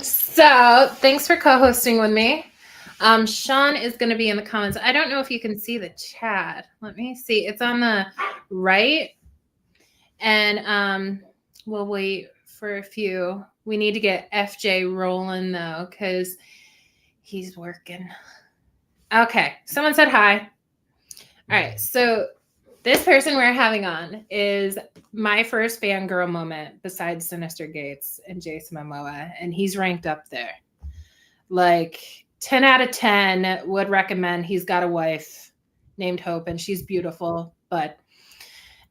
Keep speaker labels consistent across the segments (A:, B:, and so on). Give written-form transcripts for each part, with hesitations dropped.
A: So thanks for co-hosting with me. Shaun is going to be in the comments. I don't know if you can see the chat. Let me see. It's on the right, and we'll wait for a few. We need to get FJ rolling though, because he's working. Okay, someone said hi. All right, so this person we're having on is my first fangirl moment besides Sinister Gates and Jason Momoa, and he's ranked up there. Like 10 out of 10 would recommend. He's got a wife named Hope, and she's beautiful. But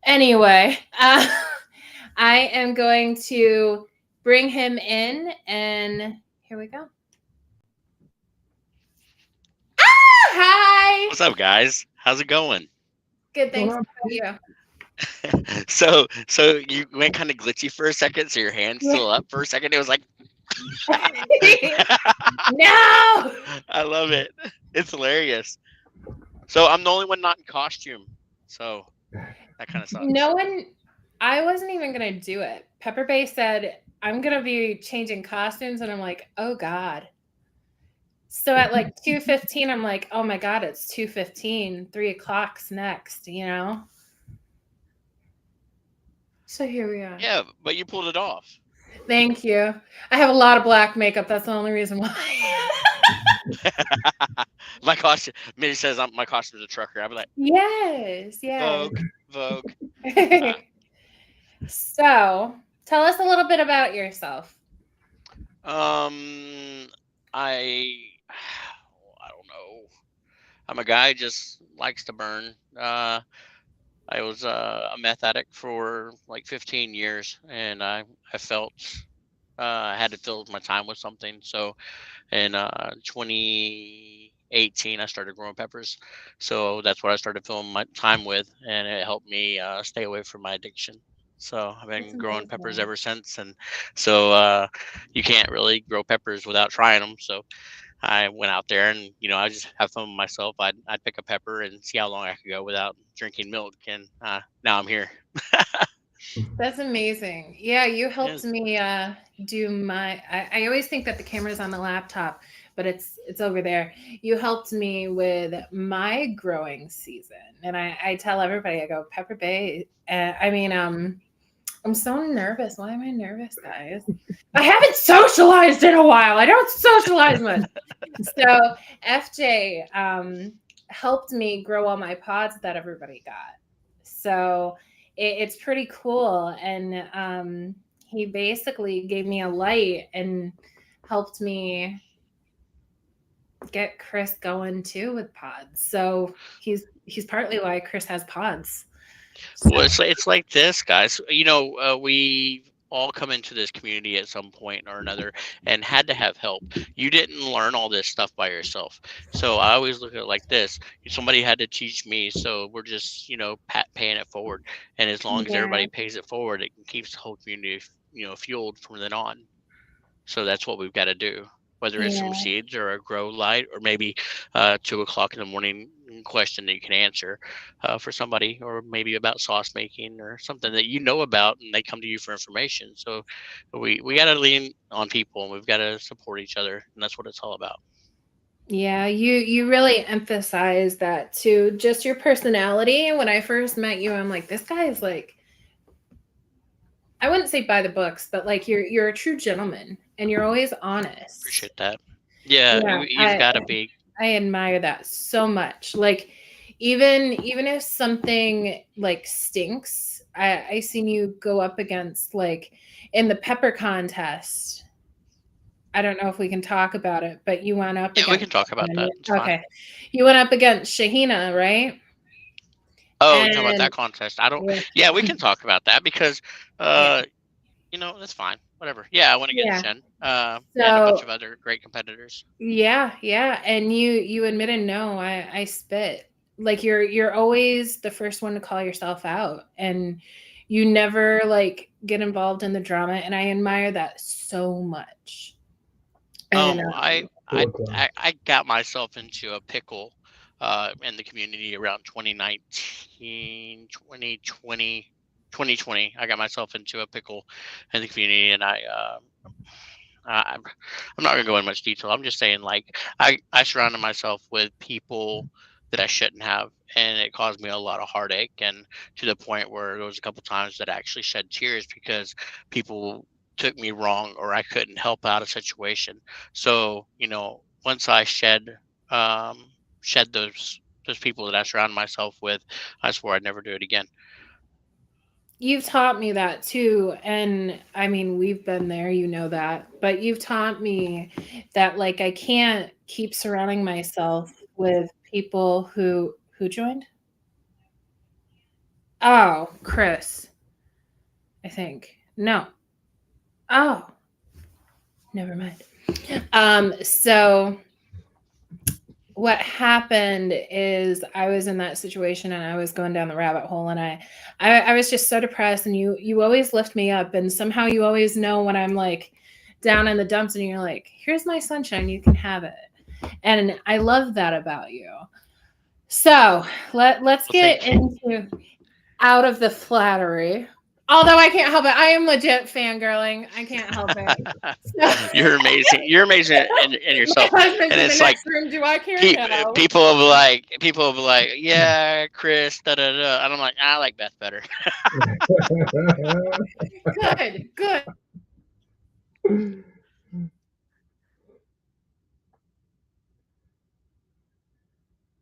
A: anyway, I am going to bring him in, and here we go. Hi.
B: What's up, guys? How's it going?
A: Good, thanks. How about you?
B: So you went kind of glitchy for a second, so your hand's still up for a second. It was like,
A: No.
B: I love it. It's hilarious. So I'm the only one not in costume. So that kind of sucks.
A: No one. I wasn't even gonna do it. Pepper Bay said I'm gonna be changing costumes, and I'm like, oh god. So at like 2:15, I'm like, oh my god, it's 2:15. 3 o'clock's next. So here we are.
B: Yeah, but you pulled it off.
A: Thank you. I have a lot of black makeup. That's the only reason why.
B: My costume. Minnie says my costume's a trucker. I'd be like,
A: yes.
B: Vogue.
A: So tell us a little bit about yourself.
B: I don't know. I'm a guy just likes to burn. I was a meth addict for like 15 years, and I felt I had to fill my time with something. So in 2018, I started growing peppers. So that's what I started filling my time with, and it helped me stay away from my addiction. So I've been growing peppers ever since, and so you can't really grow peppers without trying them. So I went out there and I just have fun with myself. I'd pick a pepper and see how long I could go without drinking milk, and now I'm here.
A: That's amazing. Yeah, you helped
B: Yes.
A: me do my. I always think that the camera's on the laptop, but it's over there. You helped me with my growing season, and I tell everybody, I go Pepper Bay. I'm so nervous. Why am I nervous, guys? I haven't socialized in a while. I don't socialize much. So FJ helped me grow all my pods that everybody got. So it's pretty cool. And he basically gave me a light and helped me get Chris going too with pods. So he's partly why Chris has pods.
B: Well, it's like this, guys. We all come into this community at some point or another and had to have help. You didn't learn all this stuff by yourself. So I always look at it like this. Somebody had to teach me, so we're just, paying it forward. And as long as everybody pays it forward, it keeps the whole community, fueled from then on. So that's what we've got to do. Whether it's some seeds or a grow light or maybe 2 o'clock in the morning question that you can answer for somebody, or maybe about sauce making or something that you know about and they come to you for information. So we got to lean on people and we've got to support each other, and that's what it's all about.
A: Yeah, you really emphasize that too. Just your personality. When I first met you, I'm like, this guy is like, I wouldn't say by the books, but like you're a true gentleman and you're always honest.
B: Appreciate that. Yeah, you've got to be.
A: I admire that so much. Like even if something like stinks, I seen you go up against, like in the pepper contest. I don't know if we can talk about it, but you went up against.
B: We can talk about that. It's
A: okay.
B: fine.
A: You went up against Shahina, right?
B: Oh, talking about that contest. I don't. Yeah, we can talk about that because, that's fine. Whatever. Yeah, I want to get Shen and a bunch of other great competitors.
A: Yeah, and you admitted, no, I spit. Like you're always the first one to call yourself out, and you never like get involved in the drama, and I admire that so much. And,
B: I got myself into a pickle in the community around 2019, 2020, 2020, I got myself into a pickle in the community, and I'm not gonna go in much detail. I'm just saying, like, I surrounded myself with people that I shouldn't have, and it caused me a lot of heartache, and to the point where there was a couple times that I actually shed tears because people took me wrong or I couldn't help out a situation. So, once I shed those people that I surround myself with, I swore I'd never do it again.
A: You've taught me that too. And I mean, we've been there, you know that. But you've taught me that like I can't keep surrounding myself with people who joined? Oh, Chris, I think. No. Oh, never mind. So what happened is I was in that situation and I was going down the rabbit hole, and I was just so depressed, and you always lift me up, and somehow you always know when I'm like down in the dumps, and you're like, here's my sunshine, you can have it. And I love that about you. So let's
B: Well,
A: get
B: thank you.
A: into out of the flattery. Although I can't help it. I am legit fangirling. I can't help it.
B: You're amazing. You're amazing in
A: My
B: yourself,
A: husband's
B: and
A: in the
B: it's like
A: next room. Do I care? No.
B: people will be like, yeah, Chris, da da da, and I'm like, I like Beth better.
A: Good, good.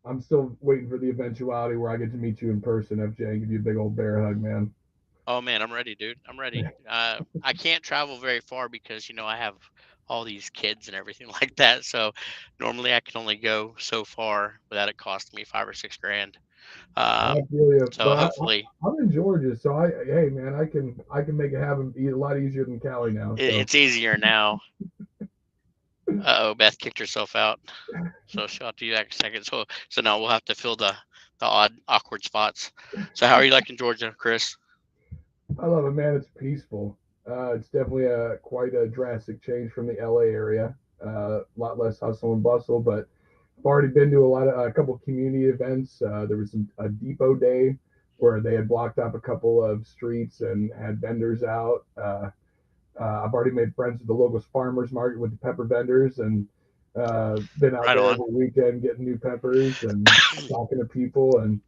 C: I'm still waiting for the eventuality where I get to meet you in person, FJ, and give you a big old bear hug, man.
B: Oh man, I'm ready, dude. I'm ready. I can't travel very far because I have all these kids and everything like that. So normally I can only go so far without it costing me 5 or 6 grand.
C: I
B: Um,
C: feel you,
B: so
C: but
B: hopefully
C: I'm in Georgia, so hey man, I can make it happen a lot easier than Cali now. So
B: it's easier now. Uh oh, Beth kicked herself out. So she'll have to do that in a second. So now we'll have to fill the odd awkward spots. So how are you liking Georgia, Chris?
C: I love it, man. It's peaceful. It's definitely a quite a drastic change from the LA area. A lot less hustle and bustle, but I've already been to a couple of community events. There was a depot day where they had blocked up a couple of streets and had vendors out. I've already made friends with the local farmers market with the pepper vendors, and been out
B: Right
C: there
B: on.
C: every weekend getting new peppers and talking to people, and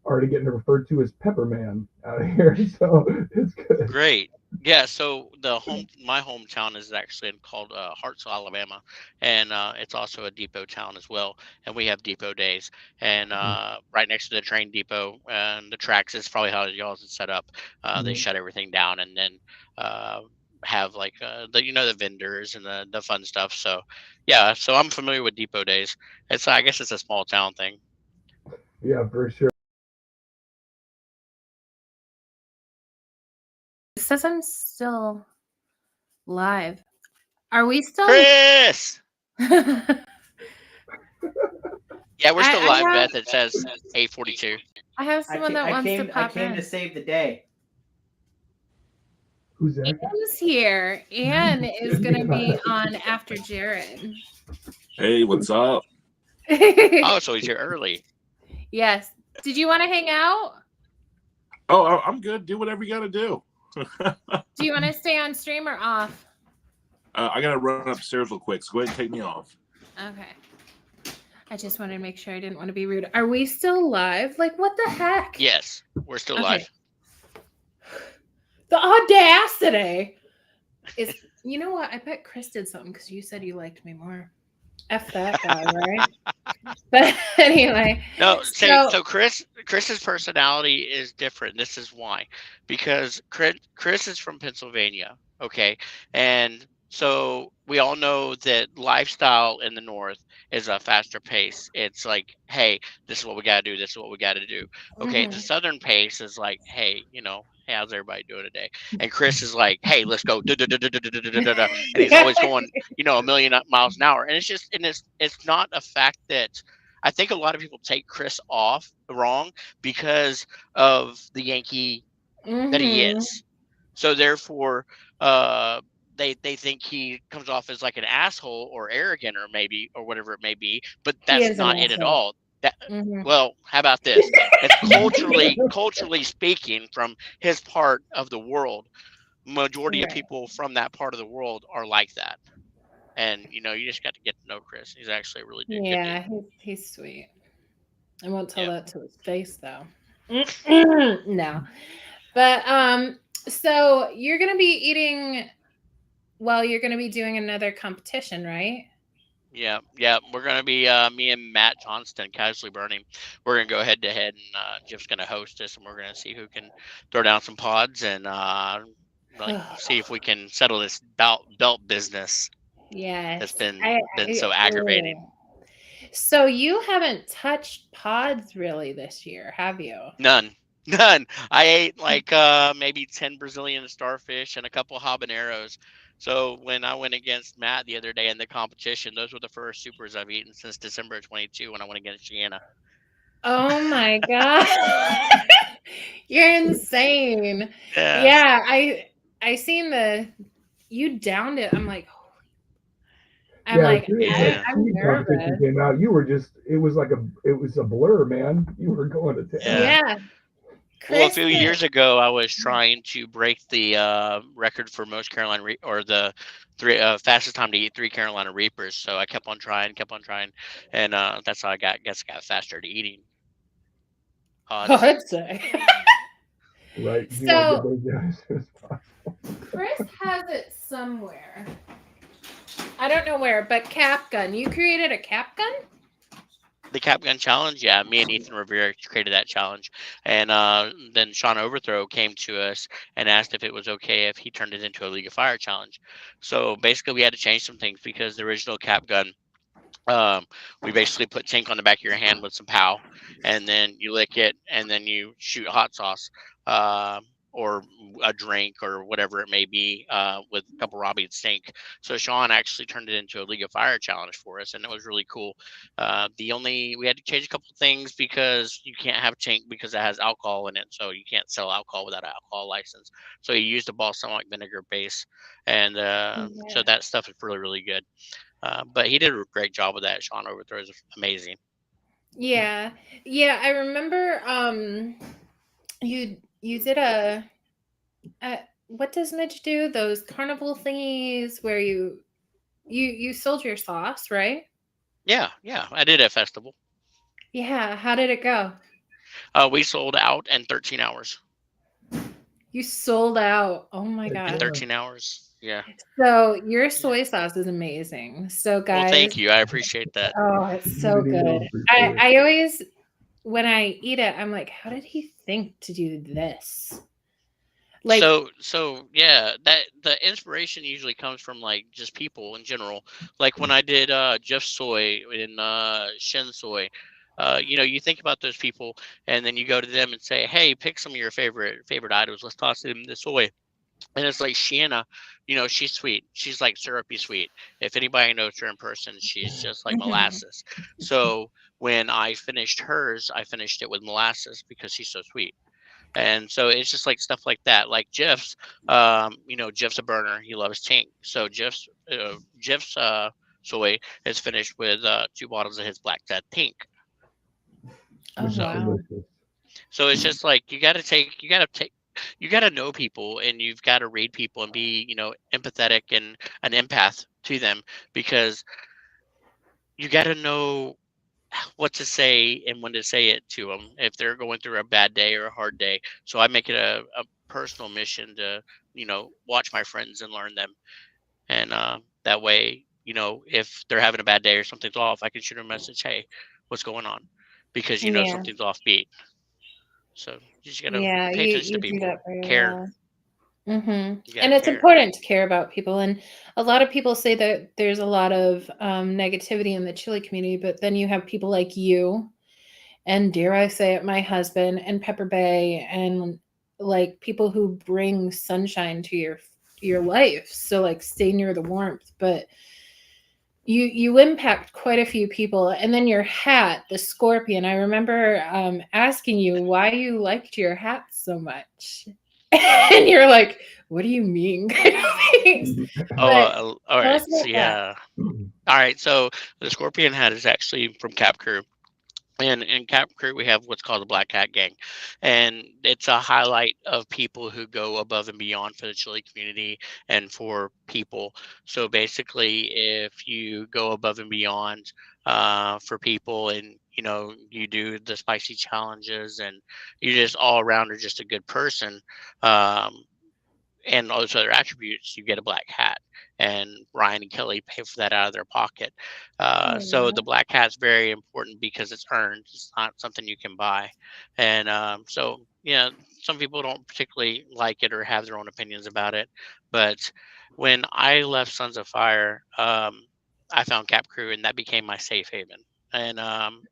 C: already getting referred to as Pepper Man out here. So it's good.
B: Great. Yeah, so my hometown is actually called Hartselle, Alabama, and it's also a depot town as well. And we have depot days, and right next to the train depot and the tracks is probably how y'all's is set up. They
C: Mhm.
B: shut everything down and then uh, have like the vendors and the fun stuff. So yeah, so I'm familiar with depot days. I guess it's a small town thing.
C: Yeah, for sure.
A: It says I'm still live. Are we still?
B: Chris.
A: I
B: Yeah, we're still
A: I
B: live,
A: have
B: Beth. It says 8:42.
A: I have someone that wants to
D: I
A: pop
D: came to
A: in.
D: save the day.
C: Who's that?
A: Anne's here. Anne is gonna be on after Jared.
E: Hey, what's up?
B: Oh, so he's here early.
A: Yes. Did you want to hang out?
E: Oh, I'm good. Do whatever you got to do.
A: Do you want to stay on stream or off?
E: I got to run upstairs real quick, so go ahead and take me off.
A: Okay. I just wanted to make sure I didn't want to be rude. Are we still live? Like, what the heck?
B: Yes, we're still
A: Okay.
B: live.
A: The audacity is, you know what? I bet Chris did something because you said you liked me more. F that guy, right? But anyway.
B: No,
A: So,
B: so Chris's personality is different. This is why, because Chris is from Pennsylvania, okay, and so we all know that lifestyle in the North is a faster pace. It's like, hey, this is what we got to do. This is what we got to do. Okay, the
A: mhm.
B: Southern pace is like, hey, hey, how's everybody doing today? And Chris is like, hey, let's go, and he's always going, a million miles an hour. And it's not a fact that I think a lot of people take Chris off wrong because of the Yankee that he
A: Mhm.
B: is. So therefore, uh, they think he comes off as like an asshole or arrogant or maybe or whatever it may be, but
A: He
B: that's
A: is an
B: not it at
A: asshole.
B: all. That
A: Mhm.
B: well, how about this? It's culturally speaking, from his part of the world, majority of
A: Right.
B: people from that part of the world are like that. And you just got to get to know Chris. He's actually a really good dude.
A: Yeah, he's sweet. I won't tell
B: Yeah.
A: that to his face though. No. But so you're gonna be eating well, you're gonna be doing another competition, right?
B: Yeah, yeah. We're gonna be me and Matt Johnston, Casually Burning. We're gonna go head to head, and Jeff's gonna host us, and we're gonna see who can throw down some pods and like see if we can settle this belt business that's
A: Yes.
B: been so aggravating.
A: Oh. So you haven't touched pods really this year, have you?
B: None, none. I ate like maybe 10 Brazilian starfish and a couple habaneros. So when I went against Matt the other day in the competition, those were the first supers I've eaten since December of 22 when I went against Gianna.
A: Oh my god. You're insane.
B: Yeah.
A: Yeah, I seen you downed it. I'm like, I'm
C: Yeah,
A: like,
C: as soon as that
B: Yeah.
A: I'm
C: speed competition
A: nervous.
C: came out, you were it was a blur, man. You were going to town.
B: Yeah.
A: Yeah.
B: Well, a
A: Chris
B: few years ago, I was trying to break the record for most Carolina or the three fastest time to eat 3 Carolina Reapers. So I kept on trying, and that's how I got faster at eating pods.
A: I'd say.
C: Right? You want to get
A: So
C: those down as soon as possible.
A: Chris has it somewhere. I don't know where, but cap gun. You created a cap gun?
B: The Cap Gun Challenge, yeah, me and Ethan Rivera created that challenge, and then Sean Overthrow came to us and asked if it was okay if he turned it into a League of Fire challenge. So basically, we had to change some things because the original Cap Gun, we basically put tank on the back of your hand with some POW, and then you lick it, and then you shoot hot sauce, or a drink or whatever it may be, with a couple Robbie and Stink. So Sean actually turned it into a League of Fire challenge for us, and it was really cool. We had to change a couple things because you can't have tank because it has alcohol in it, so you can't sell alcohol without an alcohol license. So you used a balsamic vinegar base, and so
A: Yeah.
B: that stuff is really, really good. But he did a great job with that. Sean Overthrow is amazing.
A: Yeah. Yeah, I remember you did a what does Mitch do? Those carnival thingies where you sold your sauce, right?
B: Yeah, yeah. I did a festival.
A: Yeah, how did it go?
B: We sold out in 13 hours.
A: You sold out. Oh my
C: Heck
B: In
A: god.
B: 13 hours. Yeah.
A: So your soy sauce is amazing. So
B: Well,
A: guys,
B: thank you. I appreciate that.
A: oh, it's so
C: Community
A: good.
C: knows for sure.
A: I always when I eat it, I'm like, how did he think to do this? Like,
B: So yeah, that the inspiration usually comes from like just people in general. Like when I did Jeff Soy and Shin Soy, you think about those people and then you go to them and say, "Hey, pick some of your favorite items. Let's toss them the soy." And it's like Shiana, she's sweet. She's like syrupy sweet. If anybody knows her in person, she's just like molasses. So when I finished hers, I finished it with molasses because she's so sweet. And so it's just like stuff like that. Like Jeff's, Jeff's a burner. He loves tank. So Jeff's soy is finished with 2 bottles of his black tat tank.
A: oh
B: So
A: wow.
C: Delicious.
B: so it's just like you got to know people, and you've got to read people and be empathetic and an empath to them, because you got to know what to say and when to say it to them if they're going through a bad day or a hard day. So I make it a personal mission to watch my friends and learn them, and that way if they're having a bad day or something's off, I can shoot them a message, "Hey, what's going on?" Because
A: Yeah.
B: something's offbeat. So you just gotta
A: Yeah,
B: pay attention
A: you
B: to
A: do
B: people,
A: that very
B: care.
A: well.
B: You
A: And
B: gotta
A: it's
B: care.
A: important to care about people. And a lot of people say that there's a lot of negativity in the chili community, but then you have people like you, and dare I say it, my husband, and Pepper Bay, and like people who bring sunshine to your life. So like stay near the warmth, but you impact quite a few people. And then your hat, the scorpion, I remember asking you why you liked your hat so much. And you're like, what do you mean? Kind of things. But
B: All
A: tell
B: right.
A: us
B: So
A: about that.
B: yeah. All right. So the Scorpion hat is actually from Cap Crew. And in Cap Crew, we have what's called the Black Hat Gang, and it's a highlight of people who go above and beyond for the chili community and for people. So basically, if you go above and beyond for people, and you do the spicy challenges, and you just all around are just a good person, um, and all those other attributes, you get a black hat. And Ryan and Kelly pay for that out of their pocket. So the
A: Oh,
B: black hat's very important because it's earned. It's not something you can buy. And so, yeah, some people don't particularly like it or have their own opinions about it. But when I left Sons of Fire, I found Cap Crew, and that became my safe haven. And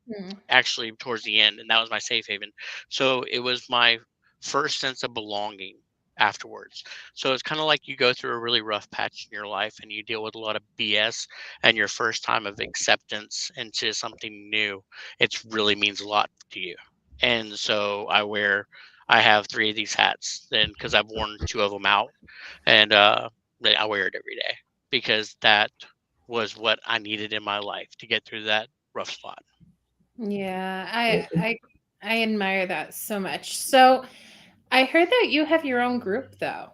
A: hmm.
B: actually towards the end, and that was my safe haven. So it was my first sense of belonging afterwards. So it's kind of like you go through a really rough patch in your life and you deal with a lot of BS, and your first time of acceptance into something new, it really means a lot to you. And so I have three of these hats then because I've worn two of them out, and I wear it every day because that was what I needed in my life to get through that rough spot.
A: Yeah,
C: Well,
A: I admire that so much. So I heard that you have your own group though.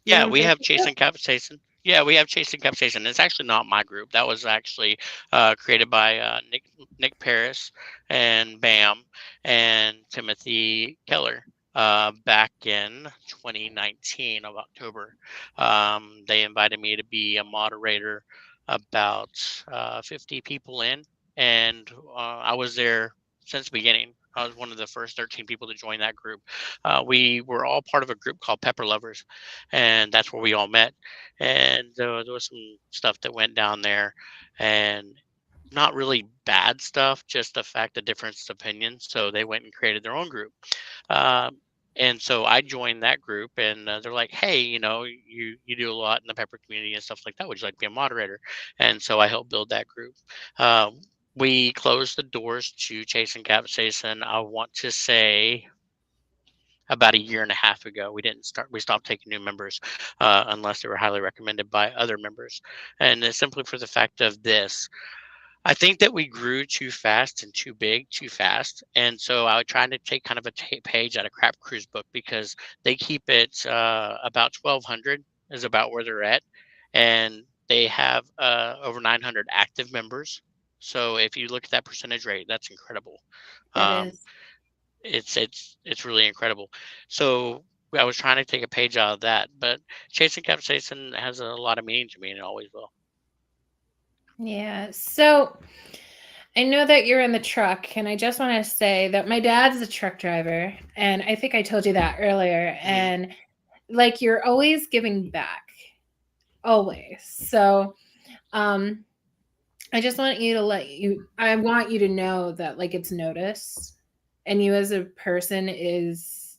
A: Your
B: Yeah,
A: own
B: we have
A: Facebook group?
B: Chasing Capsaicin. Yeah, we have Chasing Capsaicin. It's actually not my group. That was actually created by Nick Paris and Bam and Timothy Keller back in 2019 of October. They invited me to be a moderator about 50 people in, and I was there since the beginning. I was one of the first 13 people to join that group. We were all part of a group called Pepper Lovers, and that's where we all met. And there was some stuff that went down there, and not really bad stuff, just the fact of difference of opinions. So they went and created their own group. Um, and so I joined that group, and they're like, "Hey, you do a lot in the pepper community and stuff like that. Would you like to be a moderator?" And so I helped build that group. Um, we closed the doors to Chasing Capsaicin. I want to say about a year and a half ago. We stopped taking new members unless they were highly recommended by other members. And it's simply for the fact of this. I think that we grew too fast and too big too fast. And so I was trying to take kind of a page out of Crap Crew's book because they keep it about 1,200 is about where they're at. And they have over 900 active members. So if you look at that percentage rate, that's incredible.
A: It
B: Um,
A: is.
B: it's really incredible. So I was trying to take a page out of that, but chasing capsaicin has a lot of meaning to me, and it always will.
A: Yeah. So I know that you're in the truck, and I just want to say that my dad's a truck driver, and I think I told you that earlier.
B: Mhm.
A: And like you're always giving back, always. So um I just want you to I want you to know that like it's noticed, and you as a person is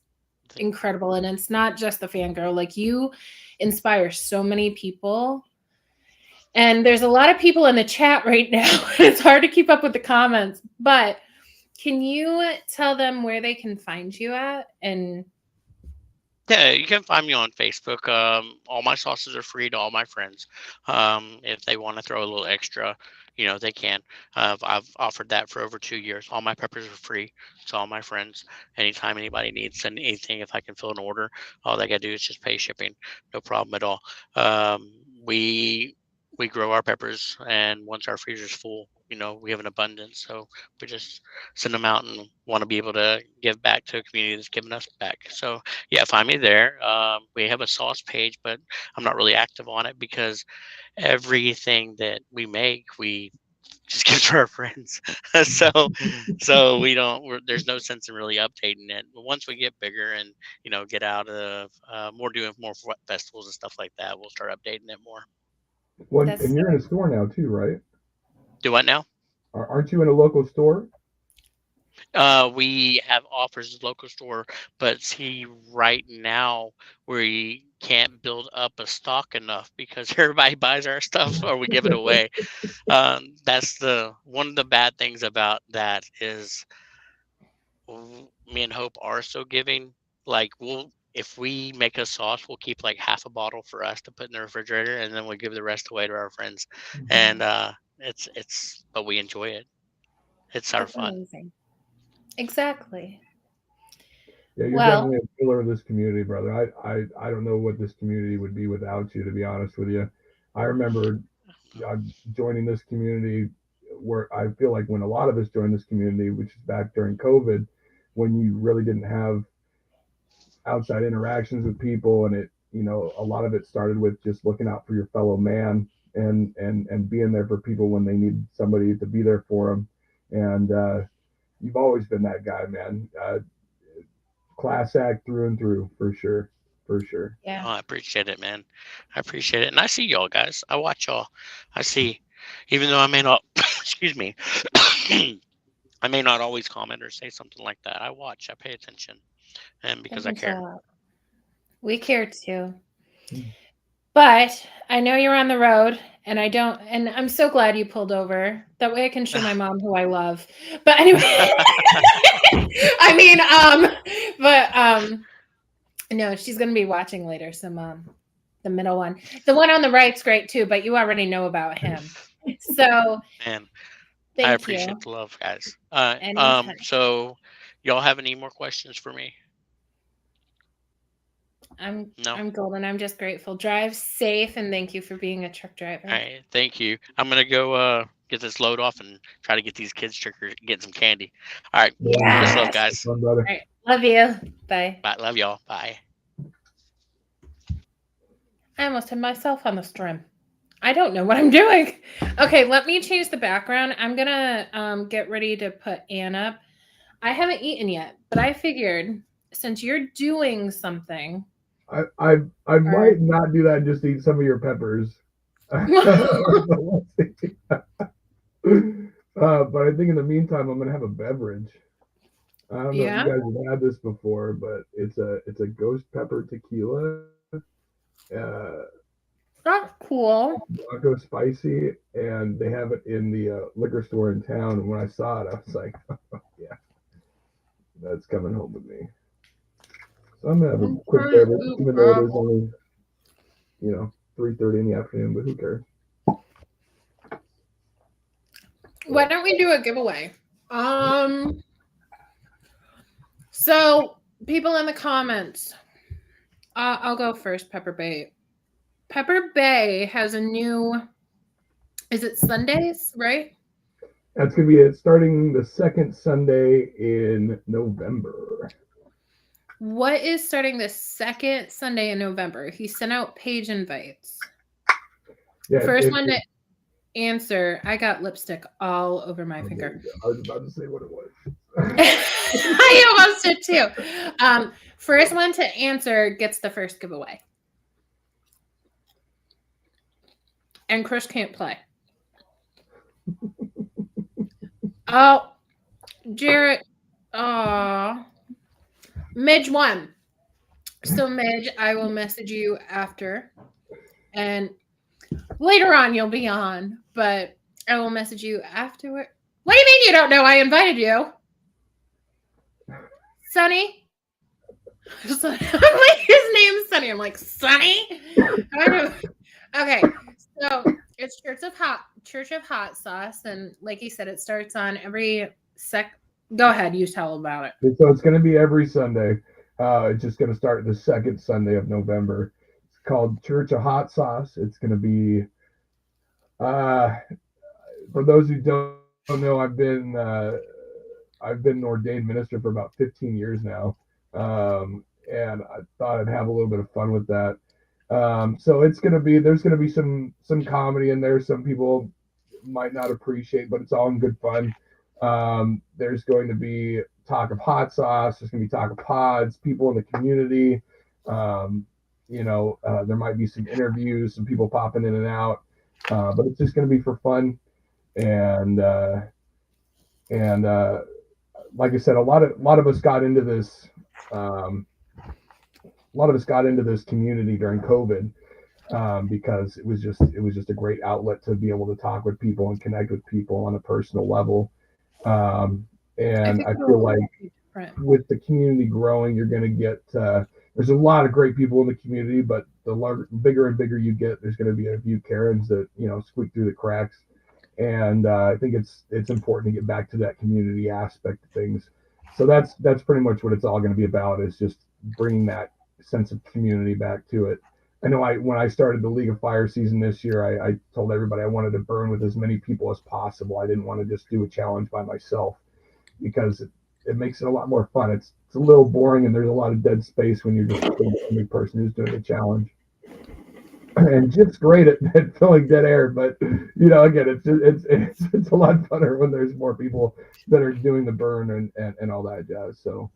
B: Thank you.
A: incredible, and it's not just the fangirl. Like you inspire so many people, and there's a lot of people in the chat right now. It's hard to keep up with the comments, but can you tell them where they can find you at? And
B: Yeah, you can find me on Facebook. All my sauces are free to all my friends. If they want to throw a little extra, they can. I've offered that for over 2 years. All my peppers are free to all my friends. Anytime anybody needs anything, if I can fill an order, all they got to do is just pay shipping. No problem at all. Um, we we grow our peppers, and once our freezer's full, we have an abundance. So we just send them out and want to be able to give back to a community that's given us back. So yeah, find me there. We have a sauce page, but I'm not really active on it because everything that we make, we just give to our friends. so, so we don't. There's no sense in really updating it. But once we get bigger and get out of doing more festivals and stuff like that, we'll start updating it more.
C: one,
A: that's
C: and you're in a store now too, right?
B: Do what now?
C: Aren't you in a local store?
B: We have offers at local store, but see, right now we can't build up a stock enough because everybody buys our stuff or we give it away. That's the one of the bad things about that is me and Hope are so giving. Like if we make a sauce, we'll keep like half a bottle for us to put in the refrigerator, and then we give the rest away to our friends.
C: Mhm.
B: And it's but we enjoy it. It's our
A: That's
B: fun.
A: amazing. Exactly.
C: Yeah, you're
A: Well,
C: definitely a pillar of this community, brother. I don't know what this community would be without you, to be honest with you. I remember joining this community where I feel like when a lot of us joined this community, which is back during COVID, when you really didn't have outside interactions with people, and a lot of it started with just looking out for your fellow man and being there for people when they need somebody to be there for them. And you've always been that guy, man. Class act through and through, for sure, for sure.
A: yeah.
B: Oh, I appreciate it, man. I appreciate it. And I see y'all guys. I watch y'all. I see, even though I may not, excuse me, I may not always comment or say something like that. I watch, I pay attention, and because I
A: Thanks a
B: care.
A: lot. We care too.
C: Mm.
A: But I know you're on the road, and I'm so glad you pulled over. That way I can show my mom who I love. But anyway, I mean, no, she's gonna be watching later. So the middle one. The one on the right's great too, but you already know about him. So
B: Man, I
A: thank
B: appreciate
A: you.
B: the love, guys.
A: Anytime.
B: So y'all have any more questions for me? No?
A: I'm golden. I'm just grateful. Drive safe, and thank you for being a truck driver.
B: All right, thank you. I'm gonna go get this load off and try to get these kids trickers, get some candy. All right, much love,
A: Yes.
B: guys.
C: Fun, brother.
A: All right. Love you. Bye.
B: Bye, love y'all. Bye.
A: I almost had myself on the stream. I don't know what I'm doing. Okay, let me change the background. I'm gonna get ready to put Ann up. I haven't eaten yet, but I figured since you're doing something,
C: I might not do that and just eat some of your peppers. But I think in the meantime I'm gonna have a beverage. I don't know if you guys have had this before, but it's a ghost pepper tequila.
A: That's cool.
C: Blanco spicy, and they have it in the liquor store in town. And when I saw it, I was like, yeah, that's coming home with me. So I'm gonna have a quick beverage, even though it is only 3:30 in the afternoon. But who cares?
A: Why don't we do a giveaway? So people in the comments, I'll go first. Pepper Bay. Pepper Bay has a new. Is it Sundays, right?
C: That's gonna be it, starting the second Sunday in November.
A: What is starting the second Sunday in November? He sent out page invites.
C: Yeah,
A: First one to answer. I got lipstick all over my finger.
C: I was about to say what it was.
A: I almost did too. First one to answer gets the first giveaway. And Chris can't play. Oh, Jarrett. Oh, Midge won. So Midge, I will message you after, and later on you'll be on, but I will message you afterward. What do you mean you don't know? I invited you, Sonny. I'm like, his name's Sonny. I'm like, Sonny. Okay, so it's Church of Hot Sauce, and like he said, it starts on every Go ahead, you tell about it.
C: So it's going to be every Sunday. It's just going to start the second Sunday of November. It's called Church of Hot Sauce. It's going to be, for those who don't know, I've been an ordained minister for about 15 years now, and I thought I'd have a little bit of fun with that. So there's going to be some comedy in there. Some people might not appreciate, but it's all in good fun. There's going to be talk of hot sauce. There's going to be talk of pods, people in the community. There might be some interviews, some people popping in and out, but it's just going to be for fun. And like I said, a lot of us got into this. A lot of us got into this community during COVID because it was just a great outlet to be able to talk with people and connect with people on a personal level. And I feel like with the community growing, you're going to get, there's a lot of great people in the community, but the bigger and bigger you get, there's going to be a few Karens that, squeak through the cracks. And I think it's important to get back to that community aspect of things. So that's pretty much what it's all going to be about, is just bringing that sense of community back to it. I know when I started the League of Fire season this year, I told everybody I wanted to burn with as many people as possible. I didn't want to just do a challenge by myself, because it makes it a lot more fun. It's a little boring, and there's a lot of dead space when you're just the only person who's doing the challenge. And Jim's great at filling dead air, but again, it's a lot funner when there's more people that are doing the burn and all that jazz. So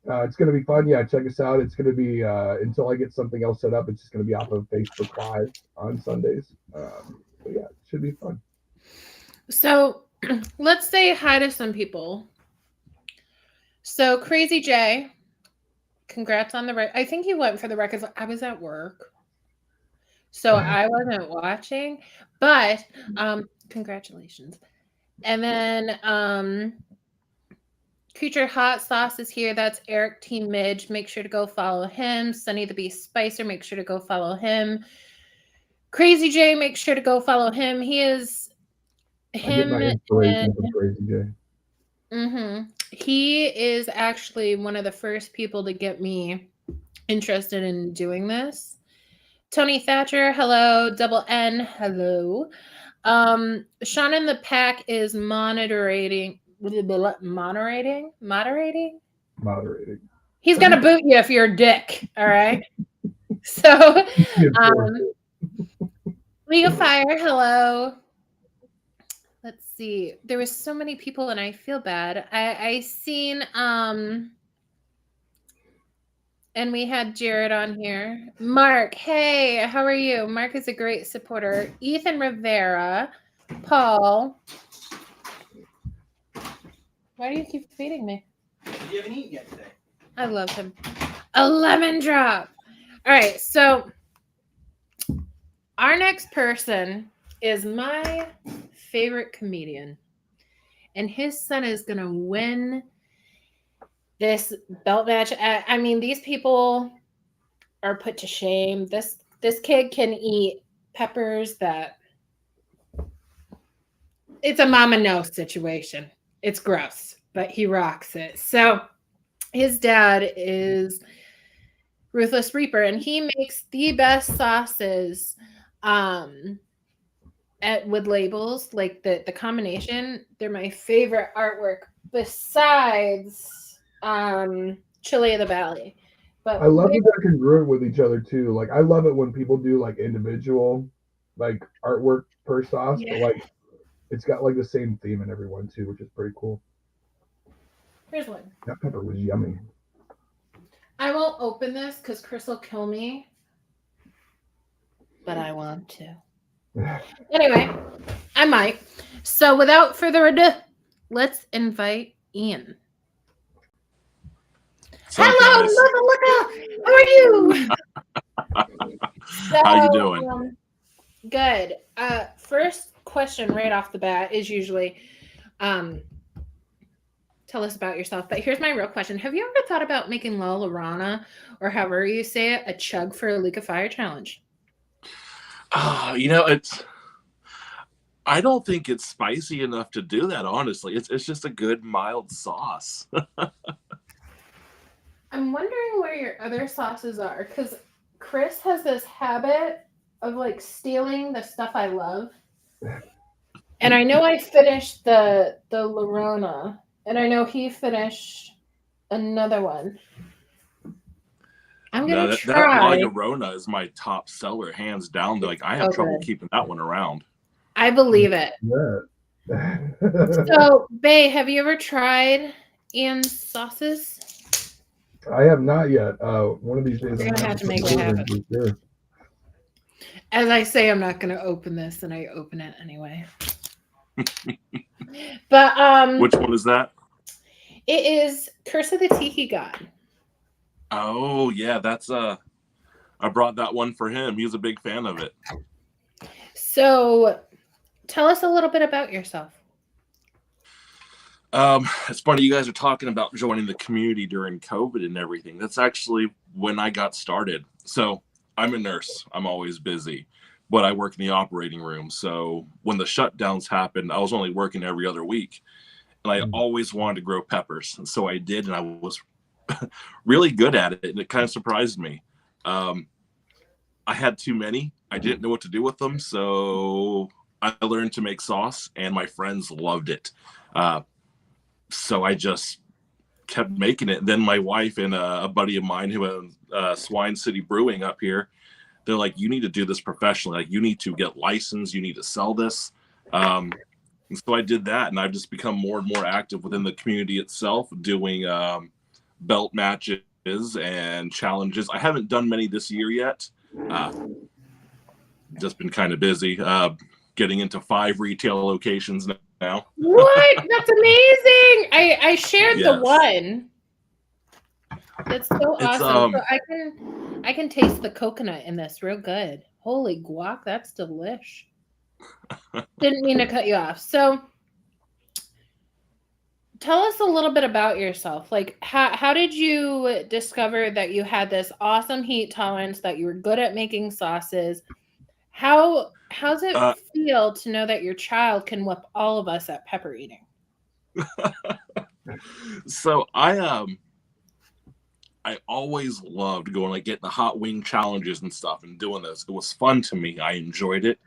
C: it's going to be fun. Yeah, check us out. It's going to be until I get something else set up. It's just going to be off of Facebook Live on Sundays. But yeah, it should be fun.
A: So let's say hi to some people. So Crazy Jay, congrats on the I think you went for the records. I was at work, so I wasn't watching, but congratulations. And then Creature Hot Sauce is here. That's Eric T. Midge. Make sure to go follow him. Sunny the Beast Spicer. Make sure to go follow him. Crazy Jay. Make sure to go follow him. He is him. I get my inspiration from Crazy Jay. He is actually one of the first people to get me interested in doing this. Tony Thatcher, hello. Double N, hello. Sean in the Pack is moderating. He's gonna boot you if you're a dick. All right. So, League of Fire, hello. Let's see. There was so many people, and I feel bad. I seen and we had Jared on here. Mark, hey, how are you? Mark is a great supporter. Ethan Rivera, Paul. Why do you keep feeding me?
D: You haven't eaten yet today.
A: I love him. A lemon drop. All right, so our next person is my favorite comedian, and his son is going to win this belt match. I mean, these people are put to shame. This kid can eat peppers that it's a mama no situation. It's gross, but he rocks it. So his dad is Ruthless Reaper, and he makes the best sauces with labels. Like the combination, they're my favorite artwork besides Chili of the Valley. But
C: I love that they're congruent with each other too. Like, I love it when people do like individual like artwork per sauce, but like it's got like the same theme in every one too, which is pretty cool.
A: Here's one.
C: That pepper was yummy.
A: I won't open this because Chris will kill me, but I want to. Anyway, I might. So without further ado, let's invite Ian. Hello, Mother How are you?
E: How you doing?
A: Good. First question right off the bat is usually, tell us about yourself. But here's my real question: have you ever thought about making La Llorona, or however you say it, a chug for a League of Fire challenge?
E: I don't think it's spicy enough to do that. Honestly, it's just a good mild sauce.
A: I'm wondering where your other sauces are, because Chris has this habit of like stealing the stuff I love. And I know I finished the Llorona, and I know he finished another one. I'm gonna try.
E: That La Llorona is my top seller, hands down. Like, I have trouble keeping that one around.
A: I believe it.
C: Yeah.
A: So, Bay, have you ever tried Ian's sauces?
C: I have not yet. One of these days,
A: I'm gonna have to make it happen. Sure. As I say, I'm not gonna open this, and I open it anyway. But
E: which one is that?
A: It is Curse of the Tiki God.
E: Oh yeah, that's I brought that one for him. He was a big fan of it.
A: So, tell us a little bit about yourself.
E: It's funny you guys are talking about joining the community during COVID and everything. That's actually when I got started. So I'm a nurse. I'm always busy. but I work in the operating room. So when the shutdowns happened, I was only working every other week. And I always wanted to grow peppers. And so I did, and I was really good at it. And it kind of surprised me. I had too many. I didn't know what to do with them. So I learned to make sauce, and my friends loved it. So I just kept making it. Then my wife and a buddy of mine who owns Swine City Brewing up here, they're like, you need to do this professionally. Like, you need to get licensed. You need to sell this. And so I did that, and I've just become more and more active within the community itself, doing belt matches and challenges. I haven't done many this year yet. Just been kind of busy. Getting into 5 retail locations now.
A: What? That's amazing. I shared the one. That's so awesome. So I can taste the coconut in this real good. Holy guac, that's delish. Didn't mean to cut you off. So tell us a little bit about yourself. Like, how did you discover that you had this awesome heat tolerance, that you were good at making sauces? How's it feel to know that your child can whip all of us at pepper eating?
E: So I always loved going, like, getting the hot wing challenges and stuff and doing this. It was fun to me. I enjoyed it.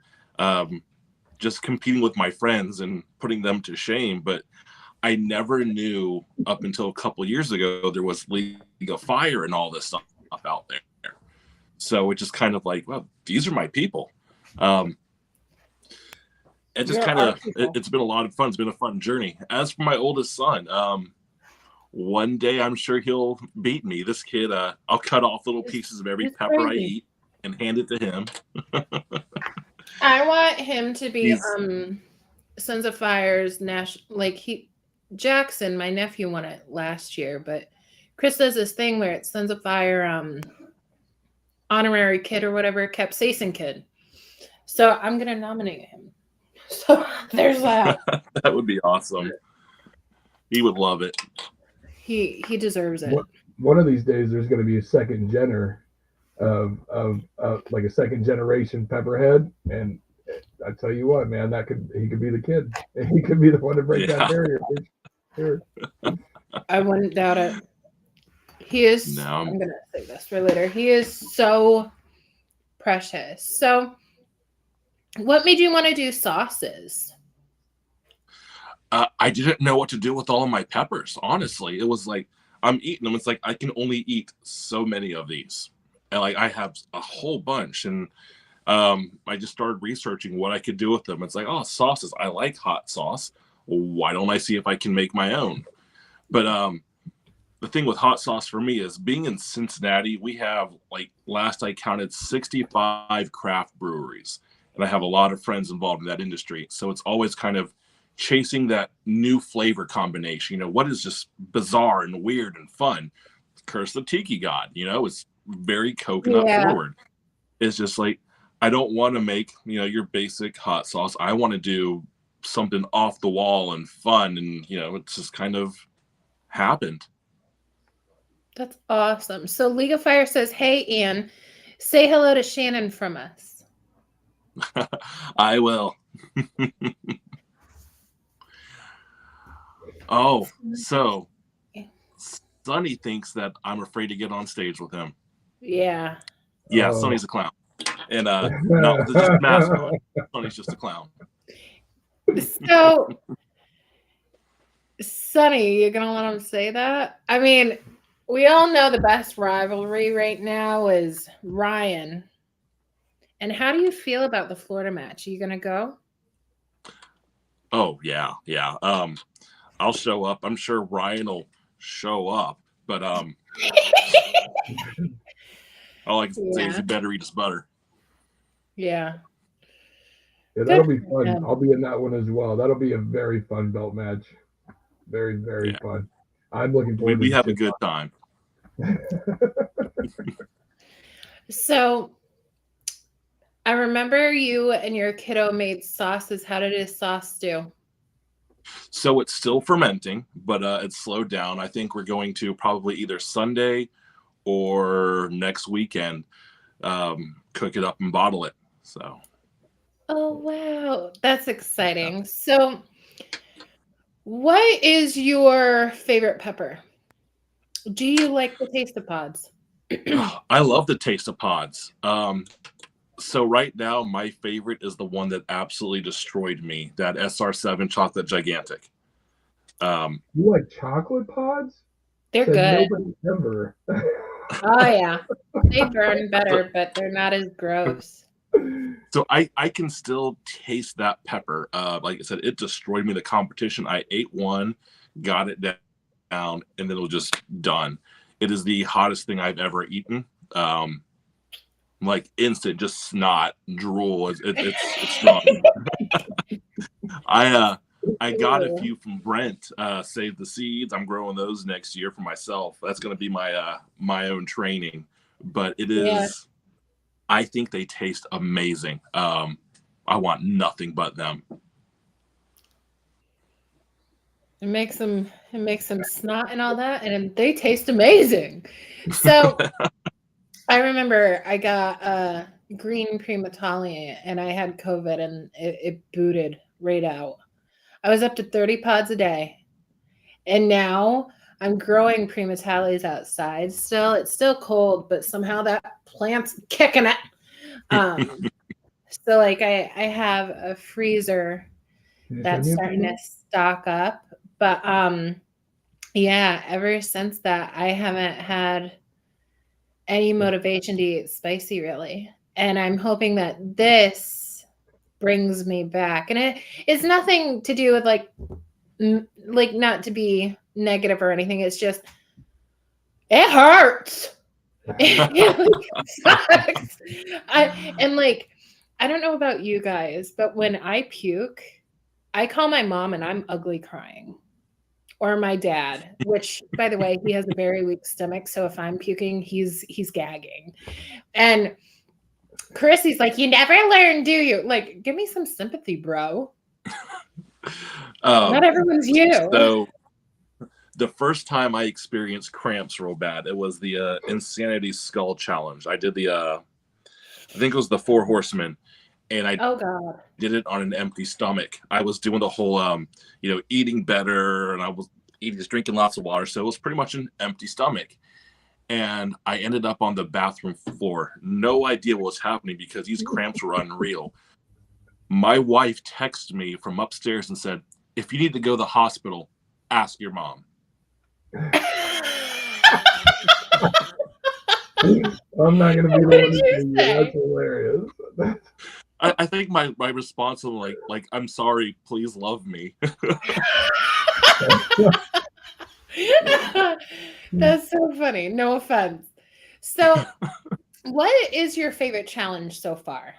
E: Just competing with my friends and putting them to shame. But I never knew up until a couple years ago there was League of Fire and all this stuff out there. So it's just kind of like, well, these are my people. It just kind of, it's been a lot of fun. It's been a fun journey. As for my oldest son, one day I'm sure he'll beat me. This kid, I'll cut off little pieces of every pepper I eat and hand it to him.
A: I want him to be Sons of Fire's Jackson, my nephew, won it last year, but Chris does this thing where it's Sons of Fire honorary kid or whatever, capsaicin kid. So I'm gonna nominate him. So there's that.
E: That would be awesome. He would love it.
A: He deserves it.
C: One of these days, there's going to be a second gener of like a second generation Pepperhead, and I tell you what, man, he could be the kid, and he could be the one to break that barrier. Sure.
A: I wouldn't doubt it. He is. No. I'm gonna say this for later. He is so precious. So, what made you want to do sauces?
E: I didn't know what to do with all of my peppers. Honestly, it was like I'm eating them. It's like I can only eat so many of these, and like I have a whole bunch. And I just started researching what I could do with them. It's like, oh, sauces. I like hot sauce. Why don't I see if I can make my own? But the thing with hot sauce for me is being in Cincinnati, we have, like, last I counted, 65 craft breweries. And I have a lot of friends involved in that industry. So it's always kind of chasing that new flavor combination. You know, what is just bizarre and weird and fun? Curse the Tiki God, you know, it's very coconut forward. It's just like, I don't want to make, you know, your basic hot sauce. I want to do something off the wall and fun. And, you know, it's just kind of happened.
A: That's awesome. So League of Fire says, hey, Ian, say hello to Shannon from us.
E: I will. Oh, so Sonny thinks that I'm afraid to get on stage with him.
A: Yeah.
E: Yeah, Sonny's a clown. And no, it's just mascot. Sonny's just a clown.
A: So, Sonny, you're going to let him say that? I mean, we all know the best rivalry right now is Ryan. And how do you feel about the Florida match? Are you going to go?
E: Oh, yeah. I'll show up. I'm sure Ryan will show up. But all I can say is he better eat his butter.
A: Yeah.
C: Yeah, that'll be fun. I'll be in that one as well. That'll be a very fun belt match. Very, very fun. I'm looking forward to it.
E: We have a good time.
A: So I remember you and your kiddo made sauces. How did his sauce do?
E: So it's still fermenting, but it's slowed down. I think we're going to probably either Sunday or next weekend cook it up and bottle it. So
A: Oh, wow. That's exciting. So, what is your favorite pepper? Do you like the taste of pods?
E: I love the taste of pods. So right now, my favorite is the one that absolutely destroyed me. That SR7 Chocolate Gigantic.
C: You like chocolate pods?
A: They're
C: Said
A: good.
C: nobody ever.
A: Oh, yeah. They burn better, but they're not as gross.
E: So I can still taste that pepper. Like I said, it destroyed me. The competition. I ate one, got it down, and then it was just done. It is the hottest thing I've ever eaten. Like instant, just snot, drool. It's strong. I got a
A: Ooh.
E: few from Brent. Save the seeds. I'm growing those next year for myself. That's going to be my own training. But it
A: Yeah.
E: is. I think they taste amazing. I want nothing but them.
A: It makes them snot and all that, and they taste amazing. So I remember I got green primatali and I had COVID and it booted right out. I was up to 30 pods a day. And now I'm growing primatalis outside still. It's still cold, but somehow that plant's kicking it. Um, so like I have a freezer
C: Can you send
A: that's
C: me a
A: starting to
C: picture?
A: stock up. But yeah, ever since that I haven't had any motivation to eat spicy really. And I'm hoping that this brings me back. And it's nothing to do with like not to be negative or anything. It's just it hurts. It really sucks. And like I don't know about you guys, but when I puke, I call my mom and I'm ugly crying. Or my dad, which by the way, he has a very weak stomach, so if I'm puking, he's gagging. And Chris, he's like, "You never learn, do you?" Like, give me some sympathy, bro. Not everyone's you.
E: So the first time I experienced cramps real bad, it was the Insanity Skull Challenge. I did I think it was the Four Horsemen, and I
A: Oh God.
E: did it on an empty stomach. I was doing the whole, eating better, and I was just drinking lots of water, so it was pretty much an empty stomach. And I ended up on the bathroom floor. No idea what was happening because these cramps were unreal. My wife texted me from upstairs and said, "If you need to go to the hospital, ask your mom."
C: I'm not gonna be the
A: What
C: one
A: did
C: to
A: you
C: say you.
A: say?
C: That's hilarious.
E: I think my response was like, "I'm sorry, please love me."
A: That's so funny. No offense. So, what is your favorite challenge so far?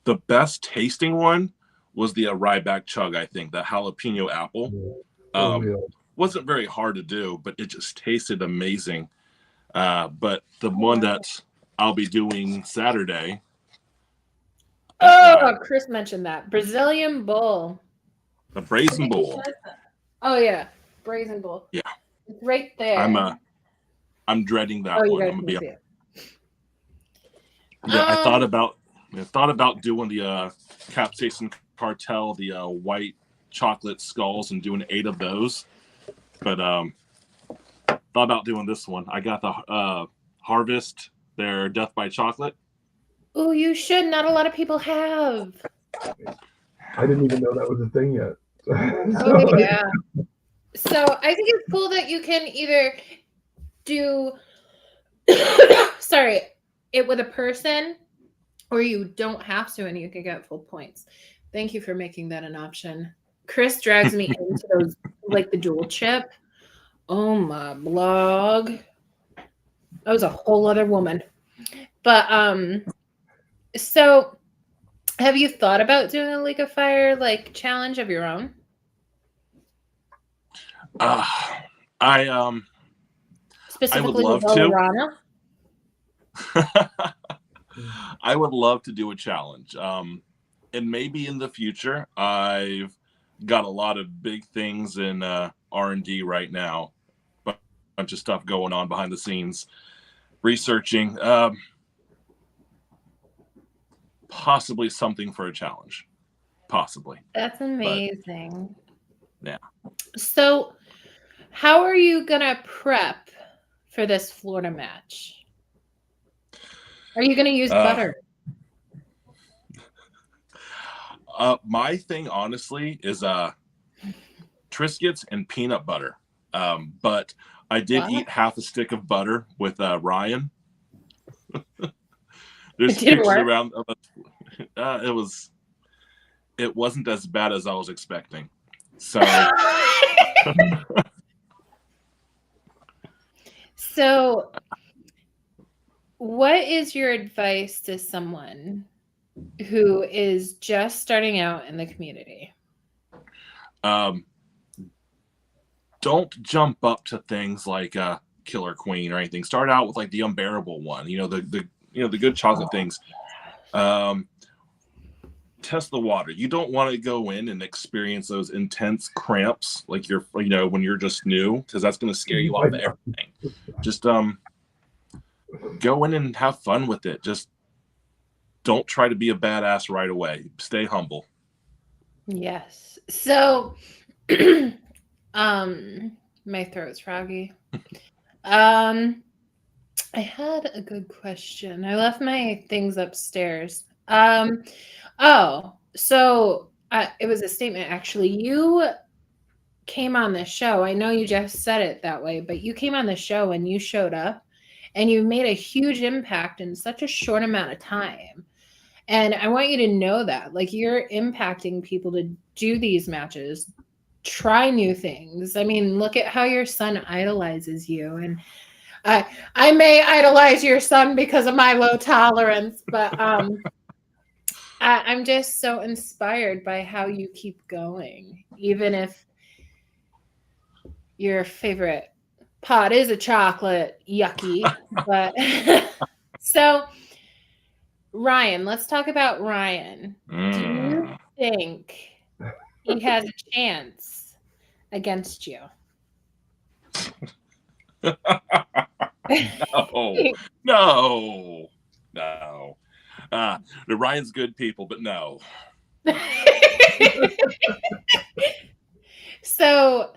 E: The best tasting one was the Ryback Chug, I think, that jalapeno apple.
C: Oh, yeah.
E: Wasn't very hard to do, but it just tasted amazing. But the one that I'll be doing Saturday.
A: Oh, Chris mentioned that. Brazilian bull.
E: The Brazen Bull.
A: Oh yeah, brazen bull.
E: Yeah.
A: It's right there.
E: I'm dreading that
A: Oh, you
E: one.
A: guys
E: I'm gonna
A: can
E: be
A: see it.
E: Yeah, I thought about doing the Capsaicin Cartel, the white chocolate skulls, and doing 8 of those. But thought about doing this one. I got the Harvest, their Death by Chocolate.
A: Oh, you should. Not a lot of people have.
C: I didn't even know that was a thing yet.
A: Oh yeah. So I think it's cool that you can either do sorry, it with a person or you don't have to and you can get full points. Thank you for making that an option. Chris drags me into those like the dual chip. Oh my blog. I was a whole other woman. But so have you thought about doing a League of Fire like challenge of your own?
E: I
A: Specifically
E: love
A: with
E: to.
A: Valorana?
E: I would love to do a challenge. And maybe in the future, I've got a lot of big things in R&D right now. Bunch of stuff going on behind the scenes, researching. possibly something for a challenge. Possibly.
A: That's amazing.
E: Yeah.
A: So, how are you gonna prep for this Florida match? Are you gonna use butter?
E: My thing, honestly, is Triscuits and peanut butter. But I did eat half a stick of butter with Ryan. There's pictures around of it wasn't as bad as I was expecting. So
A: So what is your advice to someone who is just starting out in the community?
E: Don't jump up to things like Killer Queen or anything. Start out with like the unbearable one. The good chocolate things. Test the water. You don't want to go in and experience those intense cramps like when you're just new, because that's going to scare you off of everything. Just go in and have fun with it. Just don't try to be a badass right away. Stay humble.
A: Yes. So my throat's froggy. I had a good question. I left my things upstairs. So it was a statement, actually. You came on the show. I know you just said it that way, but you came on the show and you showed up and you made a huge impact in such a short amount of time. And I want you to know that, like, you're impacting people to do these matches, try new things. I mean, look at how your son idolizes you. And I may idolize your son because of my low tolerance, but I'm just so inspired by how you keep going, even if your favorite pot is a chocolate, yucky. But so, Ryan, let's talk about Ryan. Do you think he has a chance against you?
E: No. The Ryan's good people, but no.
A: So,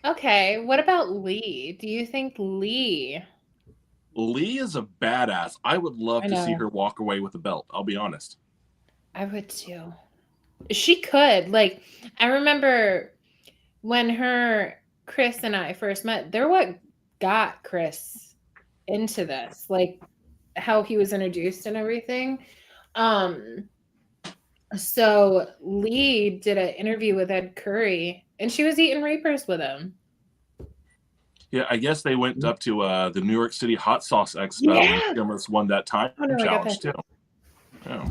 A: okay, what about Lee? Do you think Lee
E: is a badass. I would love to see her walk away with a belt. I'll be honest.
A: I would too. She could. Like, I remember when Chris and I first met, they're what got Chris into this, like how he was introduced and everything. So Lee did an interview with Ed Curry and she was eating Reapers with him.
E: Yeah, I guess they went up to the New York City Hot Sauce Expo and she almost won that time challenge too. Yeah.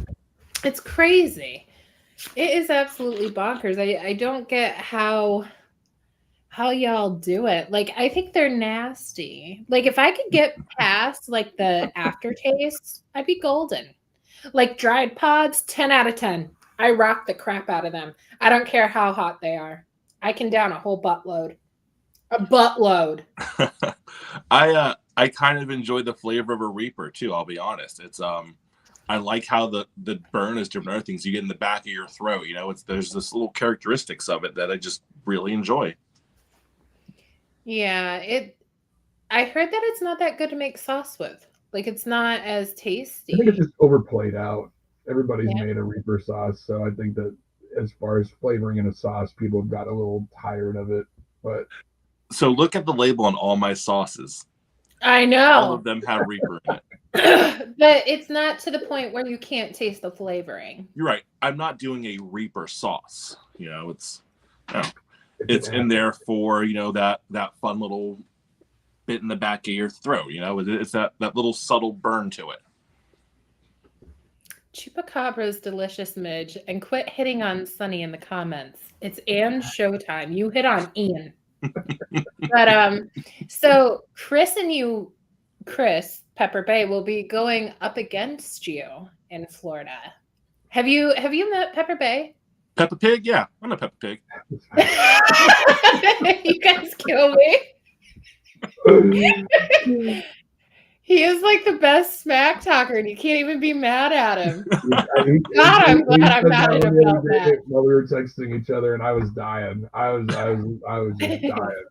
A: It's crazy. It is absolutely bonkers. I don't get how y'all do it. Like, I think they're nasty. Like, if I could get past like the aftertaste, I'd be golden. Like dried pods, 10 out of 10. I rock the crap out of them. I don't care how hot they are. I can down a whole buttload. A buttload.
E: I kind of enjoy the flavor of a Reaper too, I'll be honest. It's I like how the burn is different. Other things you get in the back of your throat, there's this little characteristics of it that I just really enjoy.
A: Yeah, I heard that it's not that good to make sauce with. Like, it's not as tasty.
C: I think it's just overplayed out. Everybody's made a Reaper sauce, so I think that as far as flavoring in a sauce, people have got a little tired of it. But
E: so look at the label on all my sauces.
A: I know.
E: All of them have Reaper in it.
A: But it's not to the point where you can't taste the flavoring.
E: You're right. I'm not doing a Reaper sauce. It's in there for, that fun little bit in the back of your throat. It's that little subtle burn to it.
A: Chupacabra's delicious, Midge, and quit hitting on Sunny in the comments. It's Ann showtime. You hit on Ian. But so Chris Pepper Bay will be going up against you in Florida. Have you met Pepper Bay?
E: Peppa Pig? Yeah, I know Peppa Pig.
A: You guys kill me. He is like the best smack talker, and you can't even be mad at him.
C: He
A: God, I'm glad I'm
C: said
A: not
C: that
A: in
C: one the
A: about
C: other day
A: that.
C: while we were texting each other, and I was dying. I was just dying.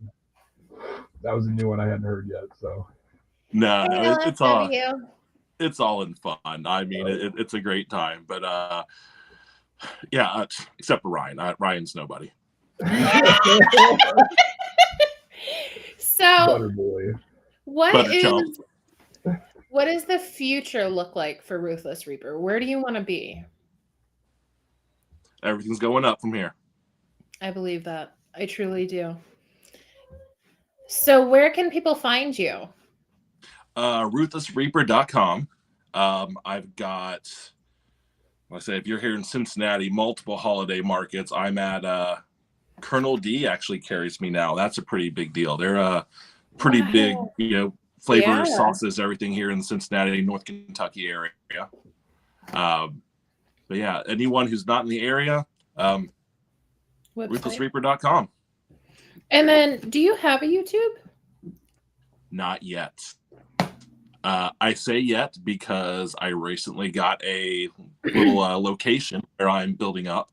C: That was a new one I hadn't heard yet. So
E: No,
A: Hey,
E: it,
A: Ella,
E: it's
A: love
E: all
A: you.
E: it's all in fun. I mean, it's a great time. But yeah, except for Ryan. Ryan's nobody.
A: So,
C: Butter boy.
E: Butter chump.
A: what does the future look like for Ruthless Reaper? Where do you want to be?
E: Everything's going up from here.
A: I believe that. I truly do. So, where can people find you?
E: Ruthlessreaper.com. I've got, like I say, if you're here in Cincinnati, multiple holiday markets. I'm at Colonel D actually carries me now. That's a pretty big deal. They're pretty big, flavors, sauces, everything here in the Cincinnati, North Kentucky area. But yeah, anyone who's not in the area, ruthlessreaper.com.
A: And then, do you have a YouTube?
E: Not yet. I say yet because I recently got a little location where I'm building up,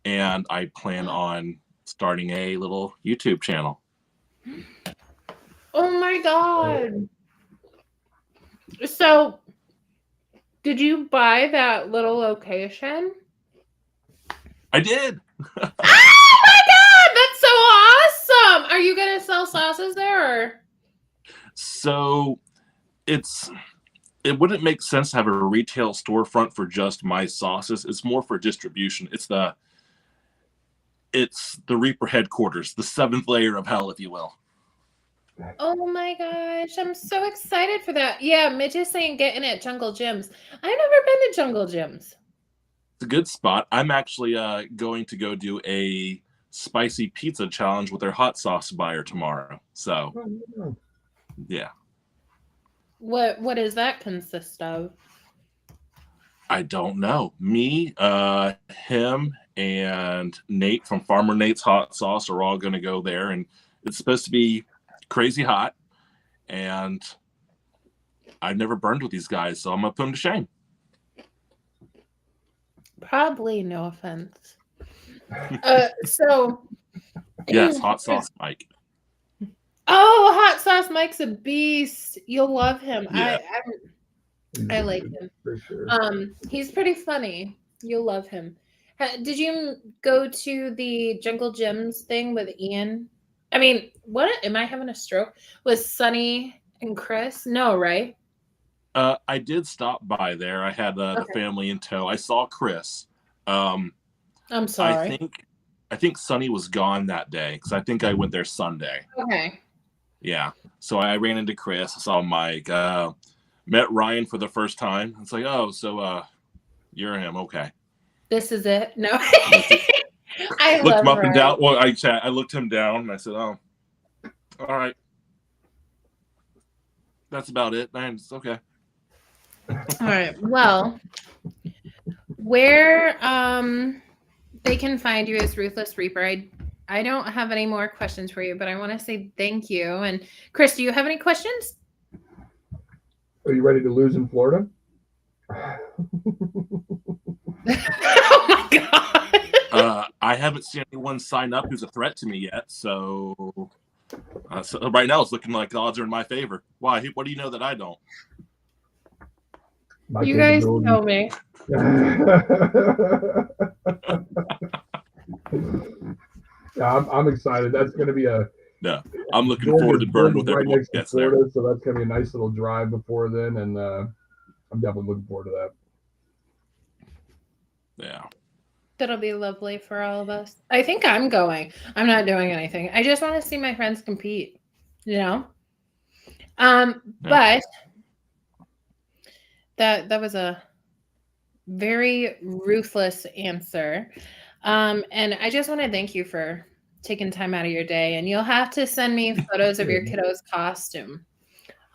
E: and I plan on starting a little YouTube channel.
A: Oh my God. So, did you buy that little location?
E: I did.
A: Oh my God, that's so awesome. Are you going to sell sauces there? Or?
E: So it wouldn't make sense to have a retail storefront for just my sauces. It's more for distribution. It's the Reaper headquarters, the 7th layer of hell, if you will.
A: Oh my gosh, I'm so excited for that. Yeah, Mitch is saying get in at Jungle Gyms. I've never been to Jungle Gyms.
E: It's a good spot. I'm actually going to go do a spicy pizza challenge with their hot sauce buyer tomorrow. So, yeah.
A: What does that consist of?
E: I don't know. Me, him, and Nate from Farmer Nate's Hot Sauce are all going to go there, and it's supposed to be crazy hot. And I've never burned with these guys, so I'm gonna put them to shame.
A: Probably, no offense. So
E: yes, Hot Sauce Mike.
A: Oh, Hot Sauce Mike's a beast. You'll love him.
E: Yeah.
A: I like him.
C: For sure.
A: He's pretty funny. You'll love him. Did you go to the Jungle Gyms thing with Ian? I mean, what am I having a stroke? With Sunny and Chris? No, right?
E: I did stop by there. I had the family in tow. I saw Chris.
A: I'm sorry.
E: I think Sunny was gone that day because I think I went there Sunday.
A: Okay.
E: Yeah. So I ran into Chris. I saw Mike. Met Ryan for the first time. It's like, oh, so you're him. Okay.
A: This is it. No.
E: I looked him up and down. Well, I looked him down and I said, oh, all right. That's about it. And it's okay.
A: All right. Well, where they can find you as Ruthless Reaper. I don't have any more questions for you, but I want to say thank you. And Chris, do you have any questions?
C: Are you ready to lose in Florida?
A: Oh my God.
E: I haven't seen anyone sign up who's a threat to me yet. So right now it's looking like the odds are in my favor. Why? What do you know that I don't?
A: You guys know me.
C: Yeah, I'm excited. That's going to be
E: I'm looking forward to burning with everyone
C: next
E: who gets
C: Florida,
E: there.
C: so that's going to be a nice little drive before then, and I'm definitely looking forward to that.
E: Yeah.
A: That'll be lovely for all of us. I think I'm going. I'm not doing anything. I just want to see my friends compete, But that was a very ruthless answer. And I just want to thank you for taking time out of your day. And you'll have to send me photos of your kiddo's costume.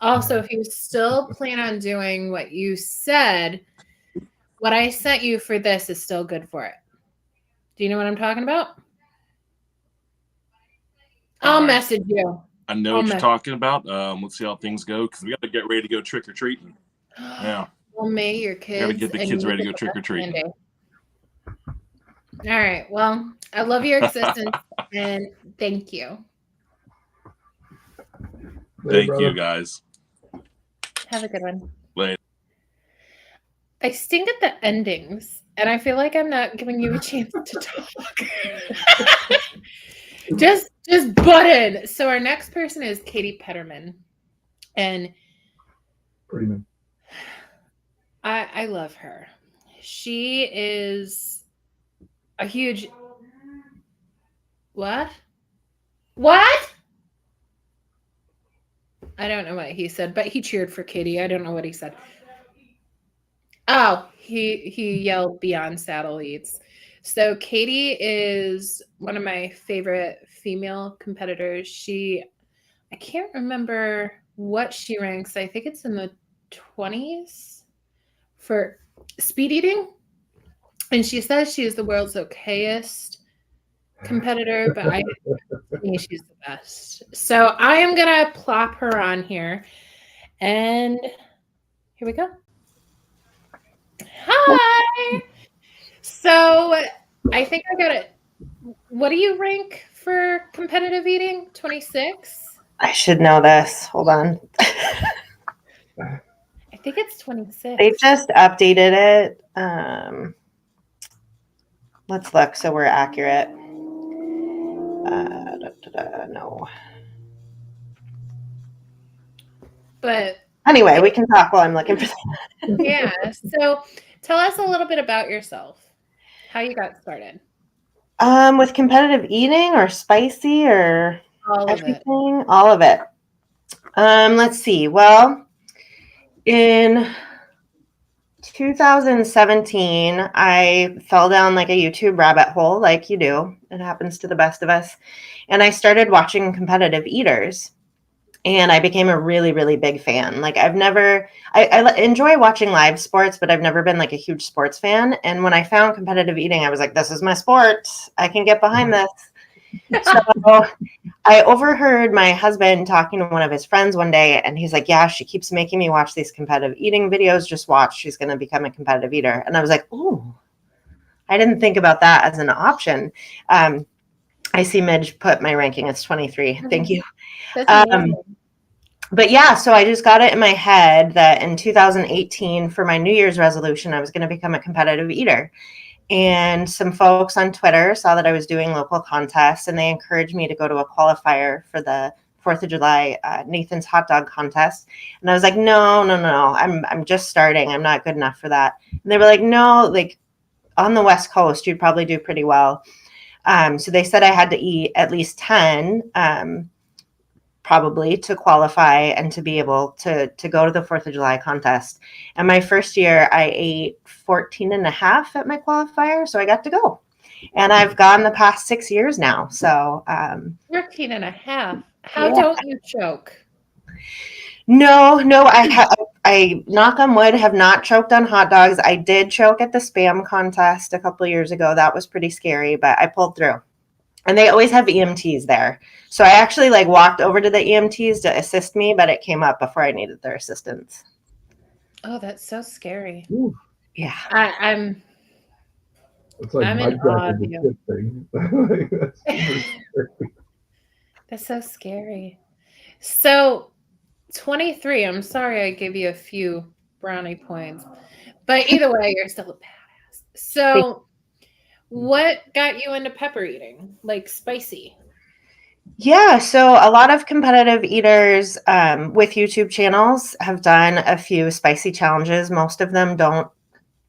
A: Also, if you still plan on doing what you said, what I sent you for this is still good for it. Do you know what I'm talking about? I'll message you.
E: I know what you're talking about. Let's see how things go because we got to get ready to go trick or treating. Yeah.
A: Well, may your kids.
E: Got to get the kids ready to go trick or treating.
A: All right. Well, I love your existence and thank you.
E: Thank you, guys.
A: Have a good one.
E: Later.
A: I stink at the endings, and I feel like I'm not giving you a chance to talk. just butt in. So our next person is Katie Petterman, and
C: Prettyman.
A: I love her. She is a huge what? I don't know what he said, but he cheered for Katie. I don't know what he said. Oh, he yelled Beyond Saddle Eats. So Katie is one of my favorite female competitors. I can't remember what she ranks. I think it's in the 20s for speed eating. And she says she is the world's okayest competitor, but I think she's the best. So I am going to plop her on here. And here we go. Hi. So I think I got it. What do you rank for competitive eating? 26?
F: I should know this. Hold on.
A: I think it's 26.
F: They just updated it. Let's look so we're accurate. No.
A: But
F: anyway, we can talk while I'm looking for that.
A: Yeah. So tell us a little bit about yourself. How you got started.
F: With competitive eating or spicy or
A: all of
F: everything? All of it. Let's see. Well, in 2017, I fell down like a YouTube rabbit hole, like you do. It happens to the best of us. And I started watching competitive eaters. And I became a really, really big fan. Like I enjoy watching live sports, but I've never been like a huge sports fan. And when I found competitive eating, I was like, this is my sport. I can get behind this. So I overheard my husband talking to one of his friends one day, and he's like, yeah, she keeps making me watch these competitive eating videos. Just watch. She's going to become a competitive eater. And I was like, ooh, I didn't think about that as an option. I see Midge put my ranking as 23. Thank you. But yeah, so I just got it in my head that in 2018 for my New Year's resolution, I was going to become a competitive eater. And some folks on Twitter saw that I was doing local contests, and they encouraged me to go to a qualifier for the 4th of July Nathan's hot dog contest. And I was like, no, I'm just starting. I'm not good enough for that. And they were like, no, like on the West Coast, you'd probably do pretty well. So they said I had to eat at least 10 probably to qualify and to be able to go to the 4th of July contest. And my first year, I ate 14 and a half at my qualifier. So I got to go. And I've gone the past 6 years now. So
A: 13 and a half. How don't you choke?
F: No, I knock on wood, have not choked on hot dogs. I did choke at the Spam contest a couple of years ago. That was pretty scary, but I pulled through. And they always have EMTs there. So I actually walked over to the EMTs to assist me, but it came up before I needed their assistance.
A: Oh, that's so scary.
C: Ooh.
F: Yeah.
A: I'm
C: It's like
A: I'm
C: my
A: in awe of
C: jacket
A: you.
C: thing.
A: That's so scary. So 23, I'm sorry I gave you a few brownie points. But either way, you're still a badass. So what got you into pepper eating? Like spicy?
F: Yeah, so a lot of competitive eaters with YouTube channels have done a few spicy challenges. Most of them don't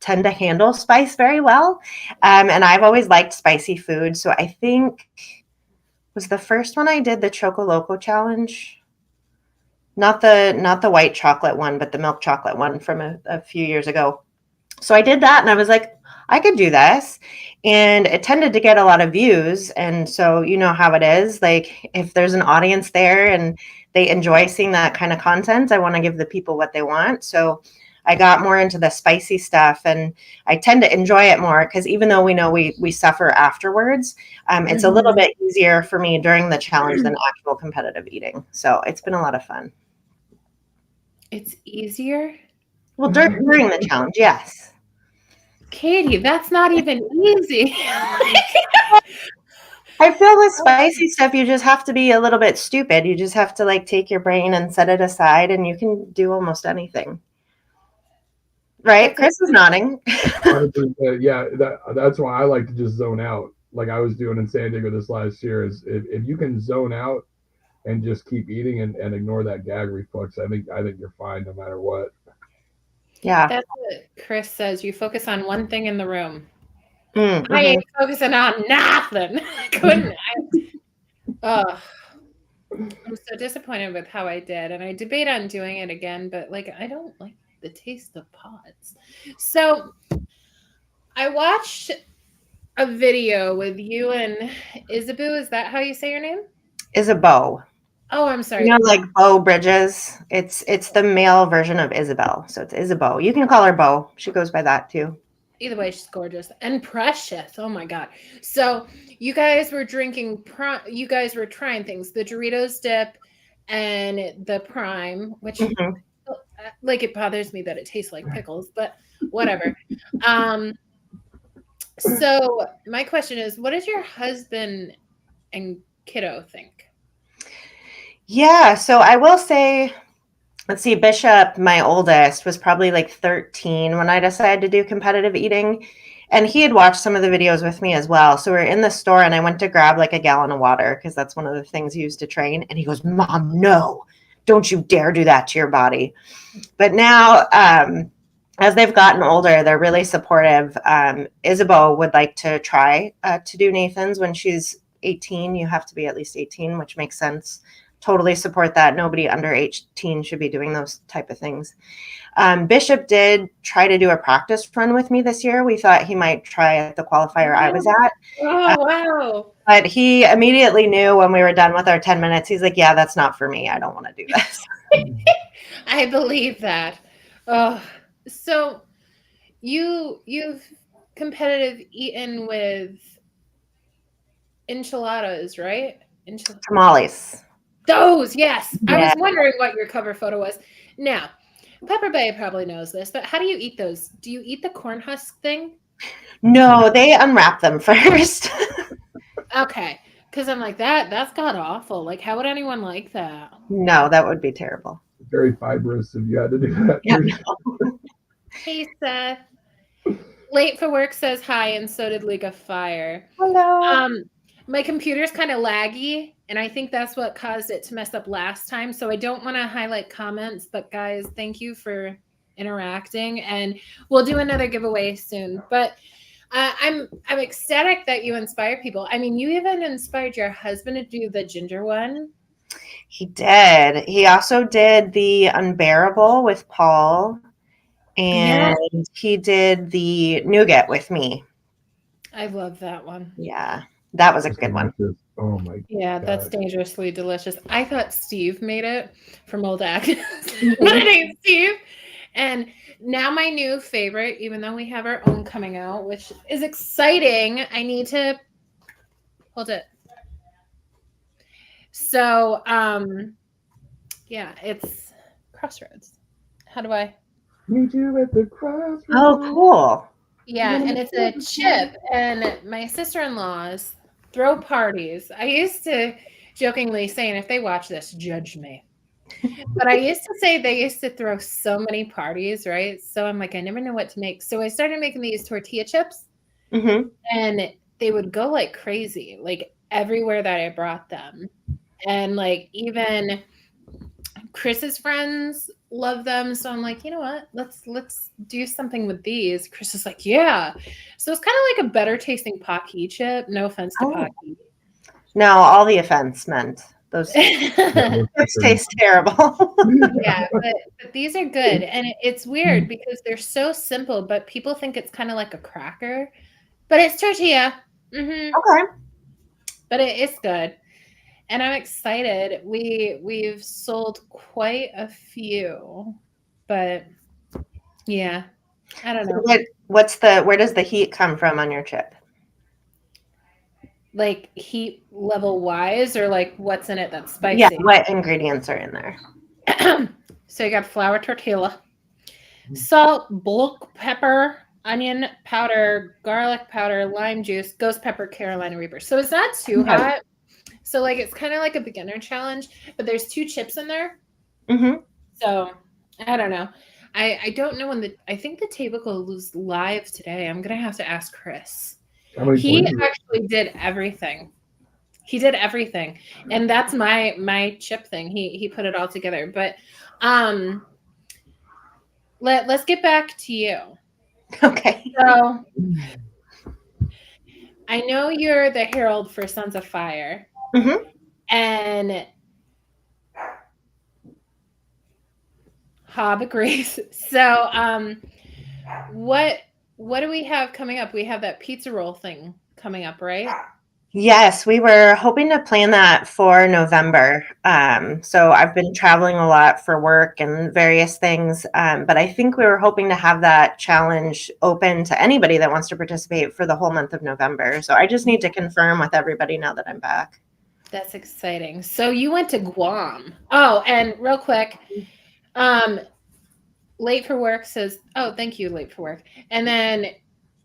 F: tend to handle spice very well. And I've always liked spicy food. So I think was the first one I did the Choco Loco challenge. Not the white chocolate one, but the milk chocolate one from a few years ago. So I did that and I was like, I could do this. And it tended to get a lot of views. And so you know how it is. Like if there's an audience there and they enjoy seeing that kind of content, I want to give the people what they want. So I got more into the spicy stuff, and I tend to enjoy it more because even though we know we suffer afterwards, it's a little bit easier for me during the challenge than actual competitive eating. So it's been a lot of fun.
A: It's easier?
F: Well, during the challenge, yes.
A: Katie, that's not even easy.
F: I feel with spicy stuff, you just have to be a little bit stupid. You just have to like take your brain and set it aside, and you can do almost anything. Right? Chris is nodding.
C: 100%, yeah, that's why I like to just zone out. Like I was doing in San Diego this last year, is if you can zone out and just keep eating and ignore that gag reflex, I think you're fine no matter what.
F: Yeah.
A: That's what Chris says. You focus on one thing in the room.
F: Mm-hmm.
A: I ain't focusing on nothing. I couldn't. I'm so disappointed with how I did, and I debate on doing it again, but like I don't like the taste of pods. So I watched a video with you and Isabeau. Is that how you say your name?
F: Isabeau.
A: Oh, I'm sorry.
F: You know, like Beau Bridges. It's the male version of Isabel. So it's Isabeau. You can call her Beau. She goes by that too.
A: Either way, she's gorgeous and precious. Oh my God. So you guys were drinking, you guys were trying things, the Doritos dip and the Prime, which like it bothers me that it tastes like pickles, but whatever. So my question is, what does your husband and kiddo think?
F: Yeah, so I will say, let's see, Bishop, my oldest, was probably like 13 when I decided to do competitive eating. And he had watched some of the videos with me as well. So we were in the store and I went to grab like a gallon of water because that's one of the things used to train. And he goes, Mom, no, don't you dare do that to your body. But now, as they've gotten older, they're really supportive. Isabeau would like to try to do Nathan's when she's 18. You have to be at least 18, which makes sense. Totally support that. Nobody under 18 should be doing those type of things. Bishop did try to do a practice run with me this year. We thought he might try at the qualifier I was at.
A: Oh, wow.
F: But he immediately knew when we were done with our 10 minutes, he's like, yeah, that's not for me. I don't want to do this.
A: I believe that. Oh, so you've competitive eaten with enchiladas, right?
F: Tamales.
A: Those, yes.
F: Yeah.
A: I was wondering what your cover photo was. Now, Pepper Bay probably knows this, but how do you eat those? Do you eat the corn husk thing?
F: No, they unwrap them first.
A: Okay. Because I'm like, that's god awful. Like, how would anyone like that?
F: No, that would be terrible.
C: Very fibrous if you had to do that.
F: Yeah.
A: Hey, Seth. Late for work says hi, and so did League of Fire.
F: Hello.
A: My computer's kind of laggy, and I think that's what caused it to mess up last time. So I don't want to highlight comments, but guys, thank you for interacting, and we'll do another giveaway soon. But I'm ecstatic that you inspire people. I mean, you even inspired your husband to do the ginger one.
F: He did. He also did the Unbearable with Paul, and he did the Nougat with me.
A: I love that one.
F: Yeah, that was a good one.
C: Oh my God.
A: Yeah, that's dangerously delicious. I thought Steve made it from Old Agnes. My name's Steve. And now my new favorite, even though we have our own coming out, which is exciting, I need to hold it. So, yeah, it's Crossroads. How do I?
C: Meet you at the crossroads.
F: Oh, cool.
A: Yeah, and it's a chip. And my sister-in-laws throw parties. I used to jokingly say, and if they watch this, judge me. But I used to say they used to throw so many parties, right? So I'm like, I never know what to make. So I started making these tortilla chips, and they would go like crazy, like everywhere that I brought them. And like even Chris's friends love them. So I'm like, you know what? Let's do something with these. Chris is like, yeah. So it's kind of like a better tasting Pocky chip. No offense to Pocky.
F: No, all the offense meant those chips taste terrible.
A: Yeah, but these are good. And it's weird because they're so simple, but people think it's kind of like a cracker. But it's tortilla.
F: Okay.
A: But it's good. And I'm excited. We've sold quite a few, but Yeah. I don't
F: So
A: know.
F: where does the heat come from on your chip?
A: Like heat level wise, or like what's in it that's
F: Yeah,
A: spicy?
F: what ingredients are in there?
A: So you got flour tortilla, salt, bulk pepper, onion powder, garlic powder, lime juice, ghost pepper, Carolina Reaper. So it's not too
F: Okay.
A: hot. So like it's kind of like a beginner challenge, but there's 2 chips in there.
F: Mm-hmm.
A: So I don't know. I don't know when I think the table goes live today. I'm gonna have to ask Chris.
C: How many
A: He
C: points is it?
A: actually did everything. He did everything, and that's my chip thing. He put it all together. But let's get back to you.
F: Okay.
A: So I know you're the herald for Sons of Fire,
F: Mm-hmm.
A: and Hob agrees. So what do we have coming up? We have that pizza roll thing coming up, right?
F: Yes, we were hoping to plan that for November. So I've been traveling a lot for work and various things, but I think we were hoping to have that challenge open to anybody that wants to participate for the whole month of November. So I just need to confirm with everybody now that I'm back.
A: That's exciting. So you went to Guam. Oh, and real quick, Late for Work says, oh, thank you, Late for Work. And then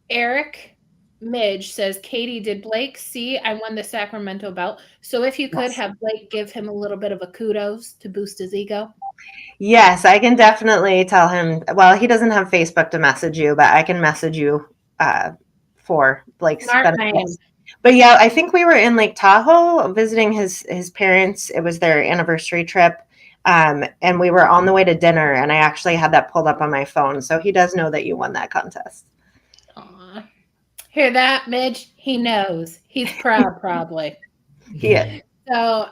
A: Eric Midge says, Katie, did Blake see I won the Sacramento belt? So if you could
F: Yes.
A: have Blake give him a little bit of a kudos to boost his ego.
F: Yes, I can definitely tell him. Well, he doesn't have Facebook to message you, but I can message you for Blake's
A: Smart
F: benefit.
A: man.
F: But yeah, I think we were in Lake Tahoe visiting his parents. It was their anniversary trip. And we were on the way to dinner, and I actually had that pulled up on my phone. So he does know that you won that contest.
A: Aw. Hear that, Midge? He knows. He's proud, probably.
F: Yeah.
A: So,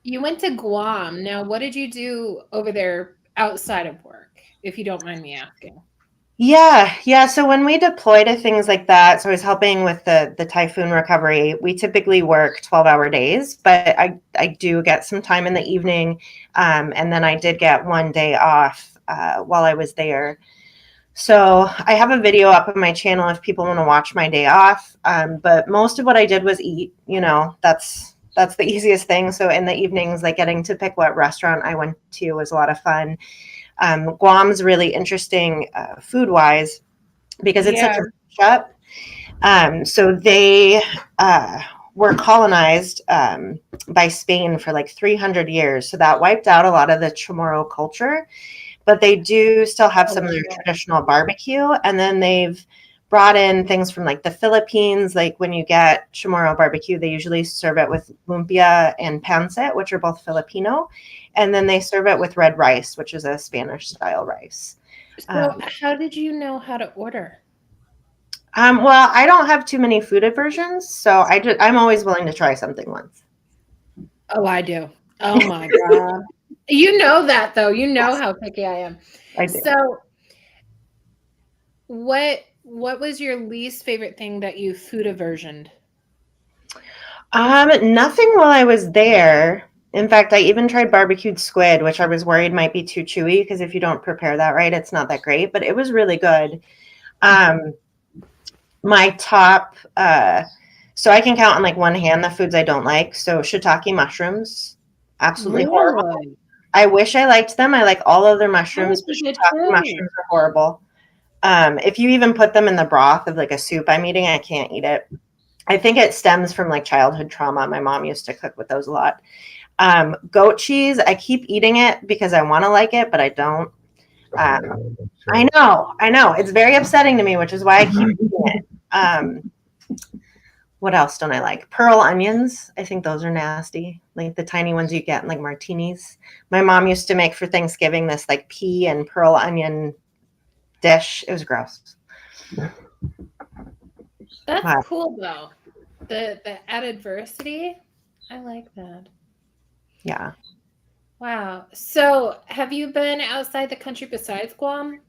A: you went to Guam. Now, what did you do over there outside of work, if you don't mind me asking?
F: Yeah. So when we deploy to things like that, so I was helping with the typhoon recovery. We typically work 12-hour days, but I do get some time in the evening, and then I did get one day off while I was there. So I have a video up on my channel if people want to watch my day off. But most of what I did was eat. That's the easiest thing. So in the evenings, like getting to pick what restaurant I went to was a lot of fun. Guam's really interesting food-wise because it's such a mashup. So they were colonized by Spain for like 300 years. So that wiped out a lot of the Chamorro culture. But they do still have some of their traditional barbecue. And then they've brought in things from like the Philippines. Like when you get Chamorro barbecue, they usually serve it with lumpia and pancit, which are both Filipino. And then they serve it with red rice, which is a Spanish style rice.
A: So how did you know how to order?
F: Well, I don't have too many food aversions, so I'm always willing to try something once.
A: Oh, I do. Oh my God. You know that though. You know how picky I am.
F: I do.
A: So what was your least favorite thing that you food aversioned?
F: Nothing while I was there. In fact, I even tried barbecued squid, which I was worried might be too chewy because if you don't prepare that right, it's not that great, but it was really good. My top, so I can count on like one hand the foods I don't like. So shiitake mushrooms, absolutely horrible. I wish I liked them. I like all other mushrooms, but shiitake mushrooms are horrible. If you even put them in the broth of like a soup I'm eating, I can't eat it. I think it stems from like childhood trauma. My mom used to cook with those a lot. Goat cheese, I keep eating it because I want to like it, but I don't. I know. It's very upsetting to me, which is why I keep eating it. What else don't I like? Pearl onions. I think those are nasty. Like the tiny ones you get in like martinis. My mom used to make for Thanksgiving this like pea and pearl onion dish. It was gross.
A: That's cool though. The added diversity. I like that.
F: Yeah.
A: Wow. So have you been outside the country besides Guam?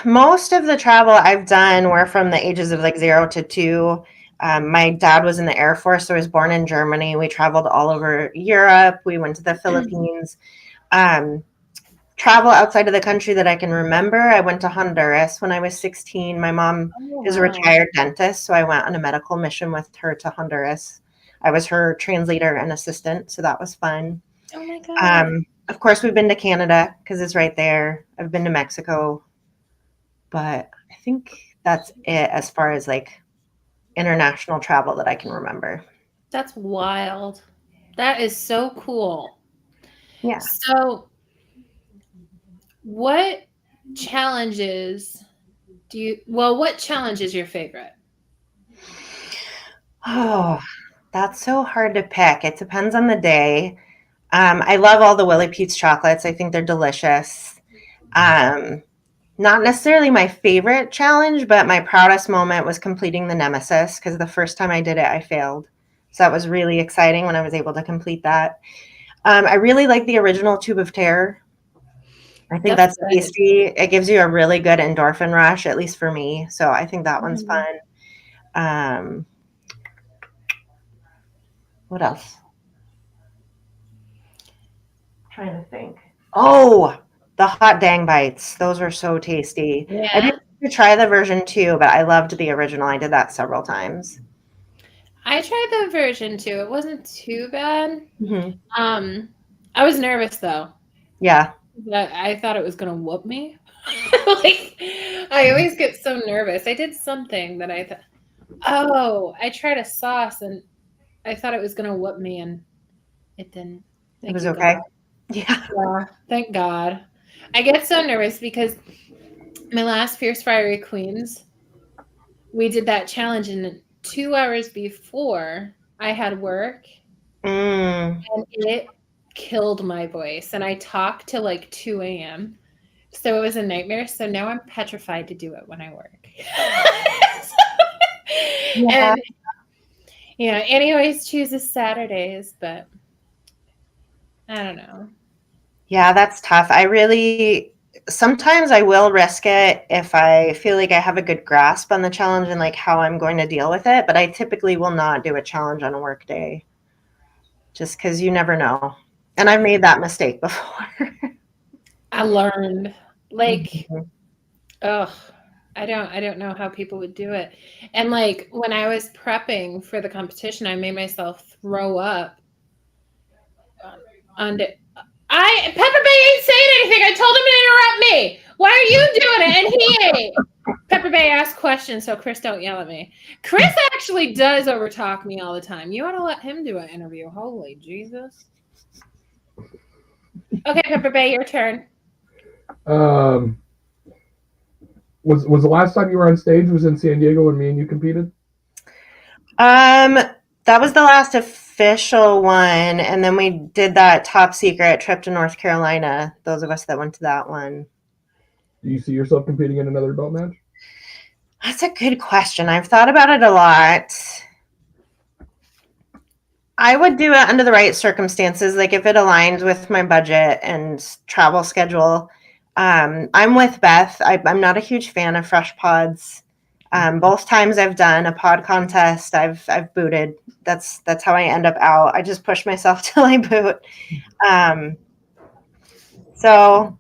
F: Most of the travel I've done were from the ages of like 0 to 2. My dad was in the Air Force, so I was born in Germany. We traveled all over Europe. We went to the Philippines. travel outside of the country that I can remember, I went to Honduras when I was 16. My mom is a retired dentist, so I went on a medical mission with her to Honduras. I was her translator and assistant, so that was fun.
A: Oh my God.
F: Of course, we've been to Canada because it's right there. I've been to Mexico, but I think that's it as far as like international travel that I can remember.
A: That's wild. That is so cool.
F: Yeah.
A: So, what challenges what challenge is your favorite?
F: Oh, that's so hard to pick. It depends on the day. I love all the Willie Pete's chocolates. I think they're delicious. Not necessarily my favorite challenge, but my proudest moment was completing the Nemesis because the first time I did it, I failed. So that was really exciting when I was able to complete that. I really like the original Tube of Terror. I think that's
A: good.
F: tasty. It gives you a really good endorphin rush, at least for me. So I think that one's fun. What else? Trying to think. Oh, the hot dang bites. Those are so tasty.
A: Yeah.
F: I didn't try the version 2, but I loved the original. I did that several times.
A: I tried the version 2. It wasn't too bad.
F: Mm-hmm.
A: I was nervous though.
F: Yeah.
A: I thought it was gonna whoop me. Like, I always get so nervous. I did something that I thought, I tried a sauce and I thought it was gonna whoop me, and it didn't.
F: It was okay.
A: God.
F: Yeah.
A: Thank God. I get so nervous because my last Fierce Fiery Queens, we did that challenge, and 2 hours before I had work, and it killed my voice, and I talked till like 2 a.m. So it was a nightmare. So now I'm petrified to do it when I work.
F: Yeah.
A: And Annie always chooses Saturdays, but I don't know.
F: Yeah, that's tough. Sometimes I will risk it if I feel like I have a good grasp on the challenge and like how I'm going to deal with it. But I typically will not do a challenge on a work day just because you never know. And I've made that mistake before.
A: I learned like,
F: Mhm.
A: I don't know how people would do it. And like when I was prepping for the competition, I made myself throw up on it. Pepper Bay ain't saying anything. I told him to interrupt me. Why are you doing it? And he ain't. Pepper Bay asked questions, so Chris, don't yell at me. Chris actually does overtalk me all the time. You ought to let him do an interview. Holy Jesus. Okay, Pepper Bay, your turn.
C: Was the last time you were on stage was in San Diego when me and you competed?
F: That was the last official one, and then we did that top secret trip to North Carolina. Those of us that went to that one.
C: Do you see yourself competing in another belt match?
F: That's a good question. I've thought about it a lot. I would do it under the right circumstances, like if it aligns with my budget and travel schedule. I'm with Beth. I'm not a huge fan of fresh pods. Both times I've done a pod contest, I've booted. That's how I end up out. I just push myself till I boot. So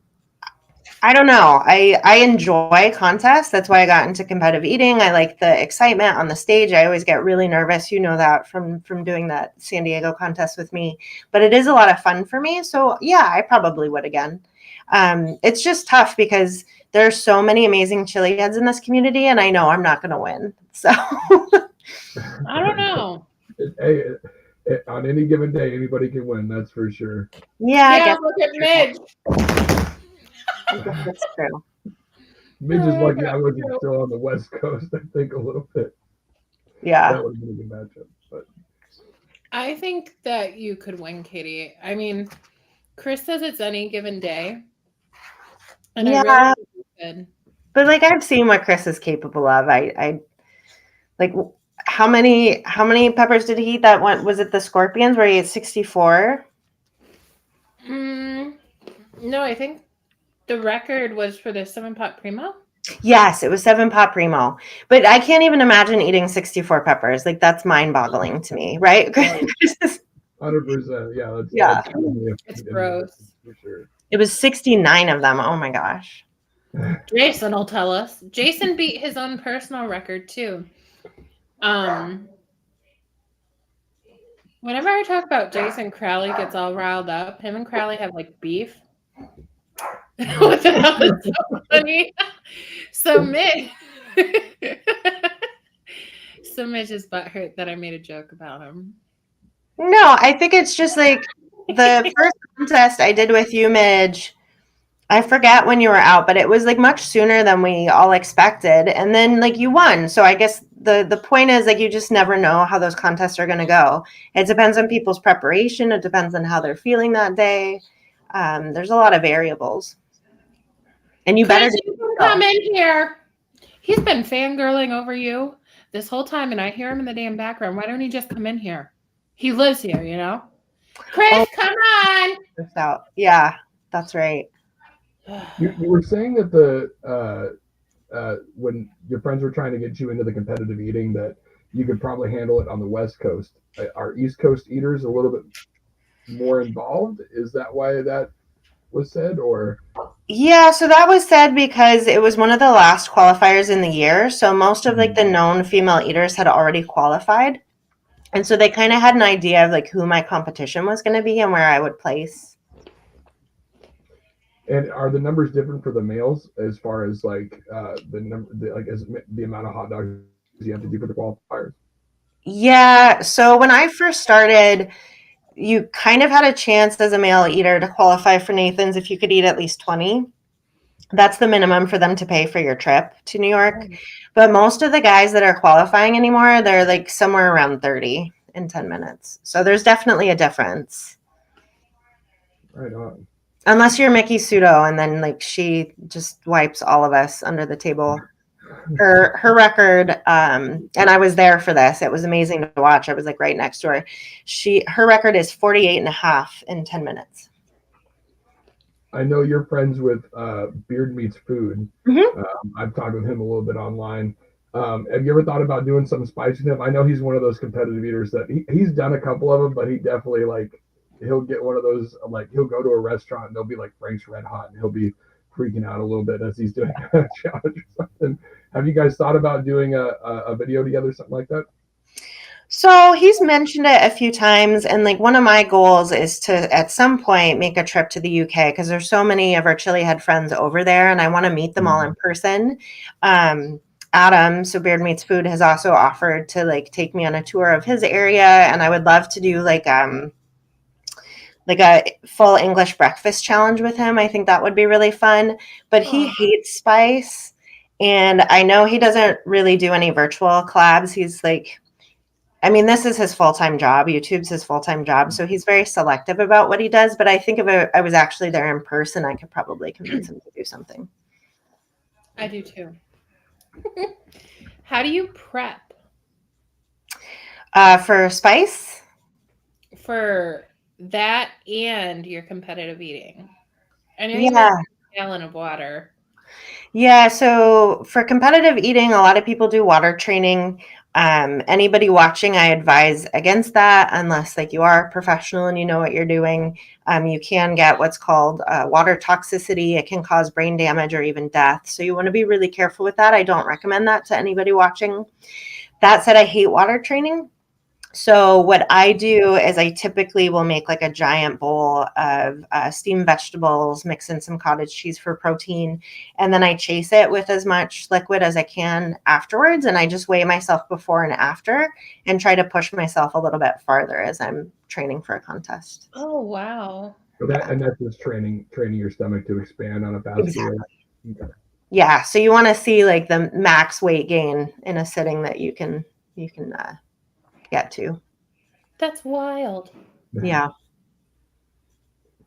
F: I don't know. I enjoy contests. That's why I got into competitive eating. I like the excitement on the stage. I always get really nervous. You know that from doing that San Diego contest with me. But it is a lot of fun for me. So yeah, I probably would again. It's just tough because there's so many amazing chili heads in this community, and I know I'm not going to win. So
A: I don't know.
C: Hey, on any given day, anybody can win. That's for sure.
F: Yeah, I guess
A: look at Midge.
F: that's true.
C: Midge is lucky I wasn't still on the West Coast, I think, a little bit.
F: Yeah.
C: That would have been a good matchup. But
A: I think that you could win, Katie. I mean, Chris says it's any given day. And
F: Yeah.
A: I really think good.
F: But like I've seen what Chris is capable of. I like how many peppers did he eat that one? Was it the scorpions where he ate 64?
A: No, I think the record was for the 7-pot primo.
F: Yes, it was 7-pot primo. But I can't even imagine eating 64 peppers. Like that's mind-boggling to me, right?
C: 100%. Yeah.
A: It's gross.
C: For sure.
F: It was 69 of them. Oh my gosh.
A: Jason will tell us. Jason beat his own personal record too. Whenever I talk about Jason, Crowley gets all riled up. Him and Crowley have like beef. What the hell is so funny? So Mitch, so Mitch is butthurt that I made a joke about him.
F: No, I think it's just like the first contest I did with you, Midge. I forget when you were out, but it was like much sooner than we all expected. And then like you won. So I guess the point is like you just never know how those contests are going to go. It depends on people's preparation. It depends on how they're feeling that day. There's a lot of variables. And you better
A: Chris, you can come in here. He's been fangirling over you this whole time, and I hear him in the damn background. Why don't he just come in here? He lives here, you know. Chris, come on.
F: out. Yeah, that's right.
C: You were saying that the when your friends were trying to get you into the competitive eating, that you could probably handle it on the West Coast. Are East Coast eaters a little bit more involved? Is that why that was said, or?
F: Yeah, so that was said because it was one of the last qualifiers in the year. So most of like the known female eaters had already qualified. And so they kind of had an idea of like who my competition was going to be and where I would place.
C: And are the numbers different for the males as far as like the number, as the amount of hot dogs you have to do for the qualifiers?
F: Yeah, so when I first started, you kind of had a chance as a male eater to qualify for Nathan's if you could eat at least 20. That's the minimum for them to pay for your trip to New York. But most of the guys that are qualifying anymore, they're like somewhere around 30 in 10 minutes. So there's definitely a difference.
C: Right on.
F: Unless you're Mickey Sudo, and then like she just wipes all of us under the table. Her record, and I was there for this. It was amazing to watch. I was like right next to her. Her record is 48 and a half in 10 minutes.
C: I know you're friends with Beard Meets Food.
F: Mm-hmm.
C: I've talked with him a little bit online. Have you ever thought about doing something spicy with him? I know he's one of those competitive eaters that he's done a couple of them, but he definitely he'll get one of those, like he'll go to a restaurant and they'll be like Frank's Red Hot and he'll be freaking out a little bit as he's doing a challenge or something. Have you guys thought about doing a video together, something like that?
F: So he's mentioned it a few times, and like one of my goals is to at some point make a trip to the UK because there's so many of our Chili Head friends over there, and I want to meet them all in person. Adam, so Beard Meets Food, has also offered to like take me on a tour of his area, and I would love to do like a full English breakfast challenge with him. I think that would be really fun. But he hates spice, and I know he doesn't really do any virtual collabs. He's like, I mean, this is his full-time job. YouTube's his full-time job. So he's very selective about what he does. But I think if I was actually there in person, I could probably convince him to do something.
A: I do too. How do you prep?
F: For spice?
A: For that and your competitive eating. I know you
F: Yeah.
A: mentioned a gallon of water.
F: Yeah, so for competitive eating, a lot of people do water training. Anybody watching, I advise against that unless like you are a professional and you know what you're doing. You can get what's called water toxicity. It can cause brain damage or even death. So you want to be really careful with that. I don't recommend that to anybody watching. That said, I hate water training. So what I do is I typically will make like a giant bowl of steamed vegetables, mix in some cottage cheese for protein, and then I chase it with as much liquid as I can afterwards. And I just weigh myself before and after and try to push myself a little bit farther as I'm training for a contest.
A: Oh, wow.
C: So that's just training your stomach to expand on a fast scale. Okay.
F: Yeah. So you want to see like the max weight gain in a sitting that you can get to.
A: That's wild.
F: Yeah.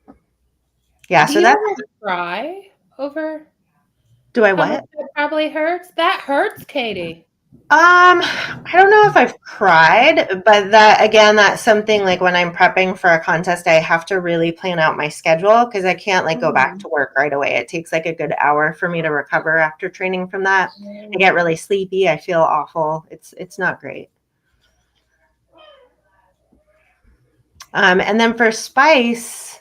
A: Do
F: So
A: you
F: that's
A: ever cry over?
F: do I
A: how
F: what?
A: much it probably hurts. That hurts, Katie.
F: I don't know if I've cried, but that's something like when I'm prepping for a contest, I have to really plan out my schedule because I can't like go back to work right away. It takes like a good hour for me to recover after training from that. I get really sleepy. I feel awful. It's not great. And then for spice,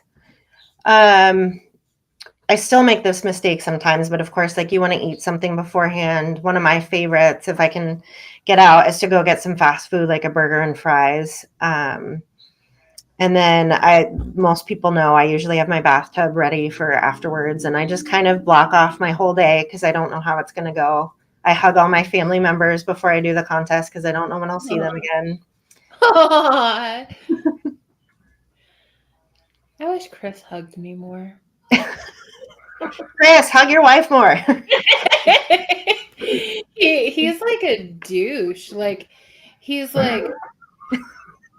F: I still make this mistake sometimes, but of course, like you want to eat something beforehand. One of my favorites, if I can get out, is to go get some fast food, like a burger and fries. And then most people know I usually have my bathtub ready for afterwards, and I just kind of block off my whole day because I don't know how it's going to go. I hug all my family members before I do the contest because I don't know when I'll see them again.
A: I wish Chris hugged me more.
F: Chris, hug your wife more.
A: He's like a douche. Like, he's like,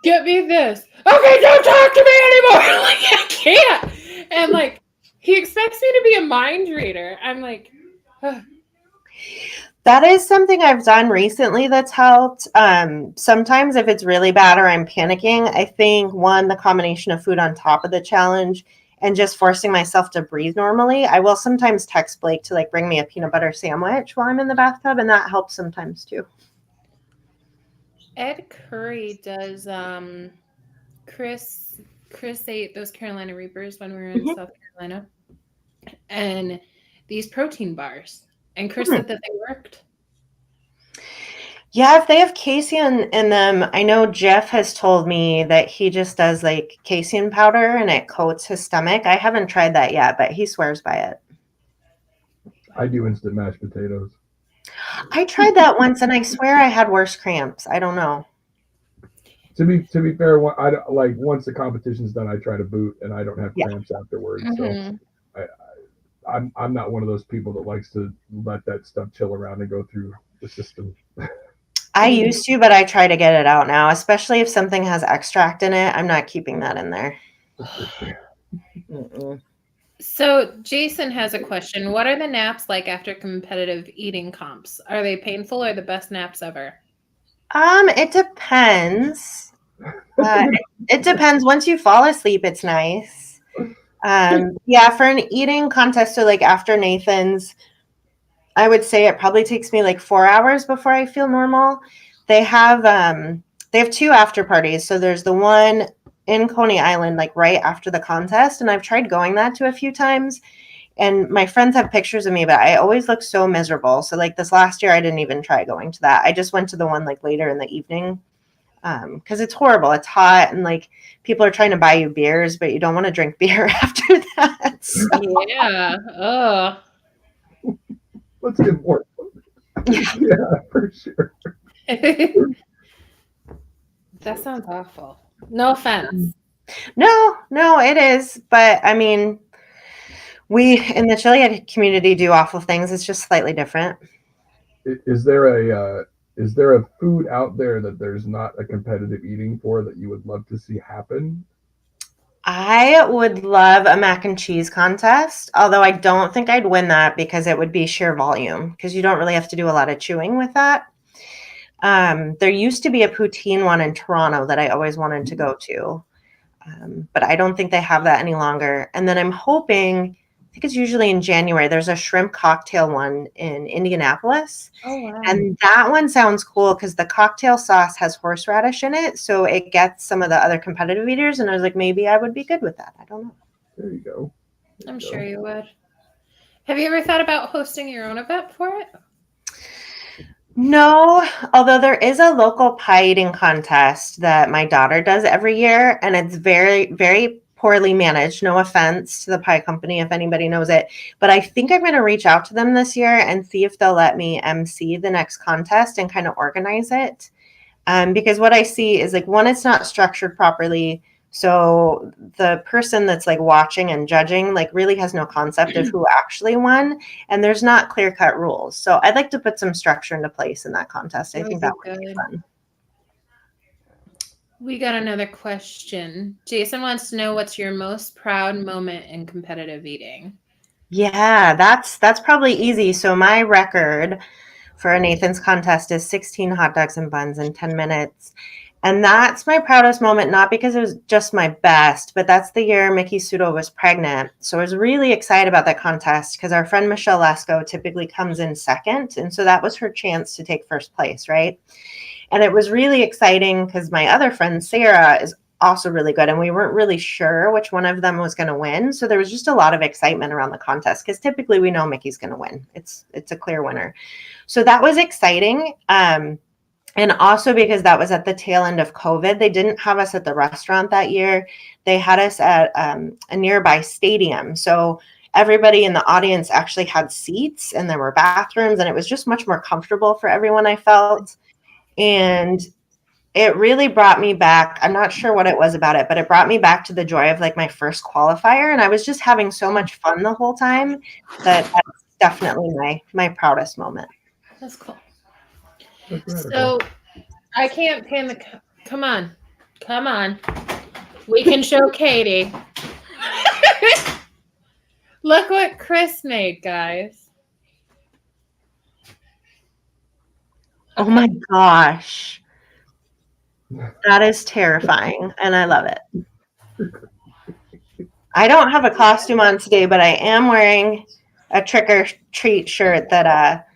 A: get me this. Okay, don't talk to me anymore. Like, I can't. And like, he expects me to be a mind reader. I'm like, ugh.
F: That is something I've done recently that's helped. Sometimes if it's really bad or I'm panicking, I think the combination of food on top of the challenge and just forcing myself to breathe normally. I will sometimes text Blake to like bring me a peanut butter sandwich while I'm in the bathtub, and that helps sometimes too.
A: Ed Curry does Chris ate those Carolina Reapers when we were in South Carolina, and these protein bars, and Chris said that they worked.
F: Yeah, if they have casein in them, I know Jeff has told me that he just does like casein powder and it coats his stomach. I haven't tried that yet, but he swears by it.
C: I do instant mashed potatoes.
F: I tried that once and I swear I had worse cramps. I don't know.
C: To be fair, I don't, like once the competition's done, I try to boot and I don't have cramps afterwards.
A: Mm-hmm.
C: So I'm not one of those people that likes to let that stuff chill around and go through the system.
F: I used to, but I try to get it out now, especially if something has extract in it. I'm not keeping that in there.
A: So Jason has a question. What are the naps like after competitive eating comps? Are they painful or the best naps ever?
F: It depends. It depends. Once you fall asleep, it's nice. Yeah, for an eating contest, so like after Nathan's, I would say it probably takes me like 4 hours before I feel normal. They have 2 after parties. So there's the one in Coney Island, like right after the contest, and I've tried going that to a few times. And my friends have pictures of me, but I always look so miserable. So like this last year, I didn't even try going to that. I just went to the one like later in the evening because it's horrible. It's hot and like people are trying to buy you beers, but you don't want to drink beer after that. So.
A: Yeah. Oh.
C: Let's get more. Yeah, for sure.
A: That sounds awful. No offense.
F: No, it is. But I mean, we in the Chiliad community do awful things. It's just slightly different.
C: Is there a food out there that there's not a competitive eating for that you would love to see happen?
F: I would love a mac and cheese contest, although I don't think I'd win that because it would be sheer volume because you don't really have to do a lot of chewing with that. There used to be a poutine one in Toronto that I always wanted to go to, but I don't think they have that any longer. And then I'm hoping, I think it's usually in January, there's a shrimp cocktail one in Indianapolis.
A: Oh, wow.
F: And that one sounds cool because the cocktail sauce has horseradish in it. So it gets some of the other competitive eaters. And I was like, maybe I would be good with that. I don't know.
C: There you go.
A: I'm sure you would. Have you ever thought about hosting your own event for it?
F: No, although there is a local pie eating contest that my daughter does every year. And it's very, very poorly managed. No offense to the pie company if anybody knows it, but I think I'm going to reach out to them this year and see if they'll let me MC the next contest and kind of organize it. Because what I see is like, one, it's not structured properly. So the person that's like watching and judging like really has no concept of who actually won, and there's not clear-cut rules. So I'd like to put some structure into place in that contest. I think that would be fun.
A: We got another question. Jason wants to know what's your most proud moment in competitive eating?
F: Yeah, that's probably easy. So my record for a Nathan's contest is 16 hot dogs and buns in 10 minutes. And that's my proudest moment, not because it was just my best, but that's the year Mickey Sudo was pregnant. So I was really excited about that contest because our friend Michelle Lesko typically comes in second. And so that was her chance to take first place, right? And it was really exciting because my other friend, Sarah, is also really good. And we weren't really sure which one of them was going to win. So there was just a lot of excitement around the contest because typically we know Mickey's going to win. It's a clear winner. So that was exciting. And also because that was at the tail end of COVID, they didn't have us at the restaurant that year. They had us at a nearby stadium. So everybody in the audience actually had seats and there were bathrooms and it was just much more comfortable for everyone, I felt. And it really brought me back. I'm not sure what it was about it, but it brought me back to the joy of like my first qualifier. And I was just having so much fun the whole time that's definitely my proudest moment.
A: That's cool.
C: That's radical.
A: So I can't pan the. Come on. We can show Katie. Look what Chris made, guys.
F: Oh my gosh. That is terrifying. And I love it. I don't have a costume on today, but I am wearing a trick or treat shirt that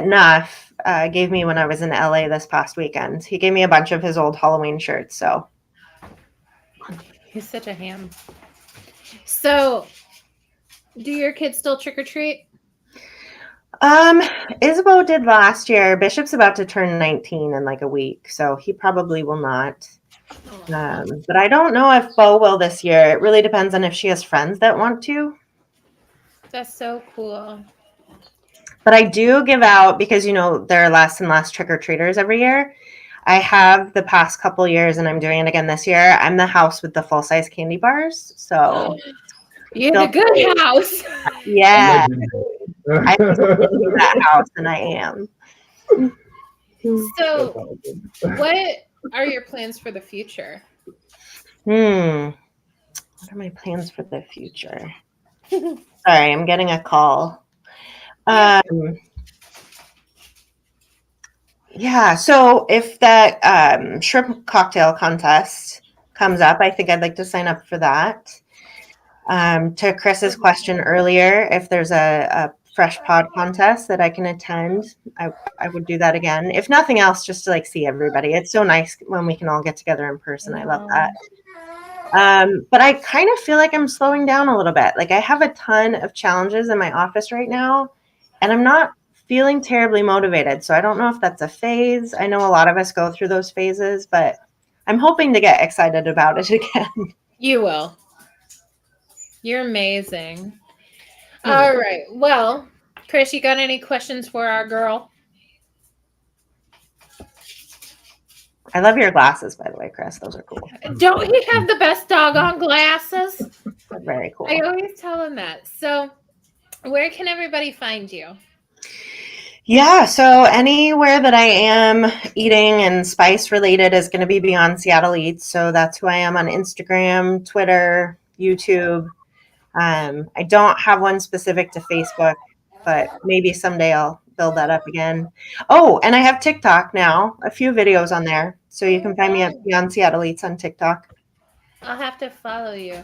F: Nuff gave me when I was in LA this past weekend. He gave me a bunch of his old Halloween shirts. So
A: He's such a ham. So, do your kids still trick or treat?
F: Isabeau did last year. Bishop's about to turn 19 in like a week, so he probably will not. But I don't know if Bo will this year. It really depends on if she has friends that want to.
A: That's so cool.
F: But I do give out, because there are less and less trick-or-treaters every year. I have the past couple years, and I'm doing it again this year. I'm the house with the full-size candy bars. So
A: You're the good house.
F: yeah, I'm in that house, and I am.
A: So, what are your plans for the future?
F: What are my plans for the future? Sorry, I'm getting a call. Yeah, so if that shrimp cocktail contest comes up, I think I'd like to sign up for that. To Chris's question earlier, if there's a fresh pod contest that I can attend, I would do that again. If nothing else, just to like see everybody. It's so nice when we can all get together in person. I love that. But I kind of feel like I'm slowing down a little bit. Like I have a ton of challenges in my office right now, and I'm not feeling terribly motivated. So I don't know if that's a phase. I know a lot of us go through those phases, but I'm hoping to get excited about it again.
A: You will. You're amazing. All right. Well, Chris, you got any questions for our girl?
F: I love your glasses, by the way, Chris. Those are cool.
A: Don't he have the best doggone glasses?
F: They're very cool.
A: I always tell him that. So, where can everybody find you?
F: Yeah, so anywhere that I am eating and spice related is going to be Beyond Seattle Eats. So that's who I am on Instagram, Twitter, YouTube. I don't have one specific to Facebook, but maybe someday I'll build that up again. Oh, and I have TikTok now, a few videos on there. So you can find me at Beyond Seattle Eats on TikTok.
A: I'll have to follow you.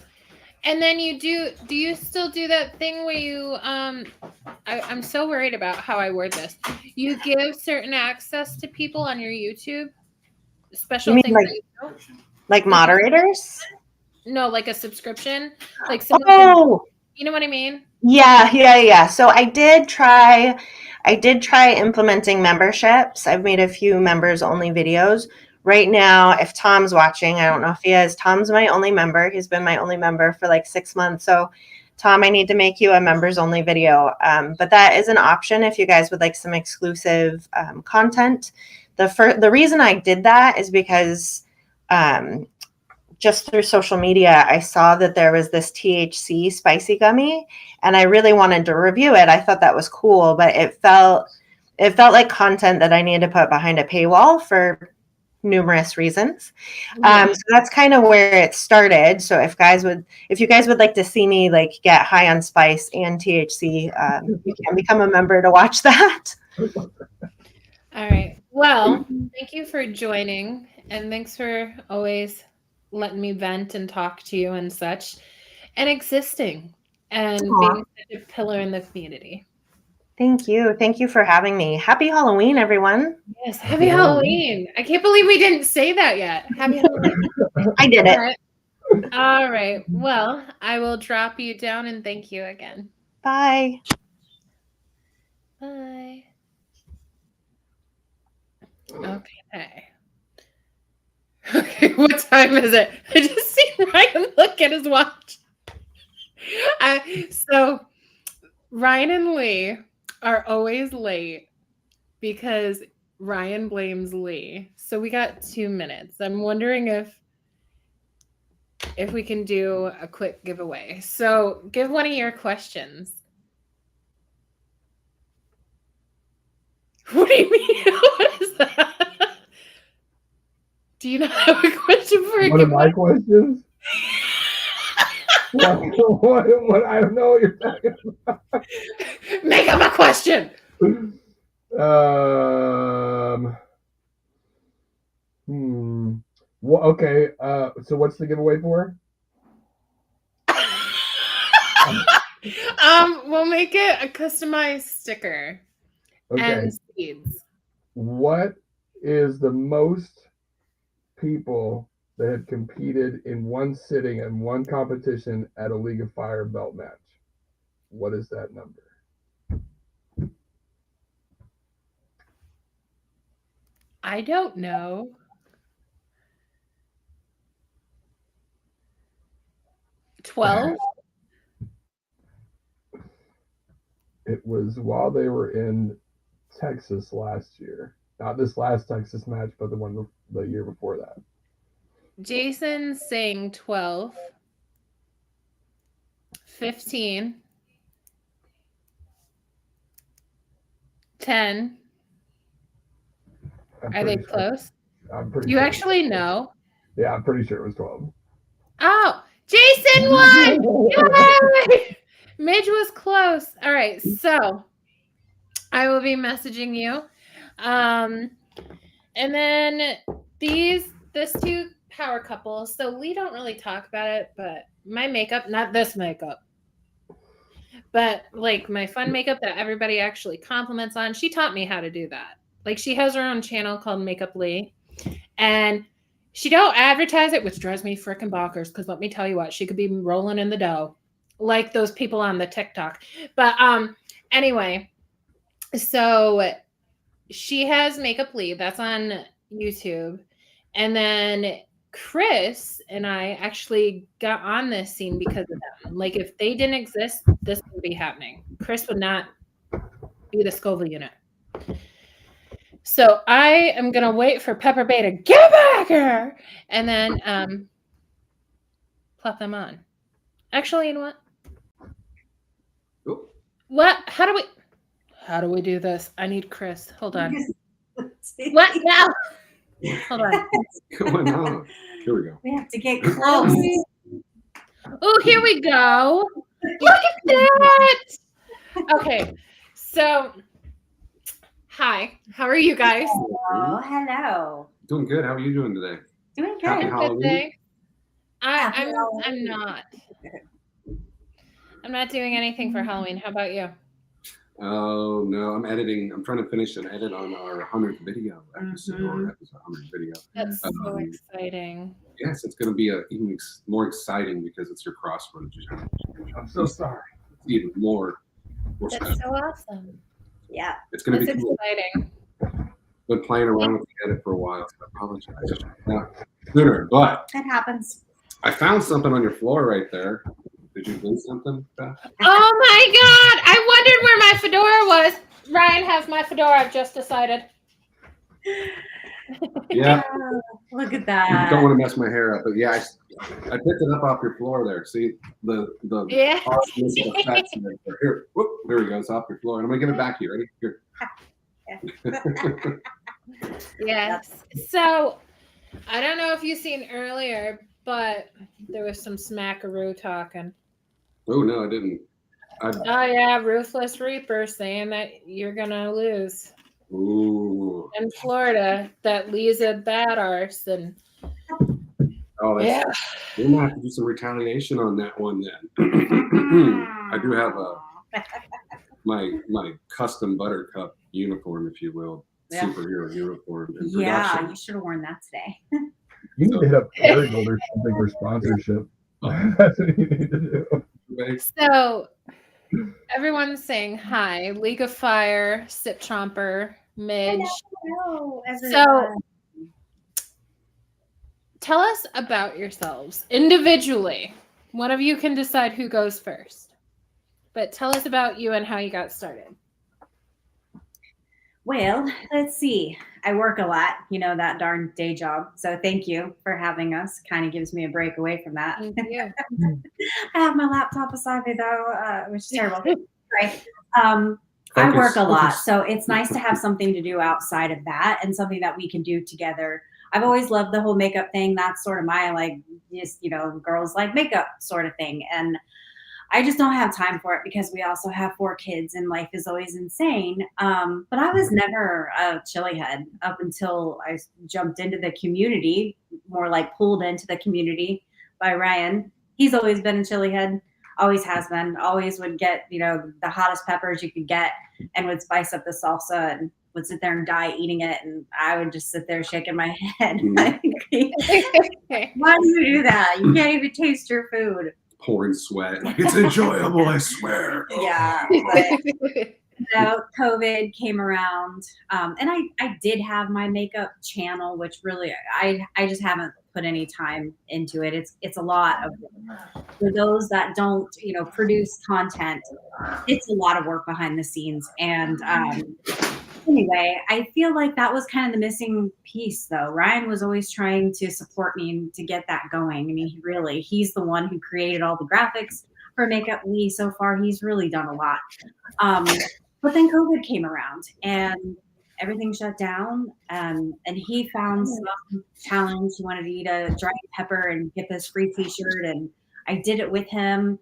A: And then do you still do that thing where you I'm so worried about how I word this. You give certain access to people on your YouTube? Special
F: You mean
A: things
F: like,
A: that you know?
F: like moderators?
A: No, like a subscription. Like you know what I mean?
F: Yeah. So I did try implementing memberships. I've made a few members only videos. Right now, if Tom's watching, I don't know if he is, Tom's my only member. He's been my only member for like 6 months. So Tom, I need to make you a members only video. But that is an option if you guys would like some exclusive content. The reason I did that is because just through social media, I saw that there was this THC spicy gummy, and I really wanted to review it. I thought that was cool, but it felt like content that I needed to put behind a paywall for numerous reasons. So that's kind of where it started. So if you guys would like to see me like get high on spice and THC, you can become a member to watch that.
A: All right. Well, thank you for joining, and thanks for always letting me vent and talk to you and such, and existing and being such a pillar in the community.
F: Thank you. Thank you for having me. Happy Halloween, everyone.
A: Yes, happy Halloween. I can't believe we didn't say that yet. Happy Halloween.
F: I did it.
A: All right. Well, I will drop you down and thank you again.
F: Bye.
A: Bye. Okay. Okay, what time is it? I just see Ryan look at his watch. So Ryan and Lee are always late because Ryan blames Lee. So we got 2 minutes. I'm wondering if we can do a quick giveaway. So give one of your questions. What do you mean? What is that? Do you not have a question for a
C: One of my
A: giveaway?
C: questions? What? I don't know what you're talking
A: Make up a question.
C: Well, okay. So what's the giveaway for?
A: We'll make it a customized sticker
C: Okay.
A: and seeds.
C: What is the most people that have competed in one sitting and one competition at a League of Fire belt match? What is that number?
A: I don't know. $12?
C: It was while they were in Texas last year. Not this last Texas match, but the year before that.
A: Jason's saying 12. 15. 10. Are they close?
C: I'm pretty
A: Do you
C: sure.
A: actually know?
C: Yeah, I'm pretty sure it was 12.
A: Oh, Jason won! Yay! Midge was close. All right, so I will be messaging you. And then this two power couples. So we don't really talk about it, but my makeup, not this makeup, but like my fun makeup that everybody actually compliments on. She taught me how to do that. Like she has her own channel called Makeup Lee, and she don't advertise it, which drives me freaking bonkers. Because let me tell you what, she could be rolling in the dough, like those people on the TikTok. But anyway, so she has Makeup Lee. That's on YouTube, and then Chris and I actually got on this scene because of them. Like if they didn't exist, this would be happening. Chris would not be the Scoville unit. So I am gonna wait for Pepper Bay to get back here and then plop them on. Actually, you know what?
G: Oop.
A: What? How do we do this? I need Chris. Hold on. What now? Hold on.
G: What's going on? Here we go.
H: We have to get close.
A: Oh, here we go. Look at that. Okay, so hi. How are you guys?
H: Oh, hello.
G: Doing good. How are you doing today?
H: Doing
G: Happy
H: good.
G: Halloween.
A: Good day.
H: Happy
A: I'm
H: Halloween.
A: not. I'm not doing anything for Halloween. How about you?
G: Oh no, I'm editing. I'm trying to finish an edit on our 100th video episode, or episode 100 video.
A: That's so exciting.
G: Yes, it's going to be even more exciting because it's your crossroads.
C: I'm so sorry.
G: It's even more
A: That's
G: special.
A: so awesome.
H: Yeah.
G: It's going to
A: That's
G: be cool.
A: exciting.
G: Been playing around with the edit for a while, so I apologize. Not sooner, but
H: That happens.
G: I found something on your floor right there. Did you lose something, Beth?
A: Oh my God! I wondered where my fedora was. Ryan has my fedora. I've just decided.
G: Yeah.
H: Oh, look at
G: I
H: that.
G: don't want to mess my hair up, but yeah, I picked it up off your floor there. See the
A: Yeah.
G: harshness of the fats in there. Here, whoop, there we go. It's off your floor, and I'm gonna give it back to you. Ready? Here.
A: Yes. So I don't know if you seen earlier, but there was some smackaroo talking.
G: Oh no, I didn't.
A: Oh yeah, Ruthless Reaper saying that you're gonna lose
G: Ooh.
A: in Florida. That Lee's a bad arse, and
G: Oh, that's,
A: yeah.
G: we might have to do some retaliation on that one then. I do have my custom buttercup uniform, if you will,
H: Yeah.
G: superhero uniform in
H: Yeah,
G: production.
H: you should have worn that today.
C: You need to hit up Marigold or something for sponsorship. That's what you need to do.
G: Right?
A: So everyone's saying hi. League of Fire, Sip Chomper, Midge.
H: Hello,
A: So tell us about yourselves individually. One of you can decide who goes first. But tell us about you and how you got started.
H: Well, let's see. I work a lot, that darn day job. So thank you for having us. Kind of gives me a break away from that.
A: Thank you.
H: I have my laptop beside me though, which is terrible. Right. I
G: Focus,
H: work a lot,
G: focus.
H: so it's nice to have something to do outside of that and something that we can do together. I've always loved the whole makeup thing. That's sort of my girls like makeup sort of thing. And I just don't have time for it because we also have 4 kids and life is always insane. But I was never a chili head up until I jumped into the community, more like pulled into the community by Ryan. He's always been a chili head, always has been, always would get, the hottest peppers you could get and would spice up the salsa and would sit there and die eating it. And I would just sit there shaking my head. Like, why do you do that? You can't even taste your food.
G: Pouring sweat. Like, it's enjoyable, I swear.
H: Yeah. But, COVID came around, and I did have my makeup channel, which really I just haven't put any time into it. It's a lot of work. For those that don't produce content, it's a lot of work behind the scenes. And anyway, I feel like that was kind of the missing piece, though. Ryan was always trying to support me to get that going. I mean, he's the one who created all the graphics for Makeup Lee so far. He's really done a lot. But then COVID came around and everything shut down. And he found some challenge. He wanted to eat a dried pepper and get this free t-shirt. And I did it with him.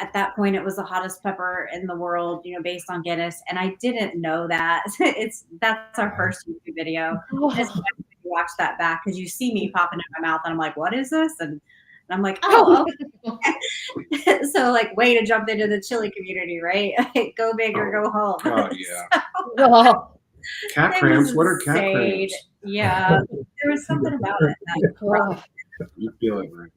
H: At that point, it was the hottest pepper in the world, based on Guinness. And I didn't know that. That's our first YouTube video. Just watch that back because you see me popping in my mouth and I'm like, what is this? And I'm like, oh, okay. So like, way to jump into the chili community, right? Go big or go home.
G: Oh, yeah.
A: Oh,
G: Cat cramps. What are cat cramps?
H: Yeah. There was something about it.
G: You feel it, right?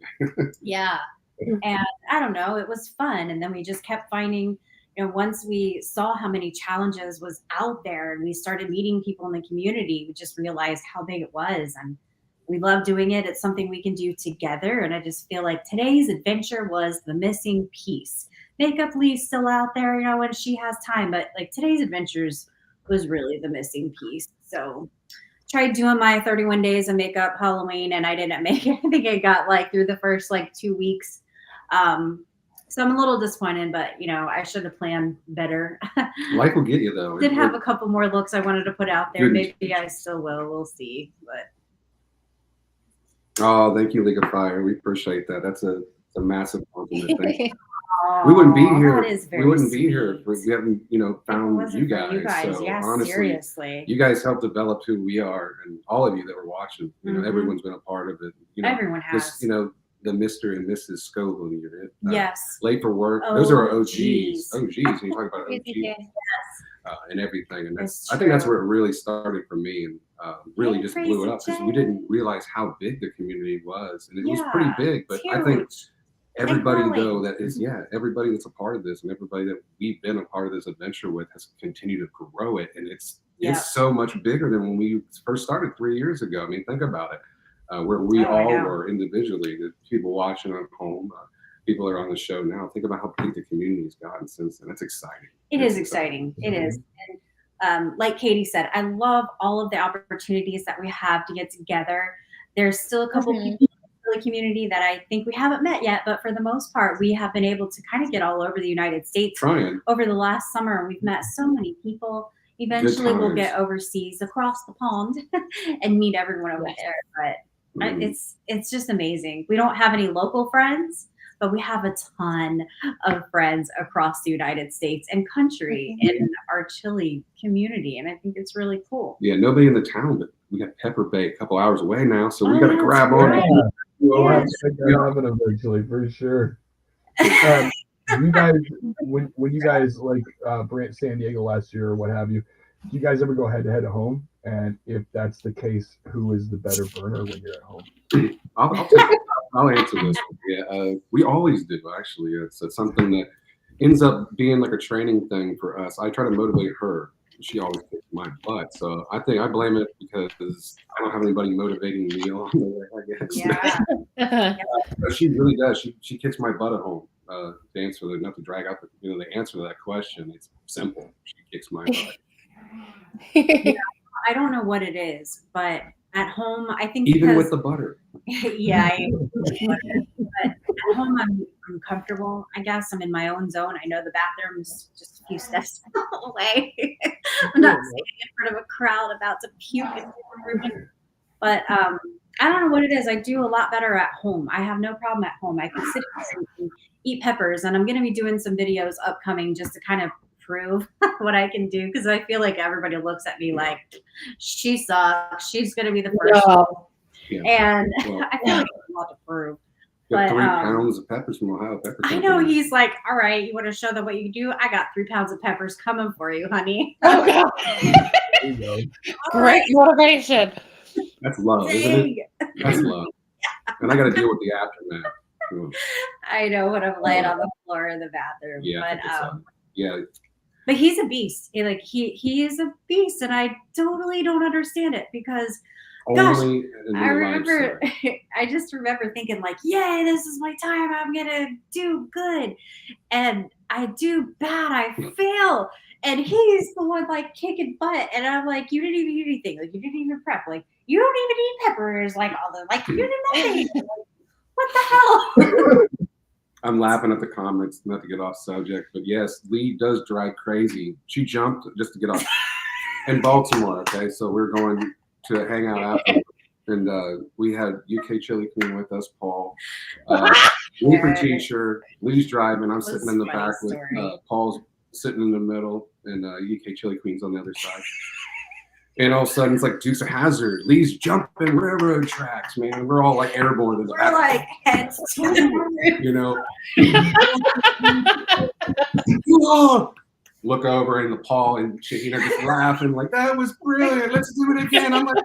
H: Yeah. And I don't know, it was fun. And then we just kept finding, once we saw how many challenges was out there and we started meeting people in the community, we just realized how big it was. And we love doing it. It's something we can do together. And I just feel like today's adventure was the missing piece. Makeup Lee's still out there, when she has time, but like today's adventures was really the missing piece. So tried doing my 31 days of makeup Halloween and I didn't make it. I think I got like through the first 2 weeks. So I'm a little disappointed, but I should have planned better.
G: Life will get you though.
H: Did have a couple more looks I wanted to put out there.
G: Good.
H: Maybe I still will. We'll see. But
G: oh, thank you, League of Fire. We appreciate that. That's a massive compliment. Thank you. We wouldn't be here. We wouldn't be here if we haven't, found you guys. So
H: yes,
G: honestly,
H: seriously.
G: you guys helped develop who we are, and all of you that were watching. Everyone's been a part of it.
H: Everyone has.
G: This, the Mr. and Mrs. Scoville unit.
H: Yes.
G: Late for work. Those are our OGs.
H: OGs.
G: OGs. And you talk about OGs.
H: Yes.
G: And everything. And
H: It's
G: I think that's
H: true.
G: where it really started for me, and really
H: Hey,
G: just blew it up because we
H: Crazy
G: didn't realize how big the community was, and it was
H: Yeah,
G: pretty big. But
H: it's
G: I think
H: huge.
G: everybody
H: growing.
G: though that is everybody that's a part of this and everybody that we've been a part of this adventure with has continued to grow it, and it's so much bigger than when we first started 3 years ago. I mean, think about it, where we all were individually, the people watching at home, people that are on the show now. Think about how big the community has gotten since then. That's exciting.
H: It is exciting. It is. And like Katie said, I love all of the opportunities that we have to get together. There's still a couple people in the community that I think we haven't met yet, but for the most part, we have been able to kind of get all over the United States over the last summer. We've met so many people. Eventually, we'll get overseas across the pond and meet everyone over there. But it's just amazing. We don't have any local friends, but we have a ton of friends across the United States and country in our chili community. And I think it's really cool.
G: Yeah, nobody in the town, but we got Pepper Bay a couple hours away now, so we got to grab on.
C: We'll have to pick that oven eventually for sure. you guys, when you guys like Brant San Diego last year or what have you, do you guys ever go head to head at home? And if that's the case, who is the better burner when you're at home?
G: I'll answer this. Yeah, we always do. Actually, it's something that ends up being like a training thing for us. I try to motivate her. She always kicks my butt. So I think I blame it because I don't have anybody motivating me on the way, I guess.
H: Yeah.
G: But she really does. She kicks my butt at home. To answer the, not to drag out the answer to that question. It's simple. She kicks my butt.
H: Yeah, I don't know what it is, but at home, I think
G: Even
H: because,
G: with the butter.
H: yeah, but at home I'm comfortable. I guess I'm in my own zone. I know the bathroom's just a few steps away. I'm not standing in front of a crowd about to puke. But I don't know what it is. I do a lot better at home. I have no problem at home. I can sit and eat peppers, and I'm going to be doing some videos upcoming just to kind of prove what I can do, because I feel like everybody looks at me like she sucks. She's going to be the first.
A: No.
H: Yeah. And I feel like I have a lot to prove.
G: But 3 pounds of peppers from Ohio Pepper Company.
H: I know, he's like, all right, you want to show them what you can do? I got 3 pounds of peppers coming for you, honey.
A: Oh, God.
C: There you go.
A: Great motivation.
G: That's love, isn't it? That's love. And I got to deal with the aftermath.
H: I know, when I'm laying on the floor in the bathroom.
G: Yeah, yeah.
H: But he's a beast. He is a beast, and I totally don't understand it because, gosh, I remember, I just remember thinking like, yay, this is my time. I'm gonna do good, and I do bad. I fail, and he's the one like kicking butt, and I'm like, you didn't even eat anything. Like, you didn't even prep. Like, you don't even eat peppers. Like, all the like, you did nothing. Like, what the hell?
G: I'm laughing at the comments, not to get off subject, but yes, Lee does drive crazy. She jumped just to get off in Baltimore. Okay, so we're going to hang out after, and we had UK Chili Queen with us, Paul, Leaper teacher, Lee's driving. I'm sitting in the back with Paul's sitting in the middle, and UK Chili Queen's on the other side. And all of a sudden, it's like Dukes of Hazzard. Lee's jumping railroad tracks, man. We're all like airborne in the back.
H: We're like heads
G: you know. Look over in the Paul and she, just laughing like, that was brilliant. Let's do it again. I'm like,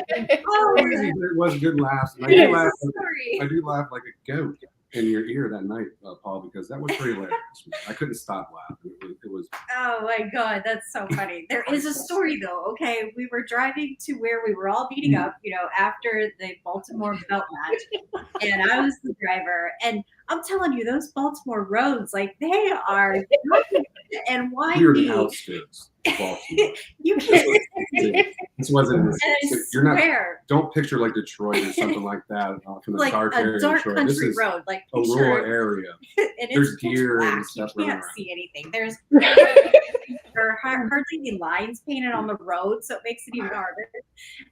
G: it was good laughs. And I do laugh like a goat in your ear that night, Paul, because that was pretty hilarious. I couldn't stop laughing. It was.
H: Oh my God, that's so funny. There is a story though. Okay, we were driving to where we were all meeting up, after the Baltimore belt match, and I was the driver. And I'm telling you, those Baltimore roads, like they are and windy.
G: We're the outskirts.
H: You can't.
G: This wasn't. You're not. Don't picture like Detroit or something like that from the
H: like
G: dark area.
H: A dark
G: Detroit.
H: country road, like
G: a rural area. There's deer and stuff.
H: You can't see anything. There are hardly any lines painted on the road, so it makes it even harder.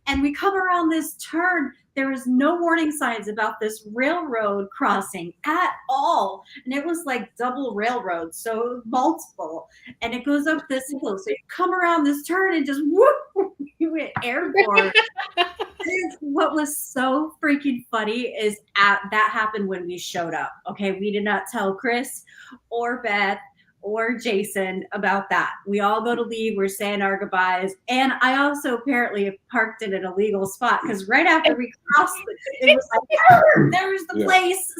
H: And we come around this turn. There was no warning signs about this railroad crossing at all. And it was like double railroad, so multiple. And it goes up this hill. So you come around this turn and just whoop, you went airborne. What was so freaking funny is that happened when we showed up. Okay, we did not tell Chris or Beth or Jason about that. We all go to leave. We're saying our goodbyes. And I also apparently parked in an illegal spot because right after we crossed it was like, there's the place.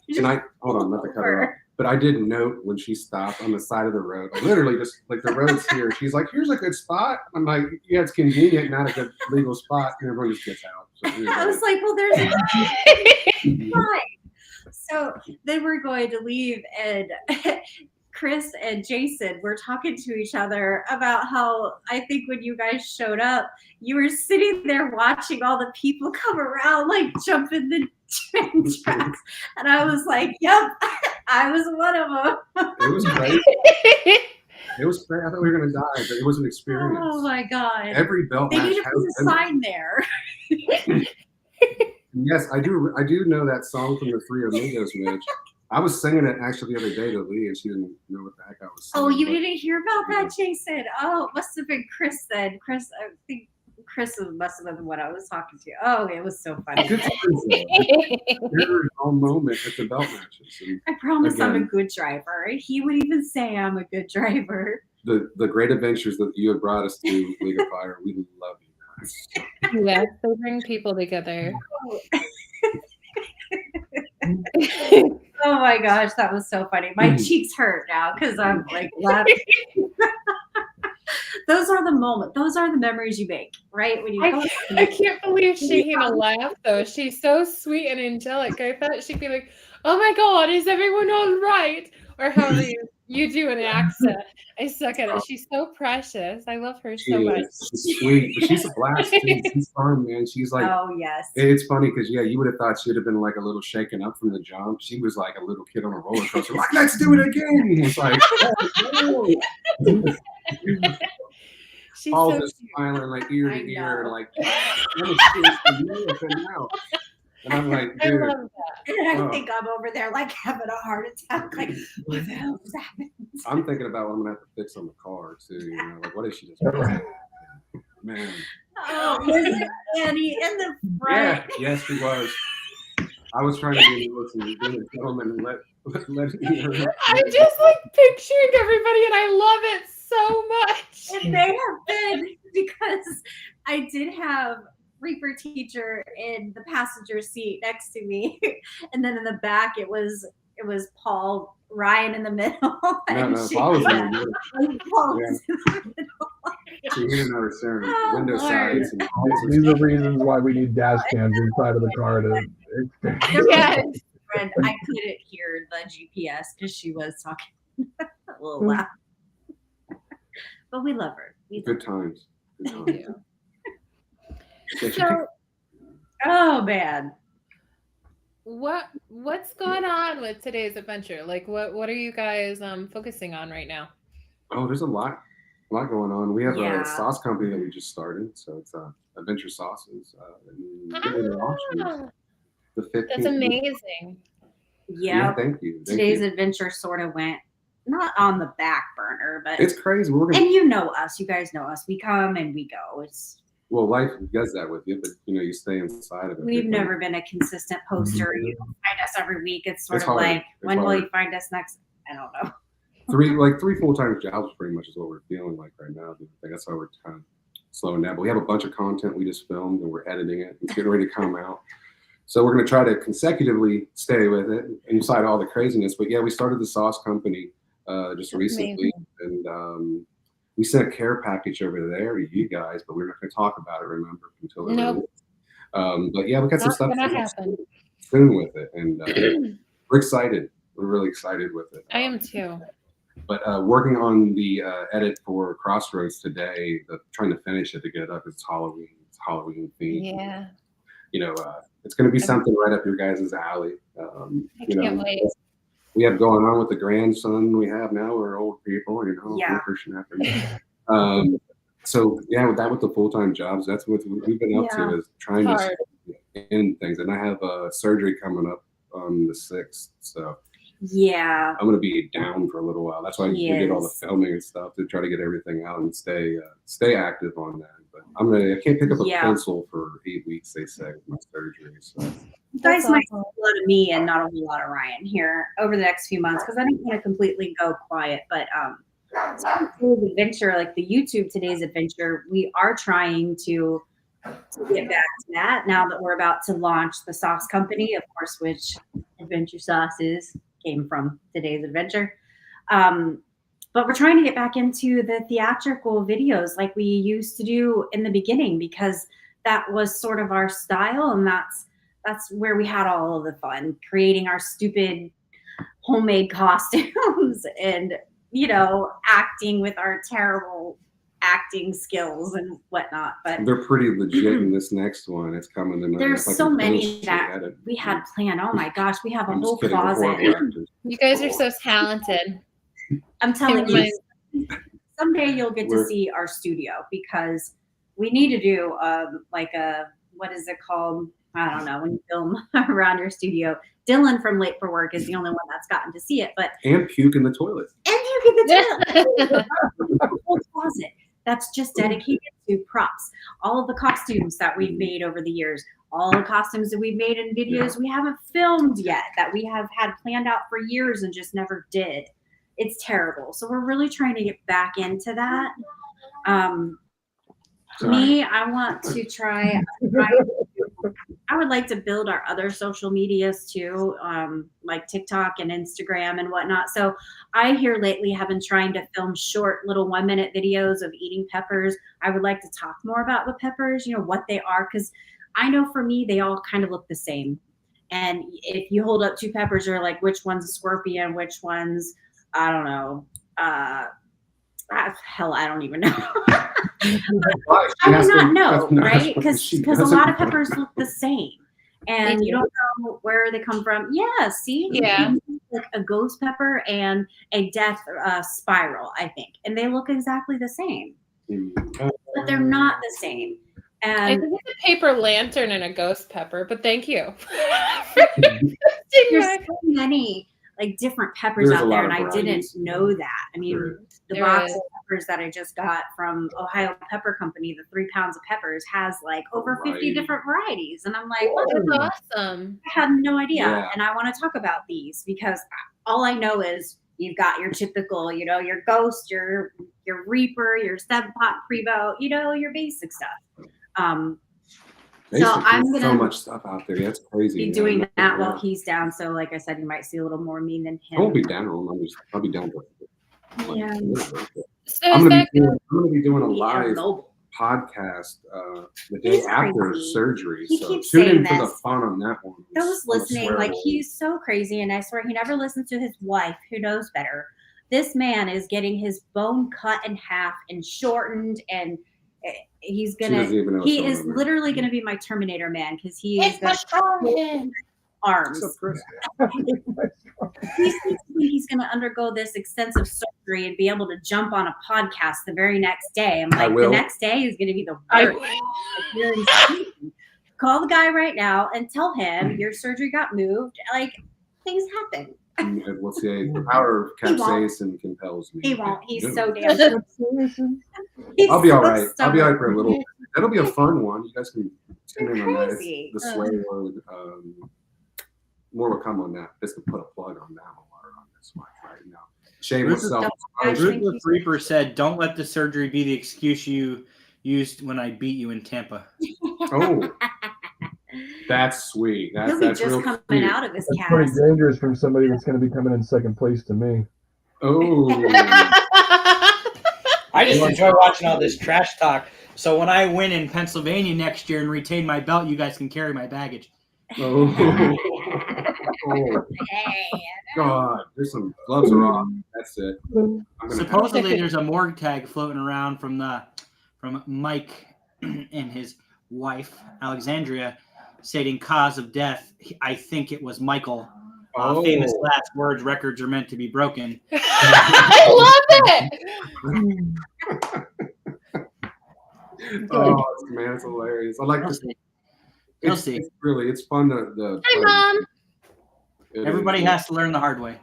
G: And hold on, not to cut her off, but I did note when she stopped on the side of the road, literally just like the road's here. She's like, here's a good spot. I'm like, yeah, it's convenient, not a good legal spot. And everyone just gets out. So
H: I was like, well, there's a fine. So then we're going to leave, and Chris and Jason were talking to each other about how I think when you guys showed up, you were sitting there watching all the people come around, like jumping the train tracks. And I was like, yep, I was one of them.
G: It was crazy. It was great. I thought we were going to die, but it was an experience.
H: Oh, my God.
G: Every belt match
H: they need to put a sign there.
G: Yes, I do know that song from the Three Amigos, Mitch. I was singing it actually the other day to Lee, and she didn't know what the heck I was singing.
H: Oh, you didn't hear about that, Jason? Oh, it must have been Chris then. Chris, I think Chris must have been what I was talking to. Oh, it was so funny.
G: Good times, though. There was all moment at the belt matches. And
H: I promise I'm a
G: again,
H: good driver. He would even say I'm a good driver.
G: the great adventures that you have brought us to League of Fire, we love you guys.
A: Yes, they bring people together.
H: Oh my gosh, that was so funny. My cheeks hurt now because I'm like laughing. Those are the moments. Those are the memories you make, right? When you
A: I can't believe Shahina laughed though. She's so sweet and angelic. I thought she'd be like, "Oh my God, is everyone all right?" Or however you do an accent. I suck at it. She's so precious. I love her so much.
G: She's sweet, but she's a blast too. She's fun, man. She's like,
H: oh yes.
G: It's funny because you would have thought she'd have been like a little shaken up from the jump. She was like a little kid on a roller coaster, like, let's do it again. It's like,
A: She's
G: all
A: so
G: just
A: cute.
G: smiling like ear
H: I
G: to ear,
H: know.
G: like, and I'm like,
A: I
G: dude,
A: love that.
H: And I think I'm over there like having a heart attack. Like, what the hell is happening?
G: I'm thinking about what I'm gonna have to fix on the car too. You know, like what if she just man?
H: Oh, was Annie in the front?
G: Yeah, yes, she was. I was trying to be a gentleman and let
A: I'm just like picturing everybody and I love it so much.
H: It may have been because I did have Reaper Teacher in the passenger seat next to me, and then in the back it was Paul, Ryan in the middle.
G: No, Paul was in the middle.
H: Paul
G: Yeah.
H: was in the middle.
G: So he and I were staring
H: Oh,
G: window
H: Lord.
G: sides. And
C: These are reasons why we need dash cams inside of the car to.
A: Yes.
H: And I couldn't hear the GPS because she was talking a little loud. But we love her. We love
G: good times. Good times.
A: So,
H: oh man.
A: what's going on with today's adventure? Like what are you guys focusing on right now?
G: Oh, there's a lot going on. We have
H: Yeah.
G: a sauce company that we just started, so it's Adventure Sauces. And getting an auction the 15th.
A: That's amazing.
H: Yeah.
G: Thank you.
H: Today's adventure sort of went not on the back burner, but
G: It's crazy. We're gonna.
H: and you know us, you guys know us. We come and we go.
G: Well, life does that with you, but you stay inside of it.
H: We've never been a consistent poster. You don't find us every week. It's sort
G: It's
H: of
G: hard.
H: like,
G: It's
H: when will
G: hard.
H: you find us next? I don't know.
G: Three full-time jobs pretty much is what we're feeling like right now. I think that's why we're kind of slowing down. But we have a bunch of content we just filmed and we're editing it. It's getting ready to come out. So we're going to try to consecutively stay with it inside all the craziness. But yeah, we started the sauce company just recently, and we sent a care package over there to you guys, but we're not going to talk about it. Remember until the
A: Nope.
G: But yeah, we got some
A: Not
G: stuff
A: gonna happen.
G: soon with it, and we're excited. We're really excited with it.
A: I am too.
G: But working on the edit for Crossroads today, trying to finish it to get it up. It's Halloween themed.
A: Yeah.
G: You know, it's going to be something right up your guys' alley.
A: I can't wait.
G: We have going on with the grandson we have now. We're old people, you know.
H: Yeah.
G: Christian after. So yeah, with the full-time jobs, that's what we've been up to, is trying
A: Hard.
G: to end things. And I have surgery coming up on the 6th, so
H: Yeah.
G: I'm going to be down for a little while. That's why we did all the
H: Yes.
G: filming and stuff to try to get everything out and stay active on that. But I can't pick up a
H: Yeah.
G: pencil for 8 weeks, they say, with my surgery. So
H: You guys
A: That's
H: might see
A: awesome.
H: a lot of me and not a whole lot of Ryan here over the next few months because I don't want to completely go quiet. But today's adventure, like the YouTube Today's Adventure, we are trying to get back to that now that we're about to launch the sauce company, of course, which Adventure Sauces came from Today's Adventure. But we're trying to get back into the theatrical videos like we used to do in the beginning, because that was sort of our style, and that's where we had all of the fun, creating our stupid homemade costumes and, you know, acting with our terrible acting skills and whatnot. But
G: they're pretty legit in this next one. It's coming tonight.
H: there's
G: It's like
H: so
G: a
H: many
G: bullshit
H: that
G: edit.
H: we had planned. Oh my gosh, we have a
G: I'm
H: whole
G: just kidding. We're
H: closet.
G: horrible actors.
A: You guys are so talented.
H: I'm telling
A: It
H: you, someday you'll get to
G: We're-
H: see our studio, because we need to do like a, what is it called? I don't know, when you film around your studio. Dylan from Late for Work is the only one that's gotten to see it, but
G: And puke in the toilet.
H: and you get the whole closet that's just dedicated to props. All of the costumes that we've made over the years, all the costumes that we've made in videos we haven't filmed yet, that we have had planned out for years and just never did. It's terrible. So we're really trying to get back into that. Me, I want to try. I would like to build our other social medias too, like TikTok and Instagram and whatnot. So I here lately have been trying to film short little 1-minute videos of eating peppers. I would like to talk more about the peppers, you know, what they are, because I know for me, they all kind of look the same. And if you hold up 2 peppers, you're like, which one's a scorpion, which one's, I don't know. Hell, I don't even know. I would not know, right? Because a lot of peppers look the same, and you don't know where they come from. Yeah, see, like a ghost pepper and a death spiral, I think, and they look exactly the same, but they're not the same. And
A: I think it's a paper lantern and a ghost pepper, but thank you.
H: There's so many like different peppers out there, and I didn't know that. I mean, the box of peppers that I just got from Ohio Pepper Company, the 3 pounds of peppers, has like over 50 different varieties, and I'm like,
A: oh, that's awesome.
H: I had no idea, and I want to talk about these because all I know is you've got your typical, you know, your ghost, your reaper, your 7-pot prevo, you know, your basic stuff. So I'm gonna
G: so much stuff out there. That's crazy.
H: Be doing that while he's down. So, like I said, you might see a little more me than him.
G: I won't be down. I'll be down.
H: Yeah.
A: So
G: I'm gonna be doing a live podcast the day after surgery.
H: He
G: so
H: keeps
G: tune
H: saying
G: in for
H: this.
G: the fun on that one.
H: Those listening, like he's so crazy, and I swear he never listens to his wife, who knows better. This man is getting his bone cut in half and shortened, and he's gonna. He is literally gonna be my Terminator man because he is got arms. He's gonna undergo this extensive surgery and be able to jump on a podcast the very next day. I'm like, the next day is gonna be the worst. Call the guy right now and tell him your surgery got moved. Like, things happen.
G: We'll say the power of capsaicin compels me.
H: He won't. He's so damn.
G: I'll be all right. I'll be all right for a little bit. That'll be a fun one. You guys can tune in on that. It's the sway word. More will come on that. Just to put a plug on that one on this one right now. Shameless self.
I: Ruthless Reaper said, "Don't let the surgery be the excuse you used when I beat you in Tampa."
G: Oh. That's sweet. That's
H: just
G: real
H: coming
G: cute.
H: out of his
C: That's
H: cast.
C: pretty dangerous from somebody that's going to be coming in second place to me.
G: Oh.
I: I just enjoy watching all this trash talk. So when I win in Pennsylvania next year and retain my belt, you guys can carry my baggage.
G: Oh. Oh. God, there's some gloves are off. That's it.
I: Supposedly, there's a morgue tag floating around from Mike and his wife Alexandria, stating cause of death. I think it was Michael. Famous last words. Records are meant to be broken.
A: I love it.
G: Oh man, it's hilarious. I like this. It's fun to
A: Hi, Mom.
I: Everybody has to learn the hard way.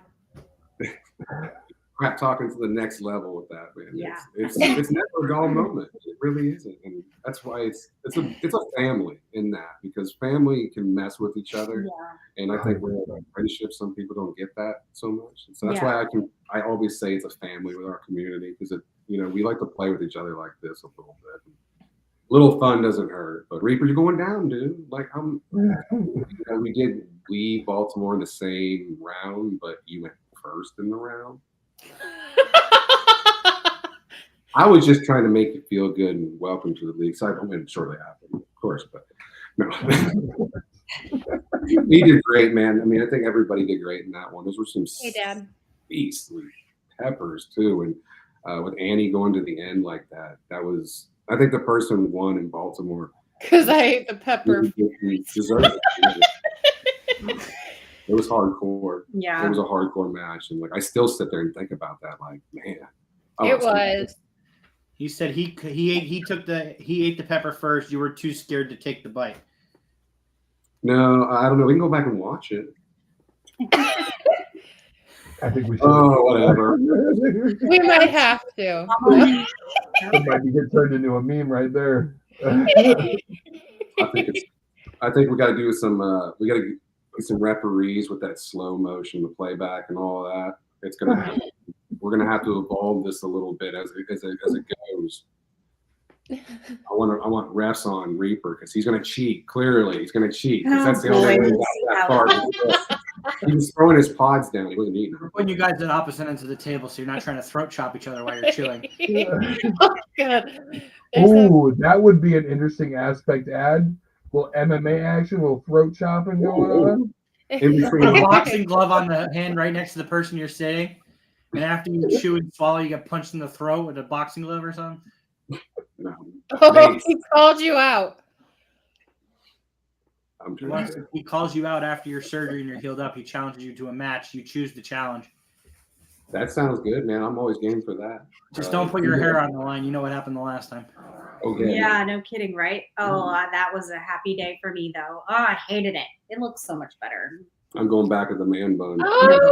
G: Crap talking to the next level with that, man.
H: Yeah.
G: It's never a dull moment. It really isn't, and that's why it's a family in that, because family can mess with each other, and I think with friendships, some people don't get that so much. So that's why I always say it's a family with our community, because we like to play with each other like this a little bit. Little fun doesn't hurt, but Reaper, you're going down, dude. Like we did leave Baltimore in the same round, but you went first in the round. I was just trying to make you feel good and welcome to the league. So I went shortly after, of course, but no. We did great, man. I mean, I think everybody did great in that one. Those were some beastly peppers too, and with Annie going to the end like that, that was. I think the person won in Baltimore
A: because I ate the pepper.
G: Deserved it. It was hardcore.
H: Yeah,
G: it was a hardcore match, and I still sit there and think about that. Like, man,
A: it was.
I: He said he ate the pepper first. You were too scared to take the bite.
G: No, I don't know. We can go back and watch it.
C: I think we should.
G: Oh, whatever.
A: We might have to.
C: That might get turned into a meme right there.
G: I think we got to do some. We got to get some referees with that slow motion, the playback, and all of that. It's gonna happen. We're gonna have to evolve this a little bit as it goes. I want refs on Reaper because he's gonna cheat. Clearly, he's gonna cheat. 'Cause that's the only way he got that far. He was throwing his pods down. He wasn't eating.
I: We're putting you guys at opposite ends of the table, so you're not trying to throat chop each other while you're chewing.
A: Oh, God.
C: Ooh, that would be an interesting aspect to add. Little MMA action, little throat chopping going on.
I: Put a boxing glove on the hand right next to the person you're sitting, and after you chew and swallow, you get punched in the throat with a boxing glove or something.
G: No.
A: Oh, he called you out.
I: He calls you out after your surgery and you're healed up. He challenges you to a match. You choose the challenge.
G: That sounds good, man. I'm always game for that.
I: Just don't put your hair on the line. You know what happened the last time.
G: Okay.
H: Yeah, no kidding, right? Oh, that was a happy day for me, though. Oh, I hated it. It looks so much better.
G: I'm going back with the man bun.
A: Oh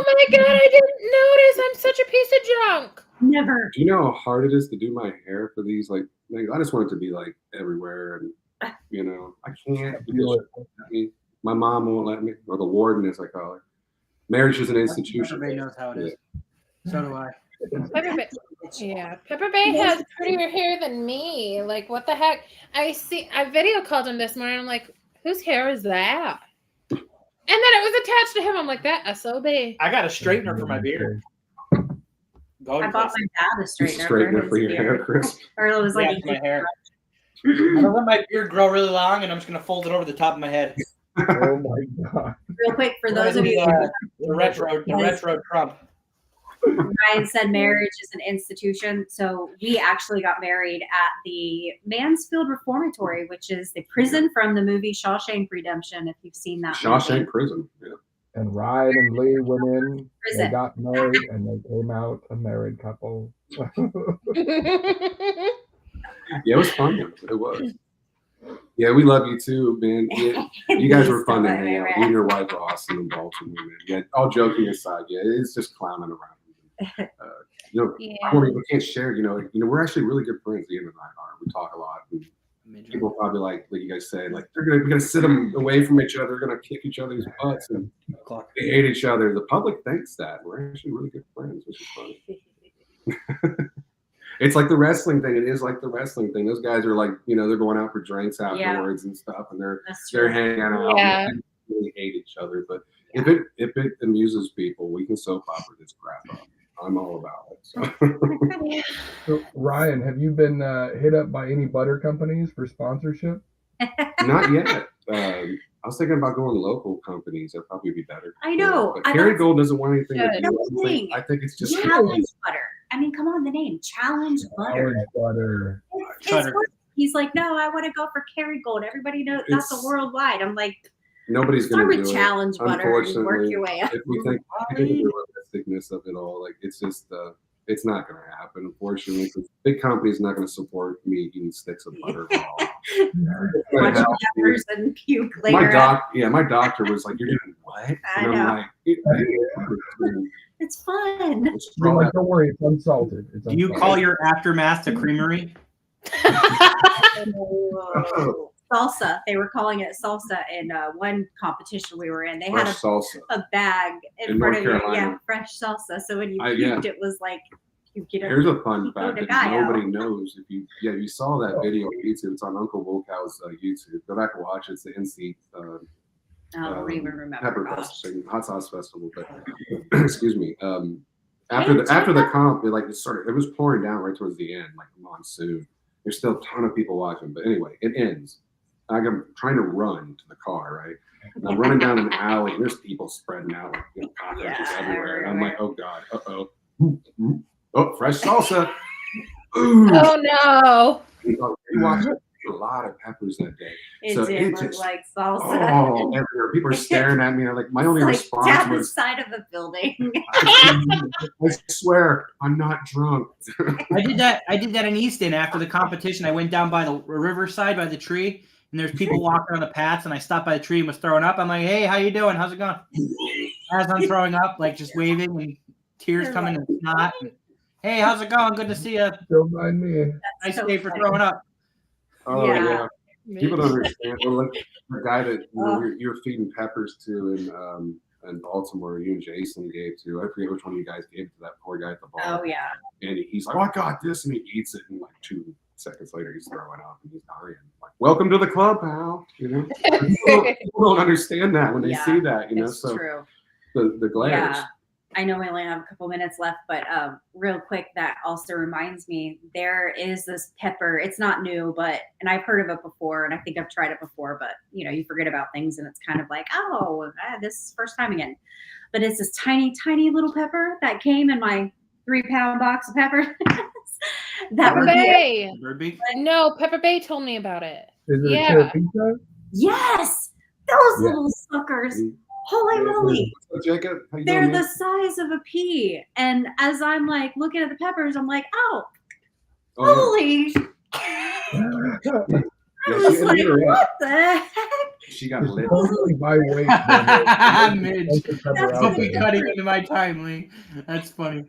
A: my God, I didn't notice. I'm such a piece of junk.
H: Never.
G: Do you know how hard it is to do my hair for these? Like I just want it to be like everywhere, and I can't do it. My mom won't let me, or the warden, as I call her. Marriage is an institution.
I: Everybody knows how it is. So do I.
A: Pepper Bay has prettier hair than me. Like, what the heck? I video called him this morning. I'm like, whose hair is that? And then it was attached to him. I'm like, that SOB.
I: I got a straightener for my beard.
H: I bought my dad a straightener for
G: your hair, Chris.
H: Or it was like
I: my hair. I'm gonna let my beard grow really long, and I'm just gonna fold it over the top of my head.
C: Oh my God!
H: Real quick, for those of you,
I: the retro Trump.
H: Ryan said marriage is an institution. So we actually got married at the Mansfield Reformatory, which is the prison from the movie Shawshank Redemption. If you've seen that
G: Shawshank Prison. Yeah.
C: And Ryan and Lee went in,
H: Prison.
C: they got married, and they came out a married couple.
G: Yeah, it was fun. It was. Yeah, we love you too, man. You guys were fun to hang out. You and your wife are awesome in Baltimore, man. Yeah, all joking aside, yeah, it's just clowning around. We can't share. We're actually really good friends. Ian and I are. We talk a lot. And people probably like you guys said, like we're gonna sit them away from each other. They're gonna kick each other's butts and they hate each other. The public thinks that we're actually really good friends, which is funny. It's like the wrestling thing. It is like the wrestling thing. Those guys are like, they're going out for drinks afterwards and stuff, and they're hanging out.
A: Yeah.
G: And they really hate each other. But if it amuses people, we can soap opera this crap up. I'm all about it.
C: So, Ryan, have you been hit up by any butter companies for sponsorship?
G: Not yet. I was thinking about going to local companies. That'd probably be better.
H: I know.
G: But Kerrygold doesn't want anything to do with it. I think it's just
H: Challenge Butter. I mean, come on, the name Challenge Butter.
C: Butter.
H: He's like, no, I want to go for Kerrygold. Everybody knows that's a worldwide. I'm like,
G: nobody's going to do it.
H: Start with Challenge Butter and work your way up.
G: If we think the realisticness of it all, like it's just it's not going to happen. Unfortunately, because big companies not going to support me eating sticks of butter.
H: Watch peppers and puke later.
G: My doctor was like, "You're doing what?" And
H: I know.
G: I'm like,
H: it's fun.
C: Like, don't worry, it's unsalted.
I: Do you call your aftermath to creamery?
H: Salsa. They were calling it salsa in one competition we were in. They had a bag in front of you. Yeah, fresh salsa. So when you puked, it was like you get a.
G: Here's a fun fact that nobody knows. If you saw that video on YouTube. It's on Uncle Volkow's YouTube. Go back and watch it. It's the NC.
H: I don't even remember.
G: Pepper Festival, Hot Sauce Festival, but excuse me. After the comp, it started. It was pouring down right towards the end, like a monsoon. There's still a ton of people watching, but anyway, it ends. I'm trying to run to the car, right? And I'm running down an alley, and there's people spreading out, like cockroaches everywhere. And I'm like, oh god, oh, fresh salsa. Ooh.
A: Oh no!
G: You watched a lot of peppers that day.
H: It
G: so
H: did
G: it
H: look
G: just,
H: like salsa.
G: Oh, everywhere. People are staring at me. Like my only response
H: down
G: was,
H: the side of the building.
G: I swear, I'm not drunk.
I: I did that in Easton after the competition. I went down by the riverside by the tree, and there's people walking on the paths, and I stopped by the tree and was throwing up. I'm like, hey, how you doing? How's it going? As I'm throwing up, like just waving and tears
H: They're
I: coming
H: like,
I: and snot. And, hey, how's it going? Good to see you.
C: Don't mind me.
I: Nice
H: so
I: day for
H: funny.
I: growing up.
G: Oh
H: Yeah.
G: yeah. People don't understand. Well, like the guy that
H: Oh.
G: you're feeding peppers to in Baltimore, you and Jason gave to. I forget which one of you guys gave to that poor guy at the bar.
H: Oh yeah.
G: And he's like, "Oh, I got this," and he eats it, and like 2 seconds later, he's throwing up and he's dying. Like, welcome to the club, pal. You know, people don't understand that when they
H: Yeah,
G: see that. You know,
H: It's
G: so
H: true.
G: the glares.
H: Yeah. I know we only have a couple minutes left, but real quick, that also reminds me, there is this pepper. It's not new, and I've heard of it before, and I think I've tried it before, but you forget about things, and it's kind of like, oh, this is first time again. But it's this tiny, tiny little pepper that came in my 3-pound box of peppers.
A: Pepper Bay.
I: Bird beak?
A: No, Pepper Bay told me about it.
C: Is it
A: Yeah.
C: a Terapita?
H: Yes, those
C: Yeah.
H: little suckers. Holy moly.
G: What's up, Jacob? How you
H: They're
G: doing,
H: the
G: man?
H: size of a pea. And as I'm like looking at the peppers, I'm like, oh,
G: Oh,
H: holy.
G: yeah.
H: I
G: Yeah,
H: was
G: she,
H: like,
G: you're right.
H: what the heck?
G: She got lit.
C: Totally my weight.
I: Midge.
C: Pepper
H: That's
C: out
I: Don't be
C: there.
I: cutting into my time, Lee. That's funny.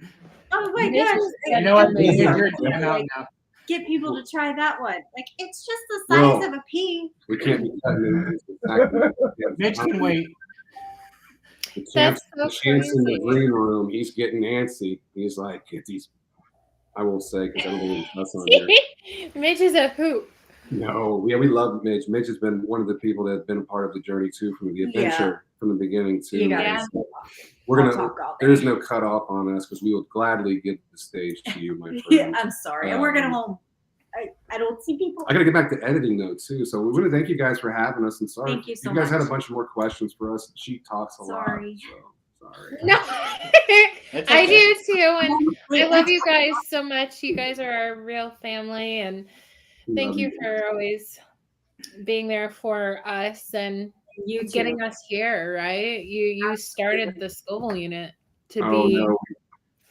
H: Oh my
A: This
H: gosh.
A: is
I: You know what?
H: Get
I: Lee,
H: people
I: you're
H: to,
I: down out now.
H: get people to try that one. Like, it's just the size
G: Well,
H: of a pea.
G: We can't be cutting into this.
I: Mitch can wait.
G: The chance,
A: That's so
G: the chance in the
A: crazy.
G: green room, he's getting antsy. He's like, get these. I won't say because everything is us on here.
A: Mitch is a hoot.
G: No, yeah, we love Mitch. Mitch has been one of the people that's been a part of the journey too, from the adventure from the beginning too.
H: You gotta
A: Yeah.
G: So we're
H: I'll
G: gonna.
H: talk all day.
G: There's no cutoff on us because we will gladly give the stage to you, my friend.
H: Yeah, I'm sorry. And we're going home. I don't see people.
G: I got to get back to editing though too. So we want to thank you guys for having us. And sorry,
H: Thank you so
G: guys had a
H: much.
G: bunch of more questions for us. She talks a
H: Sorry.
G: lot. So sorry.
A: No,
I: It's
A: I
I: okay.
A: do too. And I love you guys so much. You guys are our real family. And
G: We
A: thank
G: love
A: you for always being there for us and
H: You too.
A: getting us here, right? You started the Scoville unit to
G: Oh
A: be.
G: no,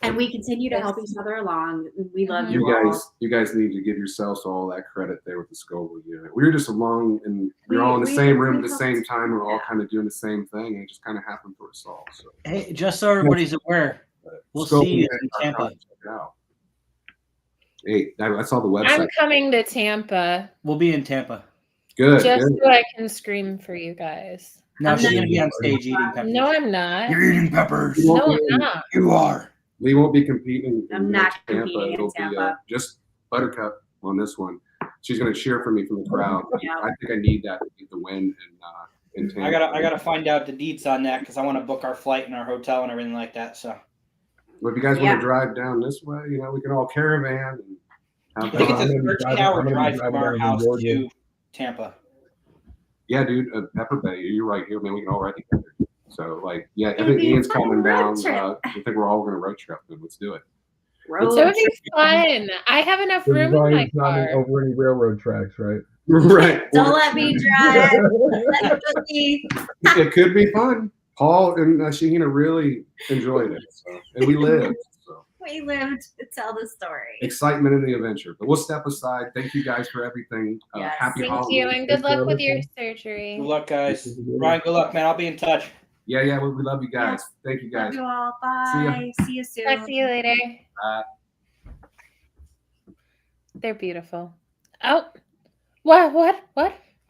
H: And we continue to help each other along. We love you
G: you guys need to give yourselves all that credit there with the Scoville unit. We were just along and we were all in the
H: We-
G: same room at
H: we
G: the same
H: helped.
G: time. We're all
H: Yeah.
G: kind of doing the same thing, and it just kind of happened for us all. So
I: Hey, just so everybody's aware, we'll
G: Scoville
I: see you in
G: unit,
I: Tampa.
G: check it out. Hey, I saw the
A: I'm
G: website.
A: coming to Tampa
I: We'll be in Tampa.
G: Good.
A: just
G: good.
A: so I can scream for you guys.
I: No,
H: I'm
I: she's
H: not-
I: gonna be on stage eating peppers.
A: No, I'm not.
I: You're eating peppers.
A: No, I'm not.
I: You are.
G: We won't be competing.
H: I'm
G: in
H: not
G: Tampa.
H: competing in
G: It'll be
H: Tampa.
G: just Buttercup on this one. She's going to cheer for me from the crowd.
H: Yeah.
G: I think I need that to get the win in Tampa.
I: I gotta find out the deets on that because I want to book our flight and our hotel and everything like that. So
G: But if you guys
H: Yeah.
G: want to drive down this way, we can all caravan and have
I: I think it's
G: fun.
I: a
C: I'm gonna be
I: 13-hour
C: driving-
I: drive from our
C: driving
I: house
C: down Georgia.
I: to Tampa.
G: Yeah, dude, Pepper Bay, you're right here, man. We can all ride together. So, I
H: It'd
G: think
H: be
G: Ian's
H: a fun
G: coming
H: road
G: down.
H: trip.
G: I think we're all going to road trip. Then let's do it.
H: Road
A: That would be
H: trip.
A: fun. I have enough
C: As
A: room
C: long
A: in
C: as
A: my
C: it's not
A: car.
C: over any railroad tracks, right?
G: Right.
H: Don't let me drive. Let me.
G: It could be fun. Paul and Shahina really enjoyed it. So, and we lived. So.
H: We lived to tell the story.
G: Excitement in the adventure. But we'll step aside. Thank you guys for everything.
H: Yes.
G: Happy
A: Thank
G: holidays.
A: you, and good luck with your surgery.
I: Good luck, guys. Ryan, good luck, man. I'll be in touch.
G: Yeah, we love you guys. Thank you
H: Love
G: guys.
H: you all.
G: See ya.
H: Bye. See you soon.
A: Talk to you later.
G: Bye.
A: They're beautiful. Oh, what?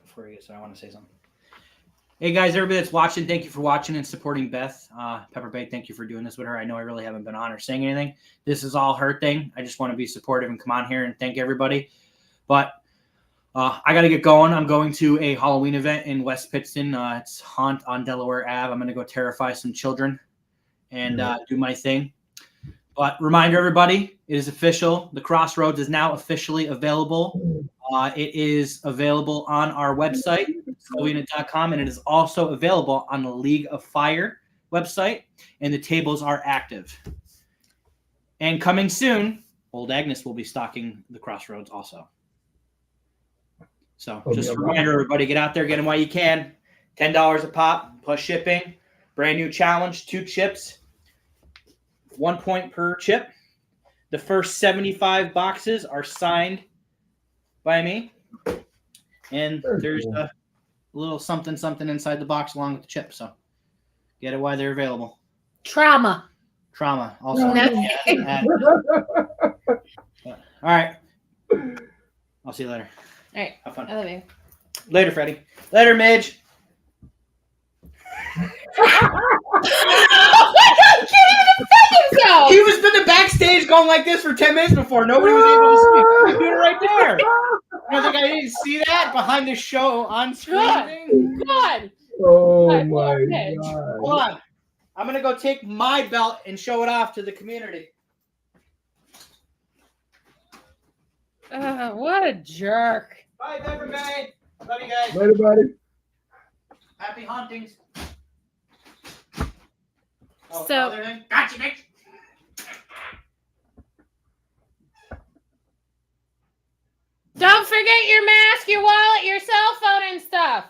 I: Before you get started, I want to say something. Hey guys, everybody that's watching, thank you for watching and supporting Beth. Pepper Bay, thank you for doing this with her. I know I really haven't been on or saying anything. This is all her thing. I just want to be supportive and come on here and thank everybody. But I got to get going. I'm going to a Halloween event in West Pittston. It's Haunt on Delaware Ave. I'm going to go terrify some children and do my thing. But reminder, everybody, it is official. The Crossroads is now officially available. It is available on our website, Scoville.com, and it is also available on the League of Fire website, and the tables are active. And coming soon, Old Agnes will be stocking the Crossroads also. So just a reminder, everybody, get out there, get them while you can. $10 a pop plus shipping. Brand new challenge, 2 chips, 1 point per chip. The first 75 boxes are signed by me. And there's a little something inside the box along with the chip. So get it while they're available.
A: Trauma.
I: trauma. Also,
A: Nice.
I: all right. I'll see you later.
A: All right.
I: Have fun.
A: I love you.
I: Later, Freddie. Later, Midge.
A: Oh my God, he can't even defend himself.
I: He was been the backstage going like this for 10 minutes before. Nobody was able to see. He's doing it right there. You think I didn't see that behind the show on screen?
A: God.
C: Oh
A: God,
C: my
A: Midge.
C: God.
I: Hold on. I'm going to go take my belt and show it off to the community.
A: What a jerk.
I: Bye, everybody. Love you guys.
C: Later, buddy.
I: Happy huntings.
A: So-
I: other thing? Gotcha, bitch.
A: Don't forget your mask, your wallet, your cell phone, and stuff.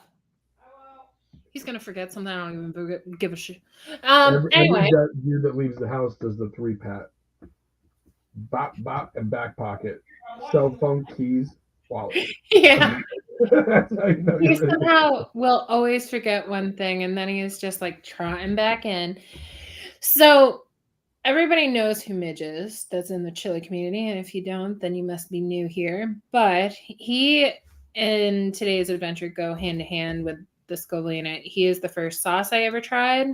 A: He's gonna forget something. I don't even give a shit. Anyway,
C: Every dude that leaves the house does the 3-pat. Bop, bop, and back pocket. Cell phone, keys, wallet.
A: yeah.
C: That's how you know
A: He
C: you're ready.
A: somehow will always forget one thing, and then he is just like trotting back in. So everybody knows who Midge is that's in the Chile community, and if you don't, then you must be new here. But he and today's adventure go hand to hand with the Scoville in it. He is the first sauce I ever tried,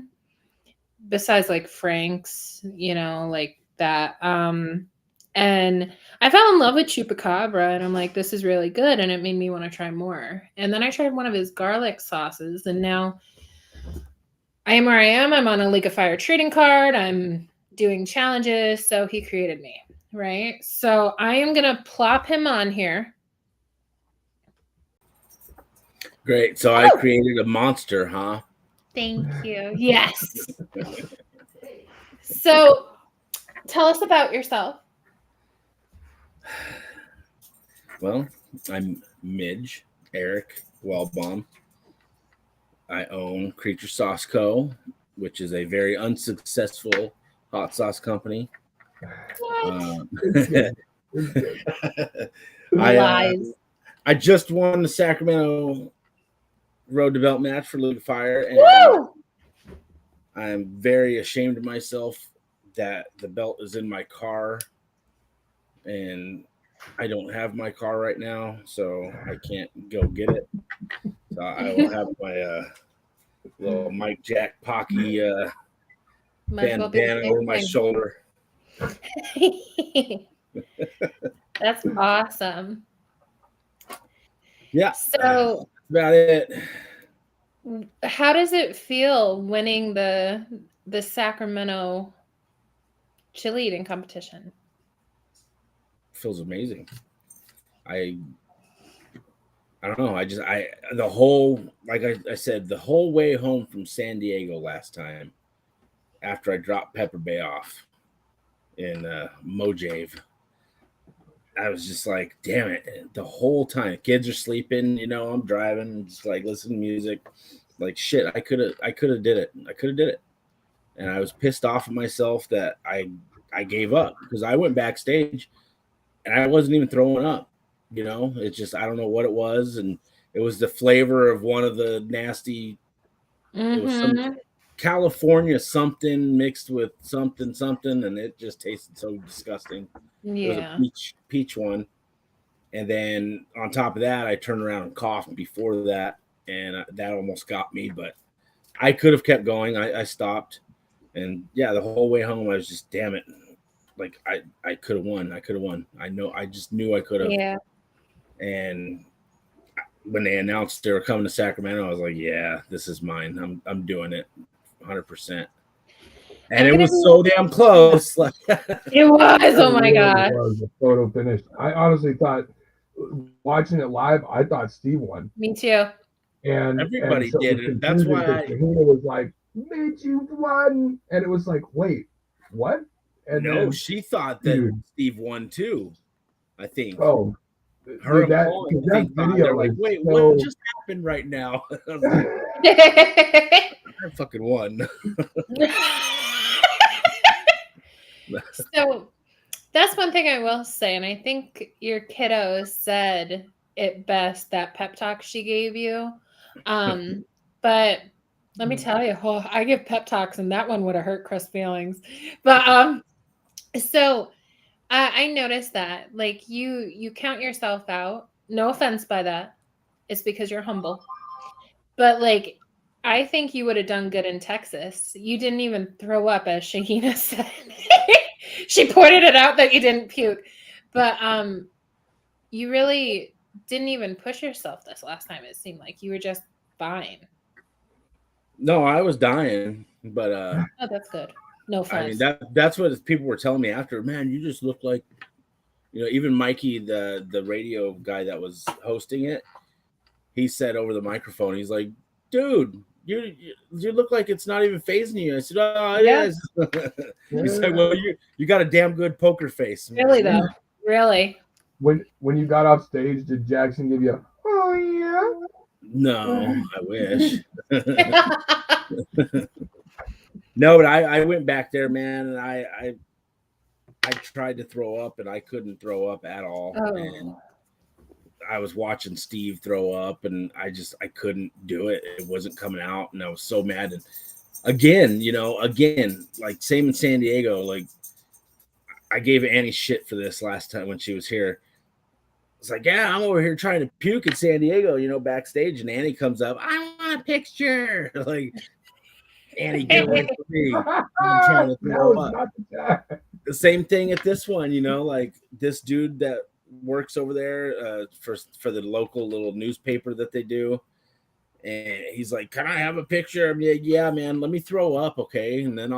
A: besides like Frank's, like that. And I fell in love with Chupacabra, and I'm like, this is really good, and it made me want to try more. And then I tried one of his garlic sauces, and now I am where I am. I'm on a League of Fire trading card. I'm doing challenges, so he created me, right? So I am gonna plop him on here.
J: Great. So I created a monster, huh?
A: Thank you. Yes. So tell us about yourself.
J: Well, I'm Midge, Eric Wellbaum. I own Creature Sauce Co., which is a very unsuccessful hot sauce company.
A: Lies.
J: I just won the Sacramento Road to Belt match for League of Fire, and
A: Woo!
J: I'm very ashamed of myself that the belt is in my car, and I don't have my car right now, so I can't go get it. So I will have my little Mike Jack Pocky bandana over my shoulder.
A: That's awesome.
J: Yeah.
A: So
J: That's about it.
A: how does it feel winning the Sacramento chili eating competition?
J: Feels amazing. I don't know. The whole, like I said, the whole way home from San Diego last time, after I dropped Pepper Bay off in Mojave, I was just like, damn it. The whole time, kids are sleeping, I'm driving, just like listening to music. Like shit, I could have did it. I could have did it. And I was pissed off at myself that I gave up, because I went backstage and I wasn't even throwing up. It's just, I don't know what it was. And it was the flavor of one of the nasty, it was some California something mixed with something, and it just tasted so disgusting.
A: Yeah.
J: It was a peach one. And then on top of that, I turned around and coughed before that, and that almost got me, but I could have kept going. I stopped. And yeah, the whole way home, I was just, damn it. Like I could have won. I just knew I could have.
A: Yeah.
J: And when they announced they were coming to Sacramento, I was like, yeah, this is mine. I'm doing it 100%. And it was so damn close.
A: It was. Oh my gosh.
C: It was a photo finish. I honestly thought, watching it live, I thought Steve won.
A: Me too.
C: And
J: everybody
C: so
J: did it. That's why
C: Kahina was like, Mitch, you won. And it was like, wait, what? And
J: no,
C: then,
J: she thought that Steve won too, I think.
C: Oh,
J: her
C: dude, that video
J: like,
C: was
J: wait,
C: so...
J: what just happened right now? I was like, I fucking won.
A: So that's one thing I will say, and I think your kiddo said it best, that pep talk she gave you. But Let me tell you, I give pep talks, and that one would have hurt Chris' feelings. But so I noticed that, like, you count yourself out. No offense by that. It's because you're humble. But like, I think you would have done good in Texas. You didn't even throw up, as Shahina said. She pointed it out that you didn't puke. But you really didn't even push yourself this last time. It seemed like you were just fine.
J: No, I was dying, but
A: Oh, that's good. No
J: I mean
A: offense.
J: that's what people were telling me after. Man, you just look like, even Mikey, the radio guy that was hosting it. He said over the microphone, he's like, "Dude, you look like it's not even phasing you." I said, "Oh, it
A: Yeah.
J: is." He said, "Well, you got a damn good poker face."
A: Really though, really.
C: When you got off stage, did Jackson give you a, "Oh yeah"?
J: No, I wish. No, but I went back there, man, and I tried to throw up, and I couldn't throw up at all.
A: Oh.
J: And I was watching Steve throw up, and I couldn't do it. It wasn't coming out, and I was so mad. And again, like same in San Diego, like I gave Annie shit for this last time when she was here. It's like, yeah, I'm over here trying to puke in San Diego, backstage, and Annie comes up, I want a picture. Like, Annie, get away from me. I'm trying to throw up. The same thing at this one, like this dude that works over there for the local little newspaper that they do. And he's like, can I have a picture? I'm like, yeah, man, let me throw up, okay? And then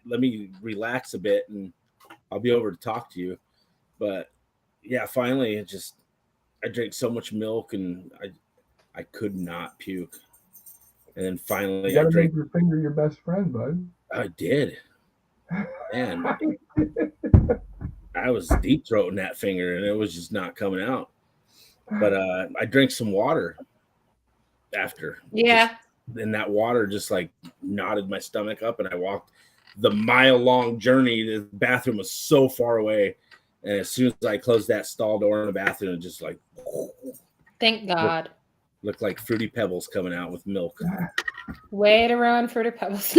J: let me relax a bit, and I'll be over to talk to you. But yeah, finally, I drank so much milk, and I could not puke. And then finally,
C: you gotta make your finger your best friend, bud.
J: I did. Man, I was deep throating that finger, and it was just not coming out. But I drank some water after.
A: Yeah.
J: And that water just like knotted my stomach up, and I walked the mile-long journey. The bathroom was so far away, and as soon as I closed that stall door in the bathroom, it just like,
A: thank God,
J: looked like Fruity Pebbles coming out with milk.
A: Way to ruin Fruity Pebbles.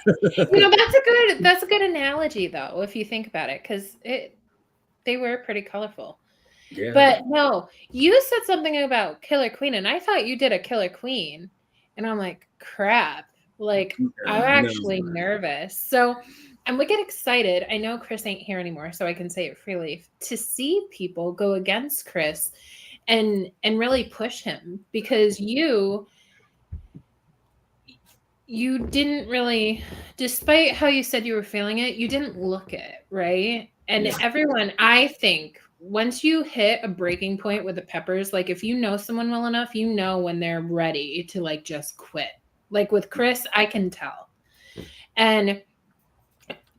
A: That's a good analogy though, if you think about it, because they were pretty colorful. Yeah. But no, you said something about Killer Queen, and I thought you did a Killer Queen, and I'm like, crap. Like, I'm actually nervous. So I'm wicked excited. I know Chris ain't here anymore, so I can say it freely, to see people go against Chris and really push him, because you didn't really, despite how you said you were feeling it, you didn't look it, right? And everyone, I think, once you hit a breaking point with the peppers, like if you know someone well enough, you know when they're ready to like just quit. Like with Chris, I can tell. And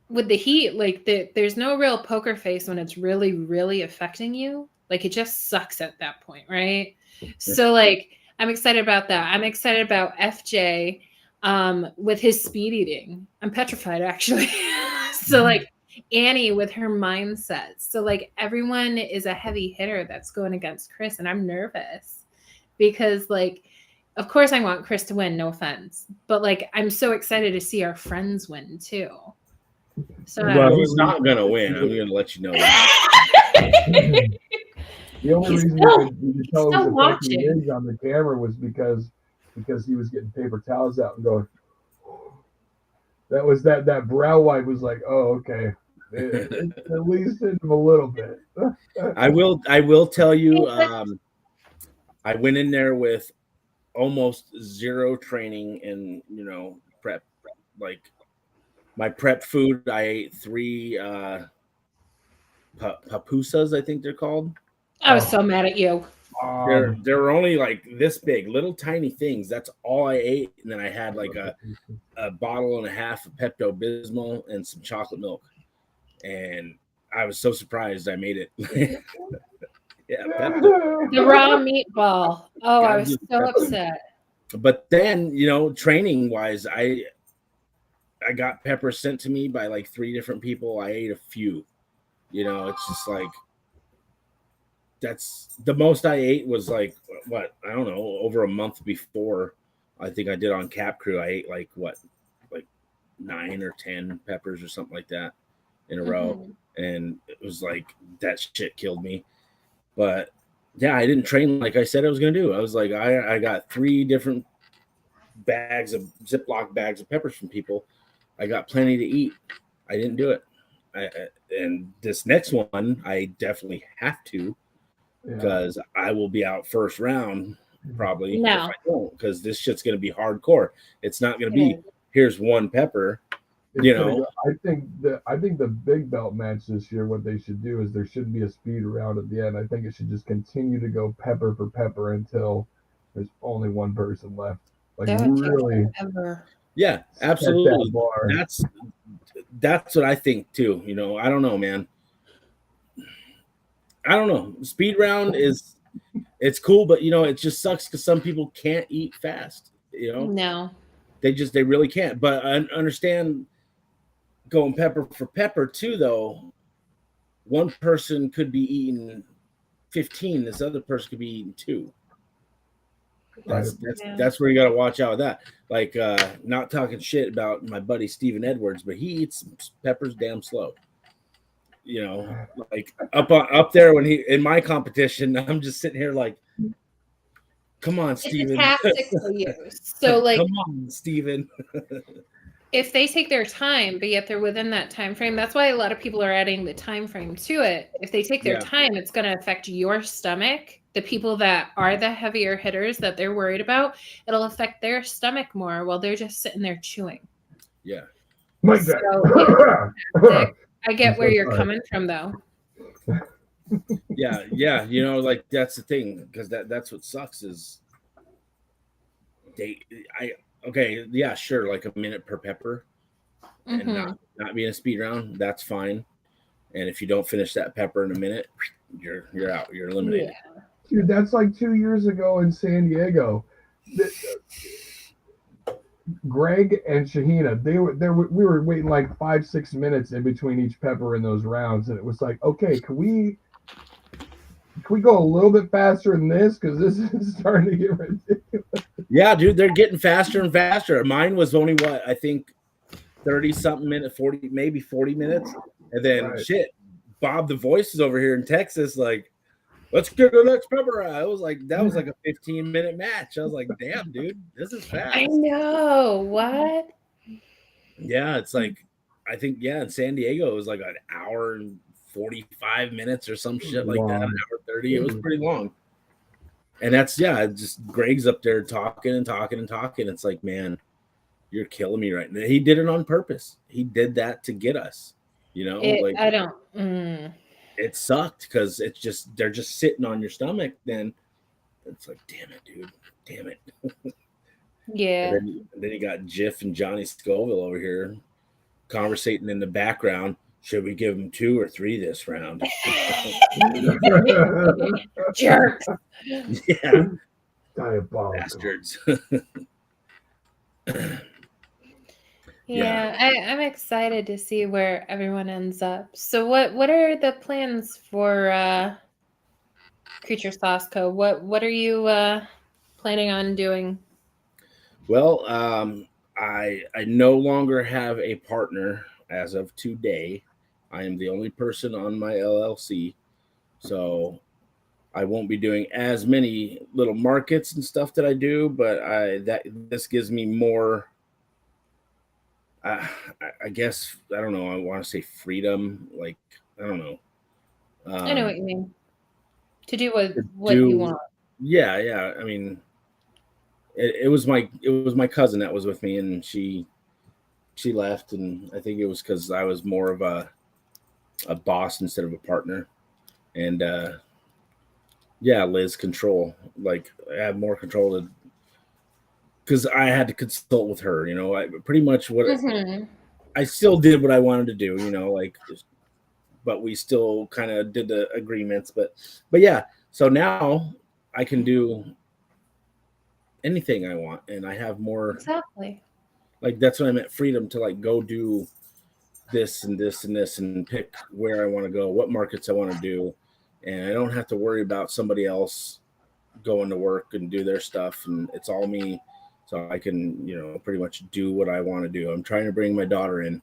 A: with the heat, like there's no real poker face when it's really, really affecting you. Like it just sucks at that point, right? So like, I'm excited about that. I'm excited about FJ with his speed eating. I'm petrified actually. So like Annie with her mindset. So like everyone is a heavy hitter that's going against Chris, and I'm nervous because like, of course I want Chris to win, no offense, but like I'm so excited to see our friends win too. So
J: well, he's not gonna win. I'm gonna let you know.
C: The only reason you could tell he was affecting Riggs on the camera was because he was getting paper towels out and going. That was that brow wipe was like, oh, okay. It at least hit him a little bit.
J: I will tell you, I went in there with almost zero training and prep. Like my prep food, I ate 3 pupusas, I think they're called.
A: I was so mad at you.
J: They're only like this big, little tiny things. That's all I ate, and then I had like a bottle and a half of Pepto-Bismol and some chocolate milk, and I was so surprised I made it. Yeah, Pepto.
A: The raw meatball. Oh, I was so upset.
J: But then, training wise, I got peppers sent to me by like 3 different people. I ate a few. It's just like, that's the most I ate was like, what, I don't know, over a month before I think I did on Cap Crew. I ate like 9 or 10 peppers or something like that in a row, and it was like that shit killed me. But yeah, I didn't train like I said I was gonna do. I was like, I got 3 different bags of Ziploc bags of peppers from people. I got plenty to eat. I didn't do it. And this next one, I definitely have to, because I will be out first round probably if I don't, because this shit's gonna be hardcore. It's not gonna be here's 1 pepper.
C: I think the big belt match this year, what they should do is there shouldn't be a speed round at the end. I think it should just continue to go pepper for pepper until there's only 1 person left. Like really.
J: Yeah, absolutely. That's what I think too. I don't know, man. I don't know. Speed round it's cool, but it just sucks because some people can't eat fast.
A: No,
J: they really can't. But I understand going pepper for pepper too, though. One person could be eating 15, this other person could be eating 2. That's where you got to watch out with that. Like, not talking shit about my buddy Steven Edwards, but he eats peppers damn slow. Like up there when he in my competition, I'm just sitting here like, come on, Steven.
A: So like,
J: come on, Steven.
A: If they take their time, but yet they're within that time frame, that's why a lot of people are adding the time frame to it. If they take their time, it's going to affect your stomach. The people that are the heavier hitters that they're worried about, it'll affect their stomach more while they're just sitting there chewing.
J: Yeah.
A: So, I get where you're coming from, though.
J: Yeah, like that's the thing, because that's what sucks is sure, like a minute per pepper, and not being a speed round, that's fine. And if you don't finish that pepper in a minute, you're out, you're eliminated.
C: Yeah. Dude, that's like 2 years ago in San Diego. Greg and Shahina, we were waiting like 5-6 minutes in between each pepper in those rounds, and it was like, okay, can we go a little bit faster than this, because this is starting to get ridiculous.
J: Yeah, dude, they're getting faster and faster. Mine was only I think 30 something minutes, 40 maybe 40 minutes, and then Bob the Voice is over here in Texas, like, let's get the next pepper. I was like, that was like a 15-minute match. I was like, damn, dude, this is fast.
A: I know. What?
J: Yeah, it's like, I think, in San Diego, it was like an hour and 45 minutes or some shit like that, an hour 30. It was pretty long. And that's, just Greg's up there talking and talking and talking. It's like, man, you're killing me right now. He did it on purpose. He did that to get us,
A: I don't.
J: It sucked because it's just, they're just sitting on your stomach. Then it's like, damn it, dude. Damn it.
A: Yeah.
J: And then you got Jiff and Johnny Scoville over here conversating in the background. Should we give them 2 or 3 this round?
A: Jerks.
J: Yeah.
C: Diabolical.
J: Bastards.
A: I'm excited to see where everyone ends up. So what are the plans for Creature Sauce Co? What are you planning on doing?
J: Well, I no longer have a partner as of today. I am the only person on my LLC, so I won't be doing as many little markets and stuff that I do, but this gives me more. I guess, I don't know. I want to say freedom. Like, I don't know.
A: I know what you mean. To do what you want.
J: Yeah. I mean, it was my cousin that was with me, and she left, and I think it was because I was more of a boss instead of a partner. And Liz, control. Like, I have more control because I had to consult with her, I pretty much I still did what I wanted to do, but we still kind of did the agreements, but yeah. So now I can do anything I want, and I have more.
A: Exactly.
J: Like, that's what I meant, freedom to like go do this and this and this and pick where I want to go, what markets I want to do. And I don't have to worry about somebody else going to work and do their stuff. And it's all me so I can, pretty much do what I want to do. I'm trying to bring my daughter in,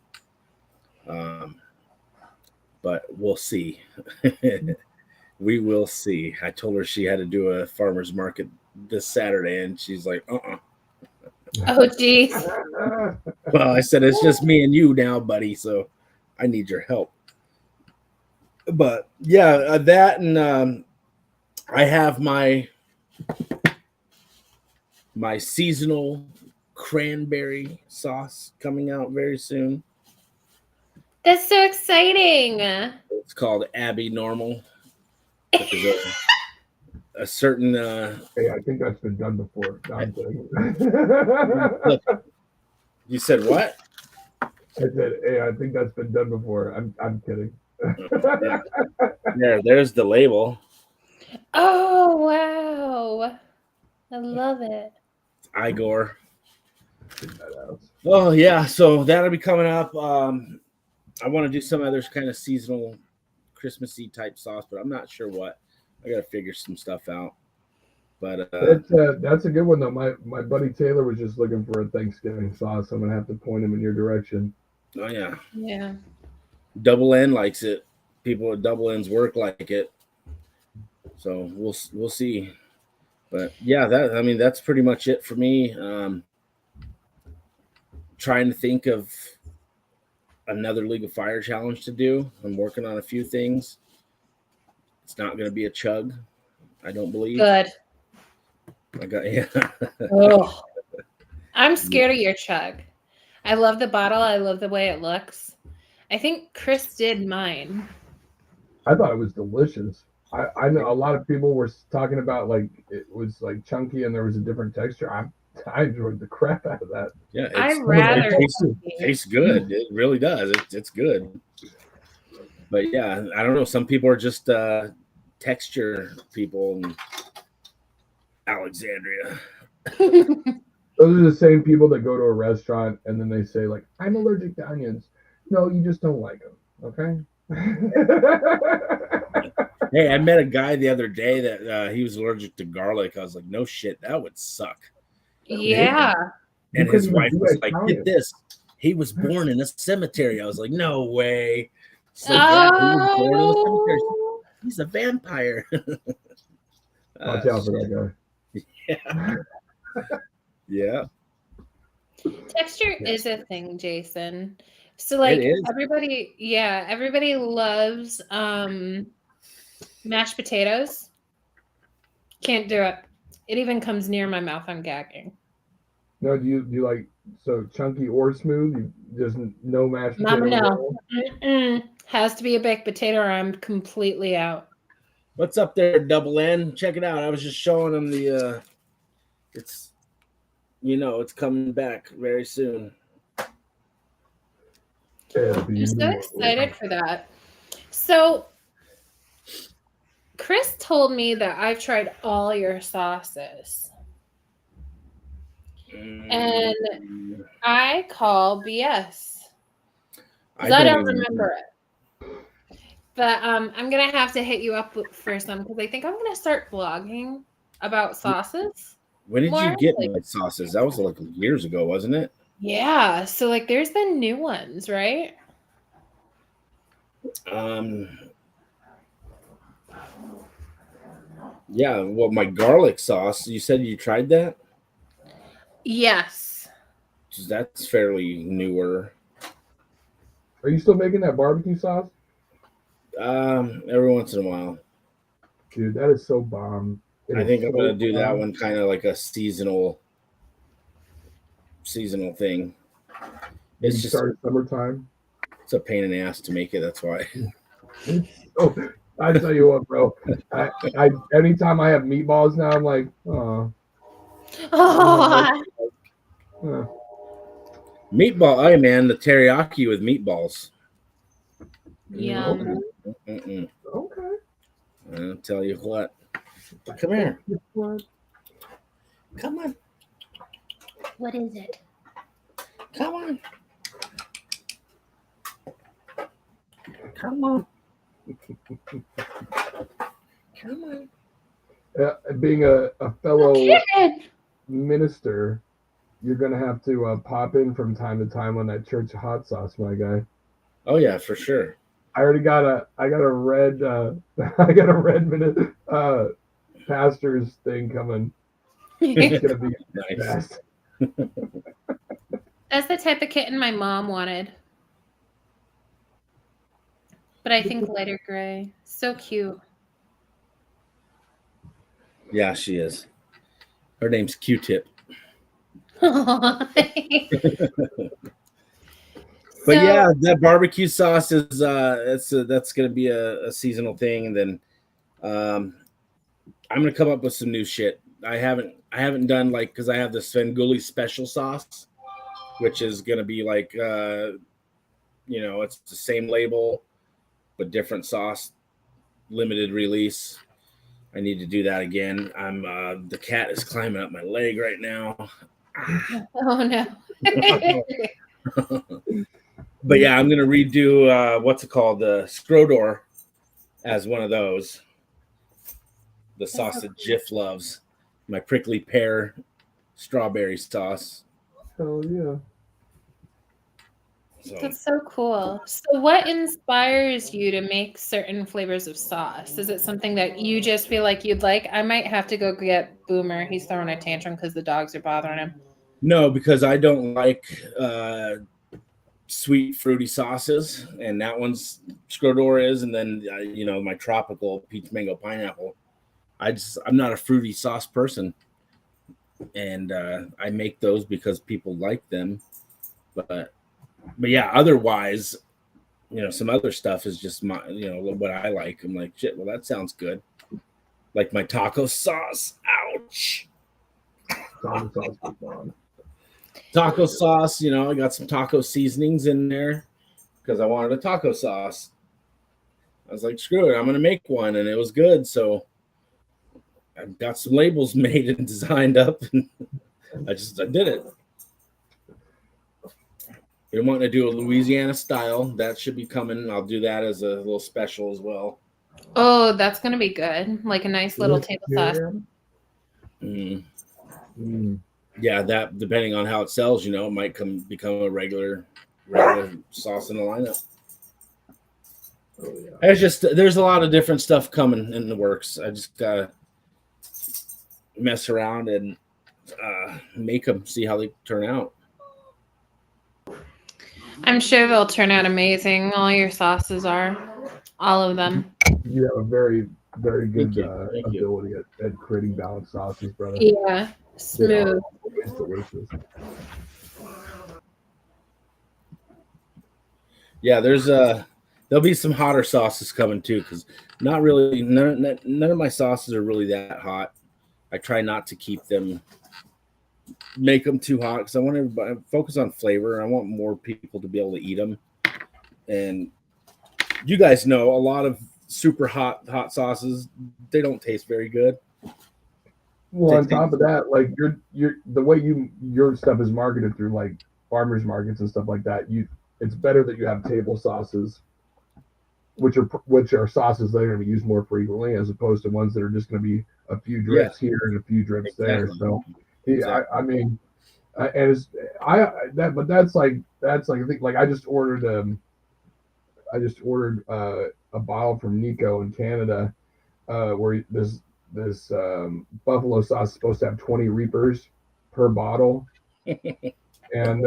J: but we'll see. We will see. I told her she had to do a farmer's market this Saturday, and she's like,
A: Oh, geez.
J: Well, I said, it's just me and you now, buddy, so I need your help. But yeah, that, and I have my seasonal cranberry sauce coming out very soon.
A: That's so exciting.
J: It's called Abby Normal. There's a certain
C: Hey, I think that's been done before. No, I'm kidding.
J: You said what?
C: I said, hey, I think that's been done before. I'm kidding.
J: There's the label.
A: Oh, wow. I love it.
J: Igor. Oh yeah, so that'll be coming up. I want to do some other kind of seasonal Christmassy type sauce, but I'm not sure what. I gotta figure some stuff out. But
C: that's a good one though. My buddy Taylor was just looking for a Thanksgiving sauce. I'm gonna have to point him in your direction.
J: Oh yeah.
A: Yeah.
J: Double N likes it. People at Double N's work like it. So we'll see. But yeah, that's pretty much it for me. Trying to think of another League of Fire challenge to do. I'm working on a few things. It's not going to be a chug, I don't believe.
A: Good. Oh, I'm scared of your chug. I love the bottle. I love the way it looks. I think Chris did mine.
C: I thought it was delicious. I know a lot of people were talking about like it was like chunky and there was a different texture. I enjoyed the crap out of that.
J: Yeah,
A: it
J: tastes good. It really does. It's good. But yeah, I don't know. Some people are just texture people in Alexandria.
C: Those are the same people that go to a restaurant and then they say like, I'm allergic to onions. No, you just don't like them. Okay.
J: Hey, I met a guy the other day that he was allergic to garlic. I was like, no shit, that would suck.
A: Yeah.
J: And his wife was like, get this. He was born in a cemetery. I was like, no way. So, yeah, he was born in a cemetery. He's a vampire.
C: Watch out for that guy.
J: Yeah.
A: Texture is a thing, Jason. So like everybody loves mashed potatoes. Can't do it. It even comes near my mouth. I'm gagging.
C: No, do you like so chunky or smooth? There's no mashed potato.
A: No. Has to be a baked potato or I'm completely out.
J: What's up there, Double N? Check it out. I was just showing them the it's it's coming back very soon.
A: I'm so excited for that. So Chris told me that I've tried all your sauces. And I call BS. I don't remember it. But I'm going to have to hit you up for some because I think I'm going to start blogging about sauces.
J: When did you get my sauces? That was like years ago, wasn't it?
A: Yeah. So like there's been new ones, right?
J: Yeah, well, my garlic sauce, you said you tried that?
A: Yes.
J: That's fairly newer.
C: Are you still making that barbecue sauce?
J: Every once in a while.
C: Dude, that is so bomb.
J: I think I'm gonna do that one kind of like a seasonal thing.
C: It's just started summertime.
J: It's a pain in the ass to make it, that's why.
C: Oh, I tell you what, bro. I anytime I have meatballs now, I'm like, oh.
J: Meatball, hey man, the teriyaki with meatballs.
A: Yum.
C: Okay.
J: I'll tell you what. Come here. Come on.
A: What is it?
J: Come on. Come on. Come on.
C: Being a fellow minister, you're gonna have to pop in from time to time on that church hot sauce, my guy.
J: Oh yeah, for sure.
C: I already got I got a red I got a red minute pastor's thing coming. It's gonna be
J: Nice.
C: fast.
A: That's the type of kitten my mom wanted. But I think lighter gray. So cute.
J: Yeah, she is. Her name's Q-Tip.
A: So-
J: But yeah, that barbecue sauce is that's gonna be a seasonal thing, and then I'm gonna come up with some new shit. I haven't done like, because I have the Svengoolie special sauce, which is gonna be like it's the same label but different sauce, limited release. I need to do that again. I'm the cat is climbing up my leg right now.
A: Oh no.
J: But yeah, I'm gonna redo what's it called, the Scrodor, as one of those. The sauce that Jif loves, my prickly pear strawberry sauce.
C: Hell yeah.
J: So
A: That's so cool. So what inspires you to make certain flavors of sauce? Is it something that you just feel like you'd like? I might have to go get Boomer. He's throwing a tantrum because the dogs are bothering him.
J: no, because I don't like sweet fruity sauces, and that one's Scrodor is, and then my tropical peach mango pineapple. I'm not a fruity sauce person, and I make those because people like them, but yeah, otherwise, some other stuff is just my what I like. I'm like, shit, well, that sounds good. Like my taco sauce. Ouch.
C: Taco sauce is fun.
J: Taco sauce, I got some taco seasonings in there because I wanted a taco sauce. I was like, screw it, I'm gonna make one, and it was good. So I got some labels made and designed up, and I did it. We're wanting to do a Louisiana style. That should be coming. I'll do that as a little special as well.
A: Oh, that's gonna be good. Like a nice little table sauce.
J: Yeah, that depending on how it sells, it might become a regular sauce in the lineup.
C: Oh, yeah.
J: There's a lot of different stuff coming in the works. I just gotta mess around and make them, see how they turn out.
A: I'm sure they'll turn out amazing. All your sauces are. All of them.
C: You have a very, very good
J: Thank you.
C: ability at creating balanced sauces, brother.
A: Yeah. Smooth.
C: It's delicious.
J: Yeah, there'll be some hotter sauces coming too, because not really none of my sauces are really that hot. I try not to make them too hot, because I want everybody to focus on flavor. I want more people to be able to eat them. And you guys know a lot of super hot sauces, they don't taste very good.
C: Well, on top of that, like you're the way your stuff is marketed through like farmers markets and stuff like that, it's better that you have table sauces, which are sauces that are going to be used more frequently, as opposed to ones that are just going to be a few drips here and a few drips there. So, I mean, and but that's like I think, like I just ordered a bottle from Nico in Canada, where this buffalo sauce is supposed to have 20 reapers per bottle. And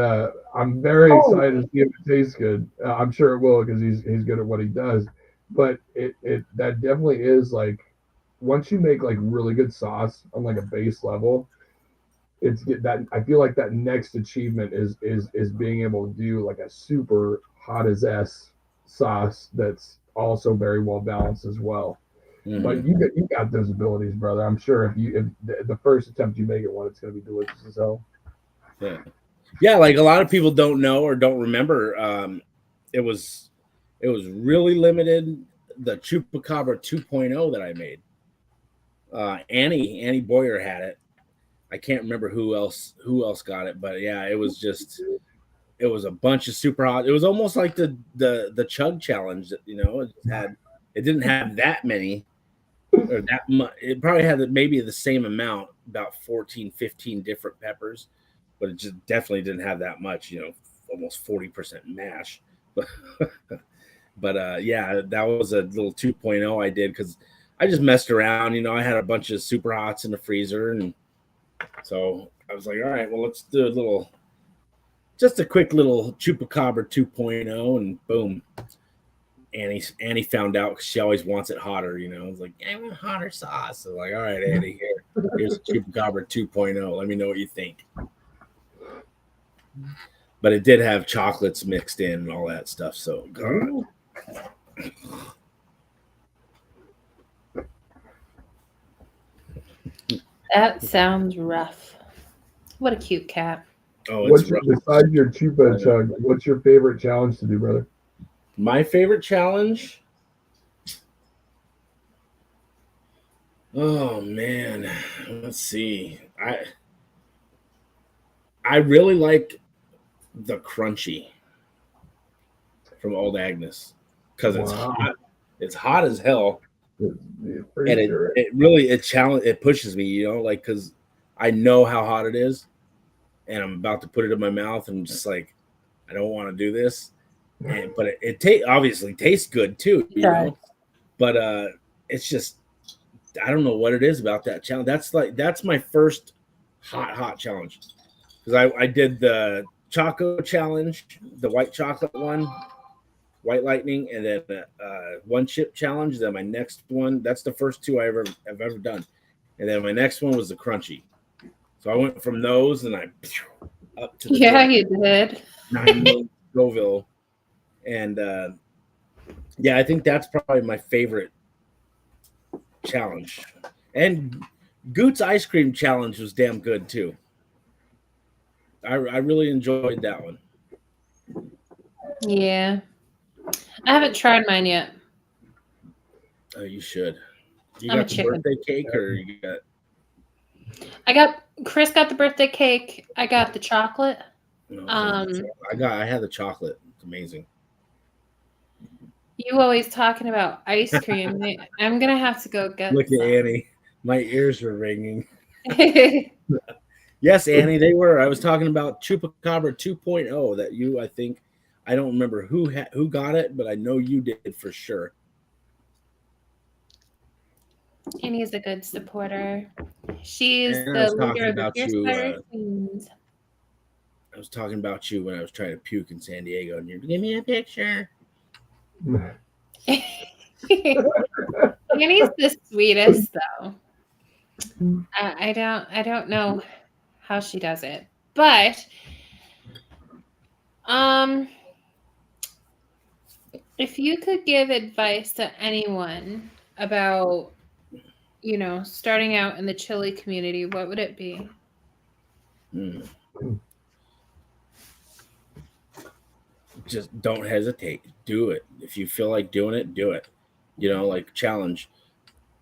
C: I'm very excited to see if it tastes good. I'm sure it will, because he's good at what he does. But that definitely is like, once you make like really good sauce on like a base level, I feel like that next achievement is being able to do like a super hot as S sauce that's also very well balanced as well. Mm-hmm. But you got those abilities, brother. I'm sure if the first attempt you make at one, it's going to be delicious as hell.
J: Yeah, like a lot of people don't know or don't remember. It was really limited. The Chupacabra 2.0 that I made. Annie Boyer had it. I can't remember who else got it, but yeah, it was a bunch of super hot. It was almost like the chug challenge. It didn't have that many or that much. It probably had maybe the same amount, about 14, 15 different peppers. but it just definitely didn't have that much, almost 40% mash. But yeah, that was a little 2.0 I did because I just messed around. I had a bunch of super hots in the freezer, and so I was like, all right, well, let's do just a quick little Chupacabra 2.0, and boom. Annie found out because she always wants it hotter. I was like, I want hotter sauce. So like, all right, Annie, here's Chupacabra 2.0. Let me know what you think. But it did have chocolates mixed in and all that stuff. So God.
A: That sounds rough. What a cute cat.
J: Oh, it's rough.
C: Besides your Chupa Chug, what's your favorite challenge to do, brother?
J: My favorite challenge? Oh man, let's see. I really like the crunchy from Old Agnes because it's hot. It's hot as hell, and it pushes me, like because I know how hot it is, and I'm about to put it in my mouth, and I'm just like, I don't want to do this, but it obviously tastes good too, you know. But it's just I don't know what it is about that challenge. That's my first hot challenge because I did the Choco challenge, the white chocolate one, White Lightning, and then one chip challenge. Then my next one, that's the first two I've ever done, and then my next one was the crunchy. So I went from those and I up to the
A: you did
J: 9 million Scoville, and yeah, I think that's probably my favorite challenge. And Goot's ice cream challenge was damn good too. I really enjoyed that one.
A: Yeah, I haven't tried mine yet.
J: Oh, you should. You
A: I'm
J: got
A: a
J: the
A: chicken.
J: birthday cake, or you got?
A: Chris got the birthday cake. I got the chocolate.
J: No, I had the chocolate. It's amazing.
A: You always talking about ice cream. I'm gonna have to go get.
J: Look at Annie. My ears are ringing. Yes, Annie, they were. I was talking about Chupacabra 2.0 that you, I think, I don't remember who got it, but I know you did for sure.
A: Annie's a good supporter. She's
J: And
A: the leader of the Fierce Fire Queens.
J: I was talking about you when I was trying to puke in San Diego, and you give me a picture.
A: Annie's the sweetest, though. I don't know how she does it, but if you could give advice to anyone about starting out in the chili community, what would it be?
J: Just don't hesitate. Do it. If you feel like doing it, do it. Like challenge.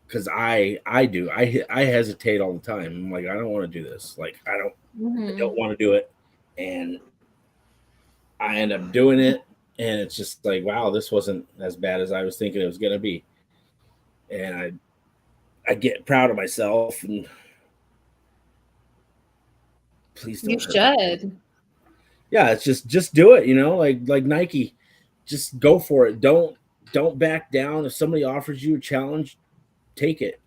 J: Because I do. I hesitate all the time. I'm like, I don't want to do this. Like, I don't want to do it. And I end up doing it. And it's just like, wow, this wasn't as bad as I was thinking it was going to be. And I get proud of myself. And please don't.
A: You should.
J: Yeah, it's just do it. Like Nike, just go for it. Don't back down. If somebody offers you a challenge, take it.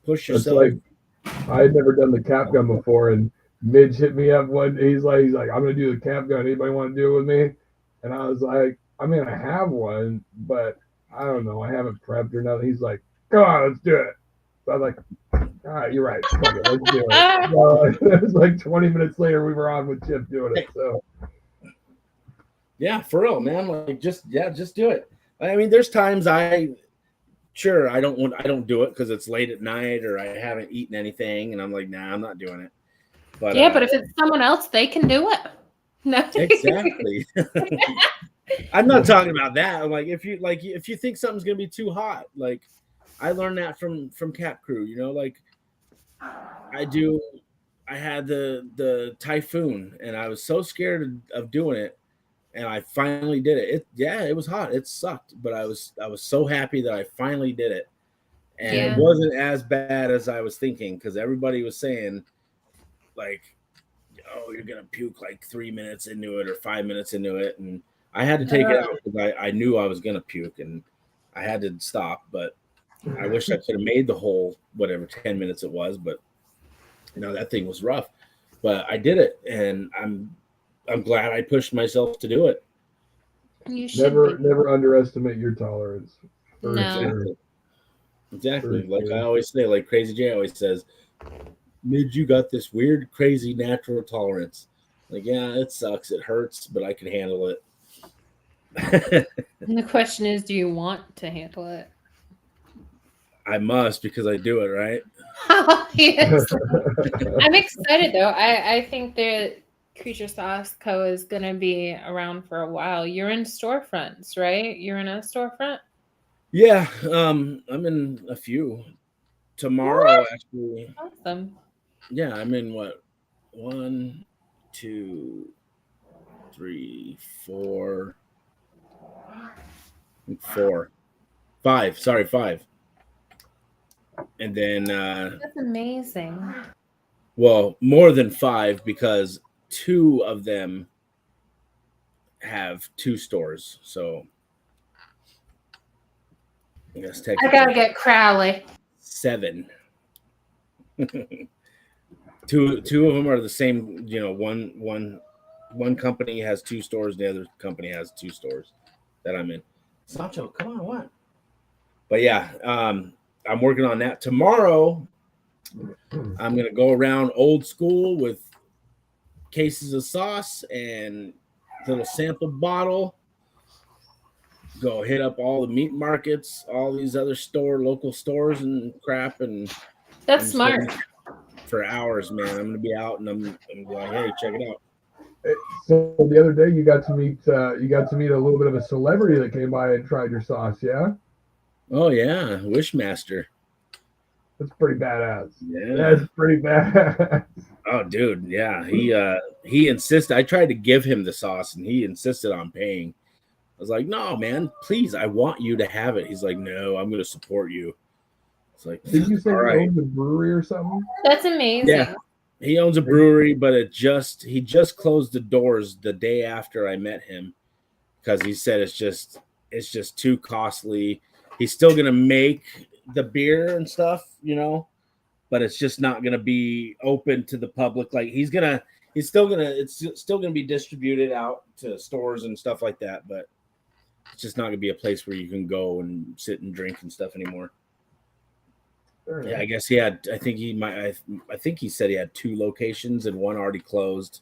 J: Push yourself.
C: It's like I had never done the cap gun before, and Midge hit me up one. He's like, I'm gonna do the cap gun. Anybody want to do it with me? And I was like, I mean, I have one, but I don't know. I haven't prepped or nothing. He's like, come on, let's do it. So I was like, all right, you're right. Fuck it, let's do it. So it was like 20 minutes later, we were on with Chip doing it. So
J: yeah, for real, man. Like just do it. I mean, there's times I don't do it because it's late at night or I haven't eaten anything, and I'm like, nah, I'm not doing it. But
A: yeah, but if it's someone else, they can do it. No,
J: exactly. I'm not talking about that. I'm like, if you think something's gonna be too hot, like I learned that from Cap Crew. Like I had the Typhoon, and I was so scared of doing it. And I finally did it. It was hot. It sucked, but I was so happy that I finally did it. And it wasn't as bad as I was thinking because everybody was saying, like, oh, you're gonna puke like 3 minutes into it or 5 minutes into it, and I had to take it out because I knew I was gonna puke, and I had to stop. But I wish I could have made the whole whatever 10 minutes it was, but that thing was rough. But I did it, and I'm glad I pushed myself to do it.
A: You should
C: never underestimate your tolerance.
A: No.
J: Exactly. Like I always say, like Crazy J always says, Midge, you got this weird, crazy natural tolerance. Like, yeah, it sucks. It hurts, but I can handle it.
A: And the question is, do you want to handle it?
J: I must, because I do it, right?
A: Yes. I'm excited though. I think that Creature Sauce Co. is going to be around for a while. You're in storefronts, right? You're in a storefront?
J: Yeah, I'm in a few. Tomorrow,
A: What?
J: actually.
A: Awesome.
J: Yeah, I'm in what? 1, 2, 3, 4. 4. 5. Sorry, 5. And then
A: That's amazing.
J: well, more than 5 because 2 of them have 2 stores. So I guess
A: I gotta get Crowley.
J: 7. Two of them are the same. One company has 2 stores. The other company has 2 stores that I'm in. Sancho, come on, what? But yeah, I'm working on that. Tomorrow, I'm gonna go around old school with cases of sauce and little sample bottle. Go hit up all the meat markets, all these other local stores and crap, and
A: that's smart.
J: For hours, man. I'm gonna be out and I'm going, hey, check it out.
C: So the other day you got to meet a little bit of a celebrity that came by and tried your sauce, yeah?
J: Oh yeah, Wishmaster.
C: That's pretty badass.
J: Yeah,
C: that's pretty badass.
J: Oh, dude, yeah. He insisted. I tried to give him the sauce, and he insisted on paying. I was like, no, man, please, I want you to have it. He's like, no, I'm going to support you. It's like,
C: did you say
J: all
C: he
J: right.
C: owns a brewery or something?
A: That's amazing.
J: Yeah, he owns a brewery, but he just closed the doors the day after I met him because he said it's just too costly. He's still going to make the beer and stuff, but it's just not going to be open to the public. Like it's still going to be distributed out to stores and stuff like that, but it's just not going to be a place where you can go and sit and drink and stuff anymore. Yeah, I guess I think he said he had 2 locations and one already closed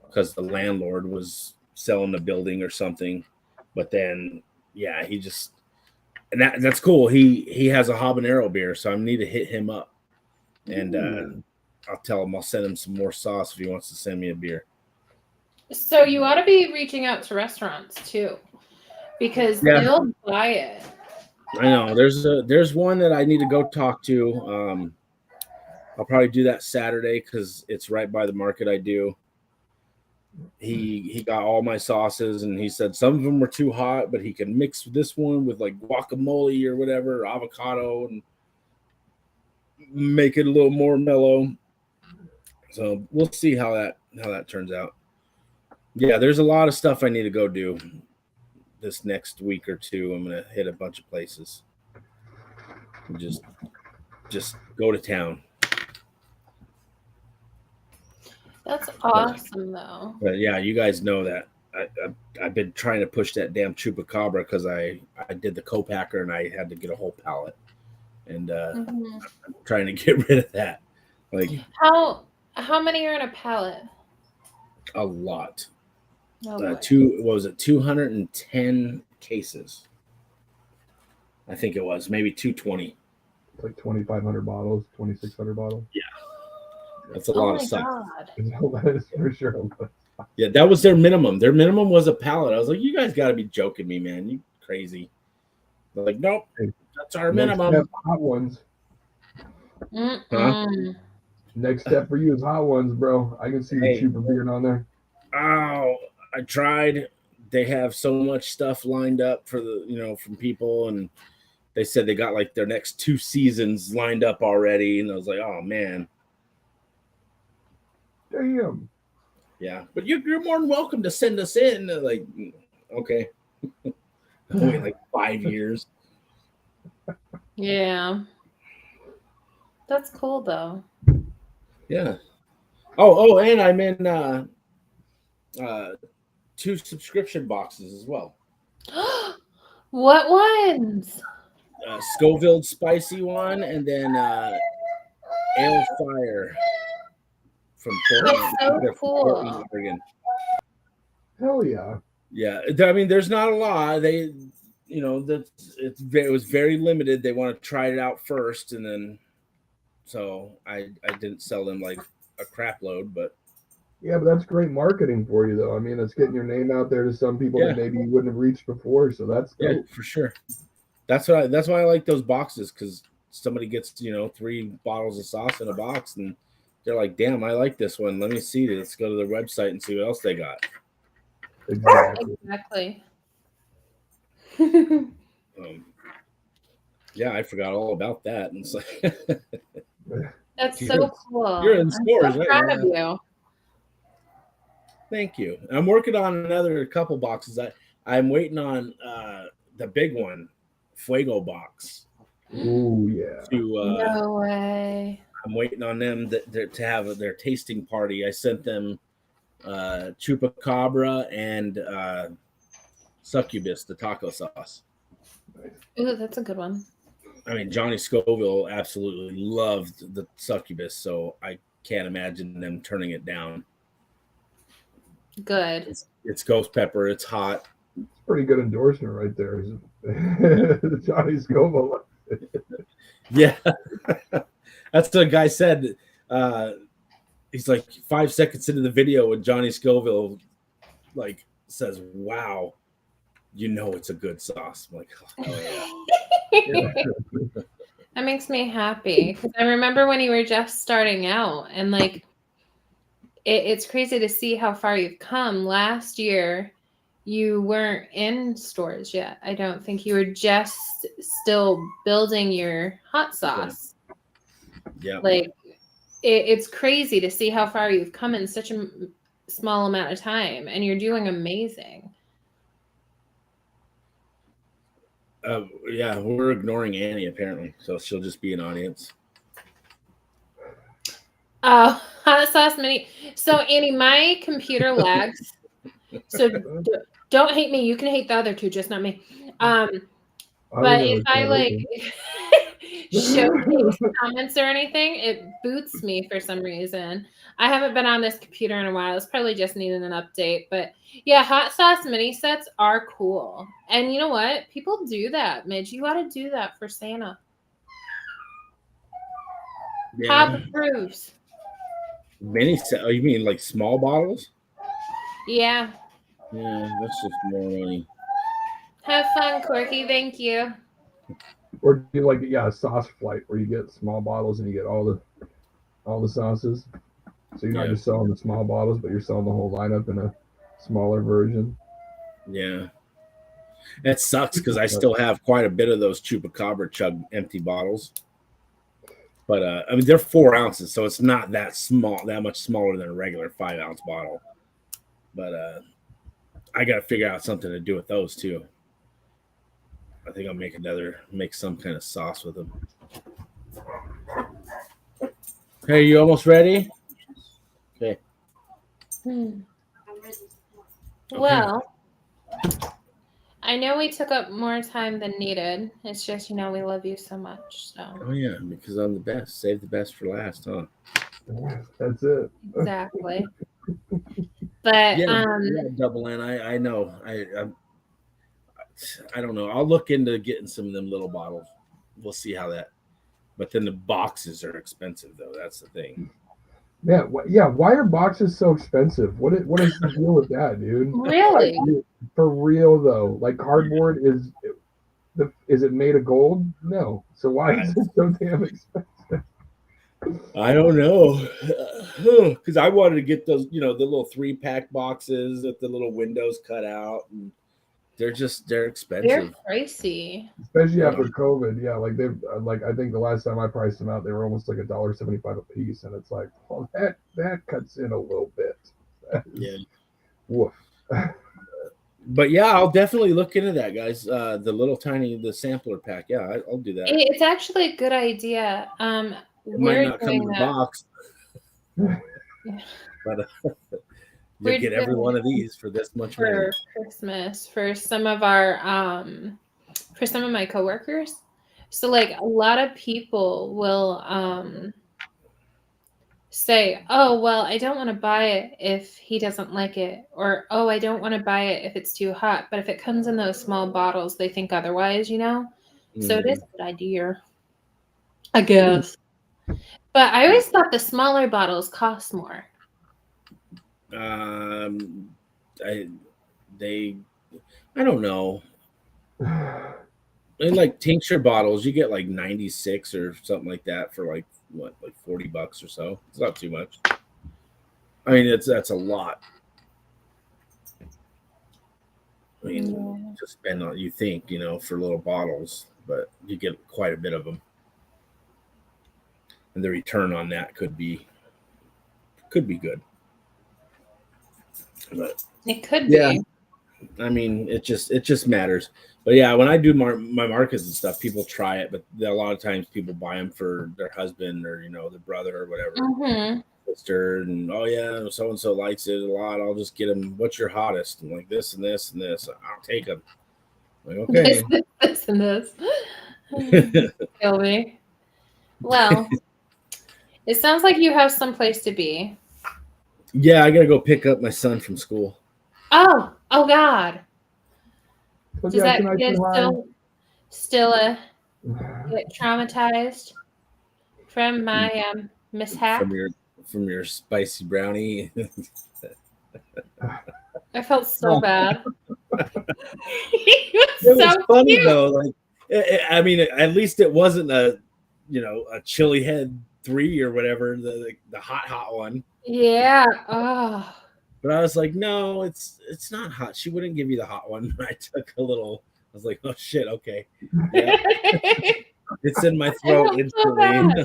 J: because the landlord was selling the building or something. But then, yeah, and that's cool. He has a habanero beer, so I need to hit him up. And I'll tell him I'll send him some more sauce if he wants to send me a beer.
A: So you ought to be reaching out to restaurants too, because they'll buy it.
J: I know there's one that I need to go talk to. I'll probably do that Saturday because it's right by the market I do. He got all my sauces and he said some of them were too hot, but he can mix this one with like guacamole or whatever, or avocado, and make it a little more mellow. So we'll see how that turns out. Yeah, there's a lot of stuff I need to go do this next week or 2. I'm gonna hit a bunch of places. Just go to town.
A: That's awesome, though.
J: But yeah, you guys know that I've been trying to push that damn chupacabra because I did the co-packer and I had to get a whole pallet, and I'm trying to get rid of that. Like
A: how many are in a pallet?
J: A lot.
A: Oh,
J: 210 cases. I think it was maybe 220.
C: It's like 2,500 bottles, 2,600 bottles.
J: Yeah, that's a lot of stuff.
C: That is for sure.
J: Yeah, that was their minimum. Their minimum was a pallet. I was like, you guys got to be joking me, man. You crazy. They're like, nope, that's our minimum.
C: Hot ones.
J: Huh?
C: Next step for you is hot ones, bro. I can see the cheaper beer on there.
J: Oh, I tried. They have so much stuff lined up for from people, and they said they got like their next 2 seasons lined up already. And I was like, oh man.
C: Damn.
J: Yeah, but you're more than welcome to send us in. Like, okay, wait like 5 years.
A: Yeah. That's cool though.
J: Yeah. Oh, and I'm in 2 subscription boxes as well.
A: What ones?
J: Scoville spicy one, and then Ale Fire from Portland,
A: That's so
J: from
A: cool.
J: Portland, Oregon.
C: Hell yeah.
J: Yeah, I mean, there's not a lot. They, it was very limited. They want to try it out first, and then so I didn't sell them like a crap load, but
C: Yeah, but that's great marketing for you, though. I mean, it's getting your name out there to some people
J: Yeah.
C: that maybe you wouldn't have reached before. So that's dope.
J: yeah, for sure. That's why I like those boxes, because somebody gets 3 bottles of sauce in a box, and they're like, "Damn, I like this one. Let me see it. Let's go to their website and see what else they got."
C: Exactly.
J: Yeah, I forgot all about that, and it's like,
A: That's so cool.
J: You're in
A: I'm
J: stores,
A: so
J: right?
A: proud of you.
J: Thank you. I'm working on another couple boxes. I'm waiting on the big one, Fuego box.
C: Ooh, yeah.
A: No way.
J: I'm waiting on them to have their tasting party. I sent them Chupacabra and Succubus, the taco sauce.
A: Ooh, that's a good one.
J: I mean, Johnny Scoville absolutely loved the Succubus, so I can't imagine them turning it down.
A: Good.
J: It's ghost pepper. It's hot.
C: It's a pretty good endorsement right there. Johnny Scoville.
J: Yeah. That's what the guy said. He's like 5 seconds into the video when Johnny Scoville like says, "Wow, it's a good sauce." I'm like, oh yeah.
A: That makes me happy, because I remember when you were just starting out, and like it's crazy to see how far you've come. Last year you weren't in stores yet. I don't think you were just still building your hot sauce.
J: Yeah.
A: Like it's crazy to see how far you've come in such a small amount of time, and you're doing amazing.
J: Yeah, we're ignoring Annie apparently, so she'll just be an audience.
A: Oh, hot sauce mini. So Annie, my computer lags. So don't hate me. You can hate the other two, just not me. But if I like showcase comments or anything, it boots me for some reason. I haven't been on this computer in a while. It's probably just needing an update. But yeah, hot sauce mini sets are cool. And you know what? People do that, Midge. You got to do that for Santa.
J: Yeah.
A: Pop Bruce.
J: Mini set? Oh, you mean like small bottles?
A: Yeah.
J: Yeah, that's just more money.
A: Have fun, Corky. Thank you.
C: Or do you like a sauce flight where you get small bottles and you get all the sauces? So you're not just selling the small bottles, but you're selling the whole lineup in a smaller version.
J: Yeah. That sucks because I still have quite a bit of those Chupacabra Chug empty bottles. But I mean, they're 4 ounces, so it's not that small, that much smaller than a regular 5-ounce bottle. But I got to figure out something to do with those too. I think I'll make some kind of sauce with them. Hey, you almost ready? Okay.
A: Well, I know we took up more time than needed. It's just, we love you so much. So.
J: Oh yeah, because I'm the best. Save the best for last, huh?
C: That's it.
A: Exactly. But
J: yeah, Double N. I know. I don't know. I'll look into getting some of them little bottles. We'll see how that. But then the boxes are expensive, though. That's the thing.
C: Yeah, why are boxes so expensive? What is the deal with that, dude?
A: Really?
C: For real though, like cardboard is it made of gold? No. So why is it so damn expensive?
J: I don't know, because I wanted to get those, the little 3-pack boxes with the little windows cut out, and they're expensive.
A: They're pricey,
C: especially after COVID. Yeah, like I think the last time I priced them out, they were almost like $1.75 a piece, and it's like, well, that cuts in a little bit.
J: Yeah.
C: Woof.
J: But yeah, I'll definitely look into that, guys. The little tiny sampler pack. Yeah, I'll do that.
A: It's actually a good idea.
J: It
A: We're
J: might not come in
A: doing
J: the
A: that.
J: box, but
A: We're
J: you get every
A: doing
J: one of these for this much money.
A: for Christmas for some of our for some of my coworkers. So like a lot of people will say, "Oh, well, I don't want to buy it if he doesn't like it," or "Oh, I don't want to buy it if it's too hot." But if it comes in those small bottles, they think otherwise, you know. So it is a good idea, I guess. But I always thought the smaller bottles cost more.
J: I don't know. In like tincture bottles, you get like 96 or something like that for like what, like $40 or so. It's not too much. I mean, that's a lot. I mean, to spend on, you think, for little bottles, but you get quite a bit of them. And the return on that could be good. But
A: It could
J: yeah,
A: be.
J: I mean, it just matters. But yeah, when I do my markets and stuff, people try it, but a lot of times people buy them for their husband or their brother or whatever, sister, and oh yeah, so and so likes it a lot. I'll just get them. What's your hottest? I'm like this and this and this. I'll take them. I'm like okay,
A: this and this. Kill me. Well, it sounds like you have some place to be.
J: Yeah, I gotta go pick up my son from school.
A: Oh God. Does
C: Yeah,
A: that kid still get traumatized from my mishap?
J: From your spicy brownie.
A: I felt so bad.
J: It was funny cute. Though. Like, I mean, at least it wasn't a chili head 3 or whatever, the hot one.
A: Yeah. Oh.
J: But I was like, no, it's not hot. She wouldn't give you the hot one. I took a little. I was like, oh shit, okay. Yeah. It's in my throat instantly.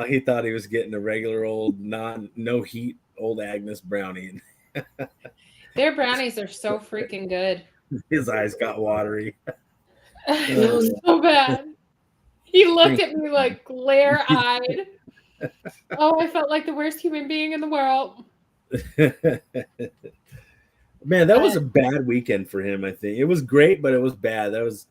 J: He thought he was getting a regular old no heat old Agnes brownie.
A: Their brownies are so freaking good.
J: His eyes got watery.
A: It was so bad. He looked at me like glare-eyed. Oh, I felt like the worst human being in the world.
J: Man, that was a bad weekend for him, I think. It was great, but it was bad. That was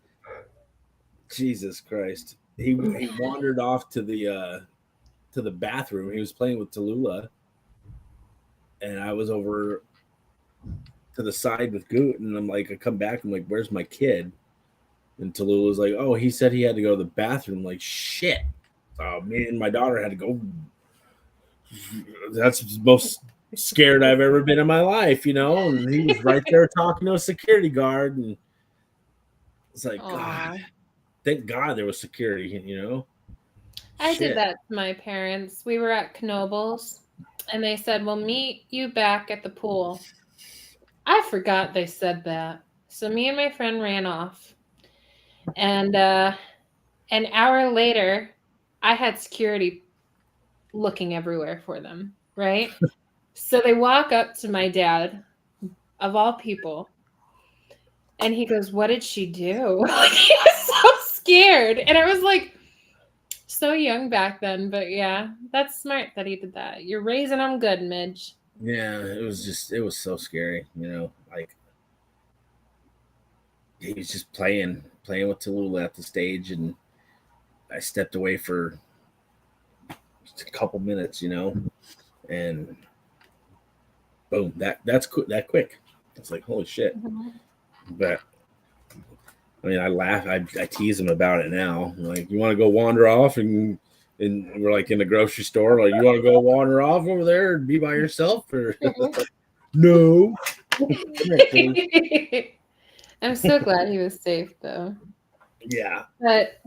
J: Jesus Christ. He wandered off to the bathroom. He was playing with Tallulah. And I was over to the side with Goot, and I'm like, I come back, I'm like, where's my kid? And Tallulah was like, oh, he said he had to go to the bathroom. I'm like, shit. Me and my daughter had to go. That's the most scared I've ever been in my life, and he was right there talking to a security guard, and it's like, God, thank God there was security,
A: I did that to my parents. We were at Knoebels, and they said, we'll meet you back at the pool. I forgot they said that. So me and my friend ran off. And an hour later, I had security looking everywhere for them, right? So they walk up to my dad, of all people, and he goes, what did she do? Like, he was so scared. And I was like, so young back then, but yeah, that's smart that he did that. You're raising them good, Midge.
J: Yeah, it was so scary, like he was just playing with Tallulah at the stage, and I stepped away for just a couple minutes, and boom, that's that quick. It's like, holy shit. But I mean, I laugh, I tease him about it now. I'm like, you want to go wander off, and we're like in the grocery store, like, you want to go wander off over there and be by yourself, or no.
A: I'm so glad he was safe, though.
J: Yeah.
A: But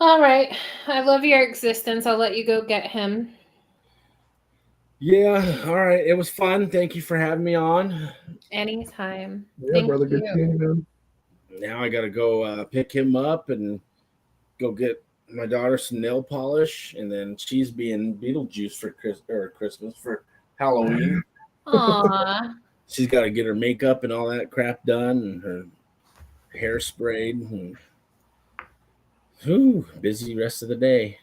A: all right, I love your existence. I'll let you go get him.
J: Yeah, all right. It was fun. Thank you for having me on.
A: Anytime.
C: Yeah,
A: Thank
C: brother,
A: you.
C: good seeing you, man.
J: Now I got to go pick him up and go get my daughter some nail polish, and then she's being Beetlejuice for Christmas for Halloween.
A: Aw.
J: She's got to get her makeup and all that crap done, and her hair sprayed. And, busy rest of the day.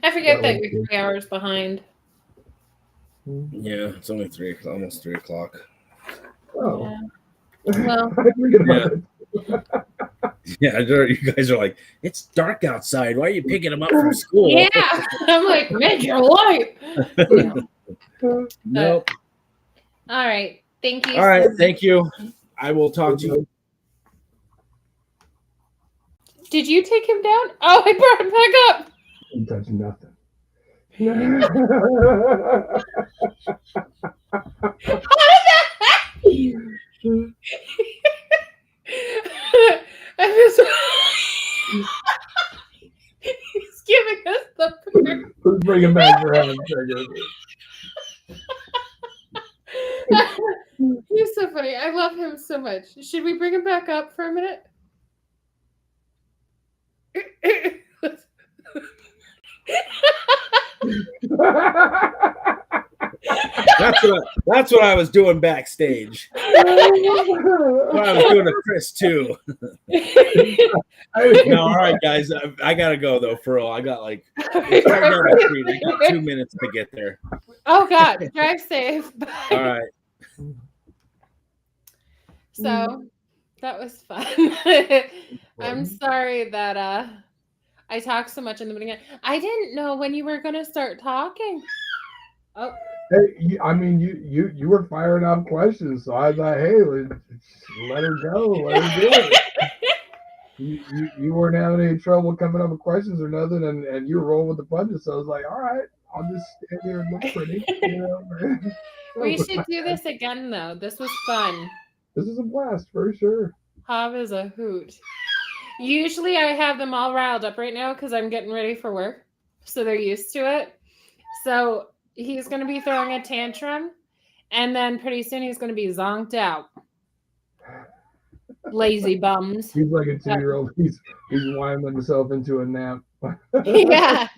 A: I forget that you're 3 hours behind.
J: Yeah, it's only almost 3 o'clock.
C: Oh.
A: Yeah. Well,
J: yeah, you guys are like, it's dark outside. Why are you picking them up from school?
A: yeah. I'm like, make your light.
J: Nope.
A: All right. Thank you.
J: All right. Thank you. I will talk to you.
A: Did you take him down? Oh, I brought him back up.
C: I'm touching nothing.
A: How did that happen? He's giving us the
C: Let's bring him back for having seconds.
A: He's so funny. I love him so much. Should we bring him back up for a minute?
J: That's what I was doing backstage. What I was doing to Chris too. No, all right, guys. I gotta go though. For real, I got like it's right down the street. I got 2 minutes to get there.
A: Oh God, drive safe. Bye.
J: All right.
A: So that was fun. I'm sorry that I talked so much in the beginning. I didn't know when you were gonna start talking. Oh.
C: Hey, I mean, you were firing off questions, so I thought, hey, let her go, let her do it. You weren't having any trouble coming up with questions or nothing, and you were rolling with the punches. So I was like, all right, I'll just stand here and look pretty. You know?
A: We should do this again, though. This was fun.
C: This is a blast for sure.
A: Hob is a hoot. Usually, I have them all riled up right now because I'm getting ready for work, so they're used to it. So he's going to be throwing a tantrum, and then pretty soon he's going to be zonked out. Lazy bums.
C: He's like a 2-year-old. He's winding himself into a nap.
A: Yeah.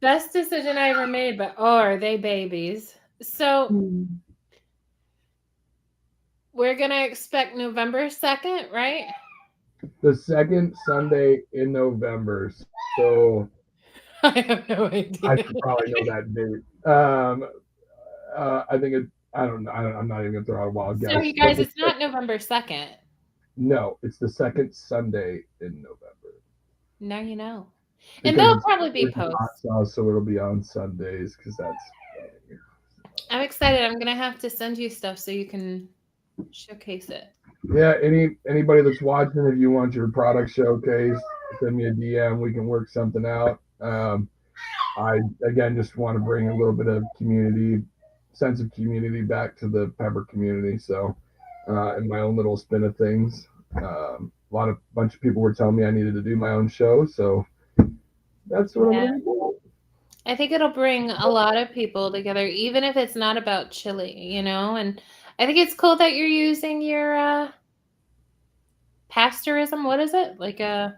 A: Best decision I ever made, but are they babies? So we're going to expect November 2nd, right?
C: The second Sunday in November. So
A: I have no idea.
C: I should probably know that date. I think I don't know. I'm not even gonna throw out a wild guess.
A: So you guys, it's not November 2nd.
C: No, it's the second Sunday in November.
A: Now you know. And they'll probably be posts.
C: Hot sauce, so it'll be on Sundays because that's.
A: I'm excited. I'm gonna have to send you stuff so you can showcase it.
C: Yeah, anybody that's watching, if you want your product showcased, send me a DM. We can work something out. I again just want to bring a little bit of sense of community back to the pepper community. So, in my own little spin of things, bunch of people were telling me I needed to do my own show. So that's what I'm gonna do.
A: I think it'll bring a lot of people together, even if it's not about chili, you know. And I think it's cool that you're using your pastorism. What is it like a?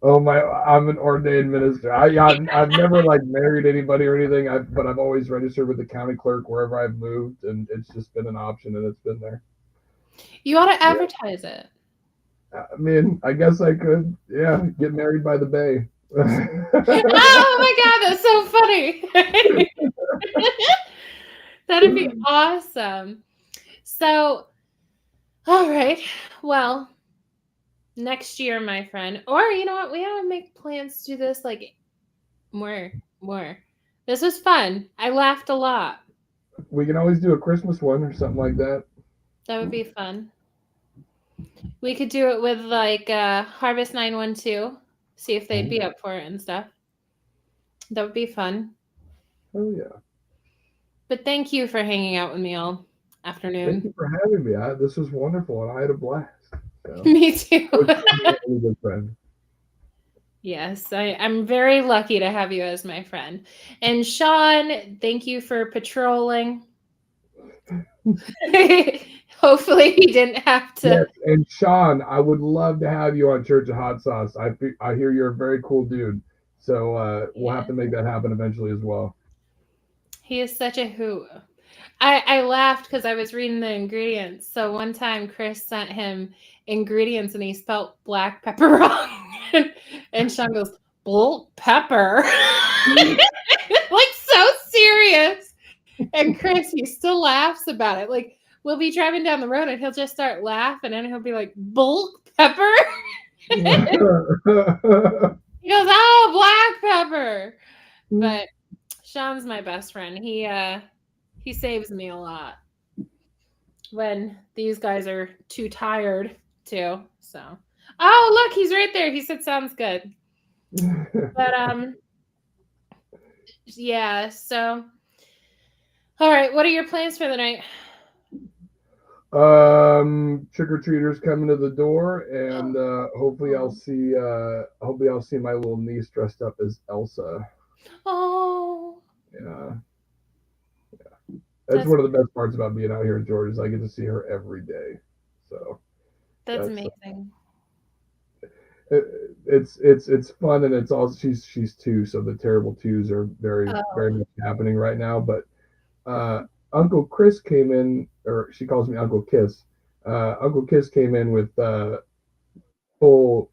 C: Oh my! I'm an ordained minister. I've never like married anybody or anything. But I've always registered with the county clerk wherever I've moved, and it's just been an option, and it's been there.
A: You ought to advertise it.
C: I mean, I guess I could. Yeah, get married by the bay.
A: Oh my God, that's so funny. That'd be awesome. So, all right. Well. Next year, my friend. Or you know what? We gotta make plans to do this like more. This was fun. I laughed a lot.
C: We can always do a Christmas one or something like that.
A: That would be fun. We could do it with like Harvest 912. See if they'd be up for it and stuff. That would be fun.
C: Oh yeah.
A: But thank you for hanging out with me all afternoon.
C: Thank you for having me. This was wonderful, and I had a blast. So.
A: Me too.
C: Good friend.
A: Yes, I'm very lucky to have you as my friend. And Sean, thank you for patrolling. Hopefully he didn't have to.
C: Yes, and Sean, I would love to have you on Church of Hot Sauce. I hear you're a very cool dude. So we'll have to make that happen eventually as well.
A: He is such a hoot. I laughed because I was reading the ingredients. So one time Chris sent him ingredients and he spelled black pepper wrong. And Sean goes, "Black pepper." Like so serious. And Chris, he still laughs about it. Like we'll be driving down the road and he'll just start laughing and he'll be like, "Black pepper." He goes, "Oh, black pepper." But Sean's my best friend. He saves me a lot when these guys are too tired too. So, oh look, he's right there. He said, "Sounds good." But yeah. So, all right. What are your plans for the night?
C: Trick or treaters coming to the door, and hopefully I'll see my little niece dressed up as Elsa.
A: Oh.
C: Yeah. That's one of the best parts about being out here in Georgia is I get to see her every day. So
A: that's amazing.
C: It's fun, and it's also she's 2, so the terrible 2s are very much happening right now. But Uncle Chris came in, or she calls me Uncle Kiss. Uncle Kiss came in with full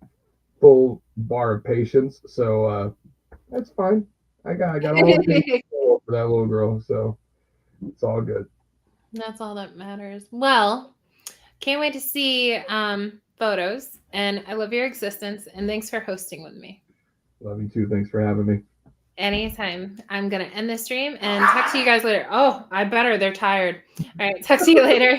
C: bar of patience, so that's fine. I got all the things for that little girl, so it's all good.
A: That's all that matters. Well, can't wait to see photos, and I love your existence, and thanks for hosting with me.
C: Love you too. Thanks for having me.
A: Anytime. I'm going to end the stream and talk to you guys later. Oh, I better. They're tired. All right. Talk to you later.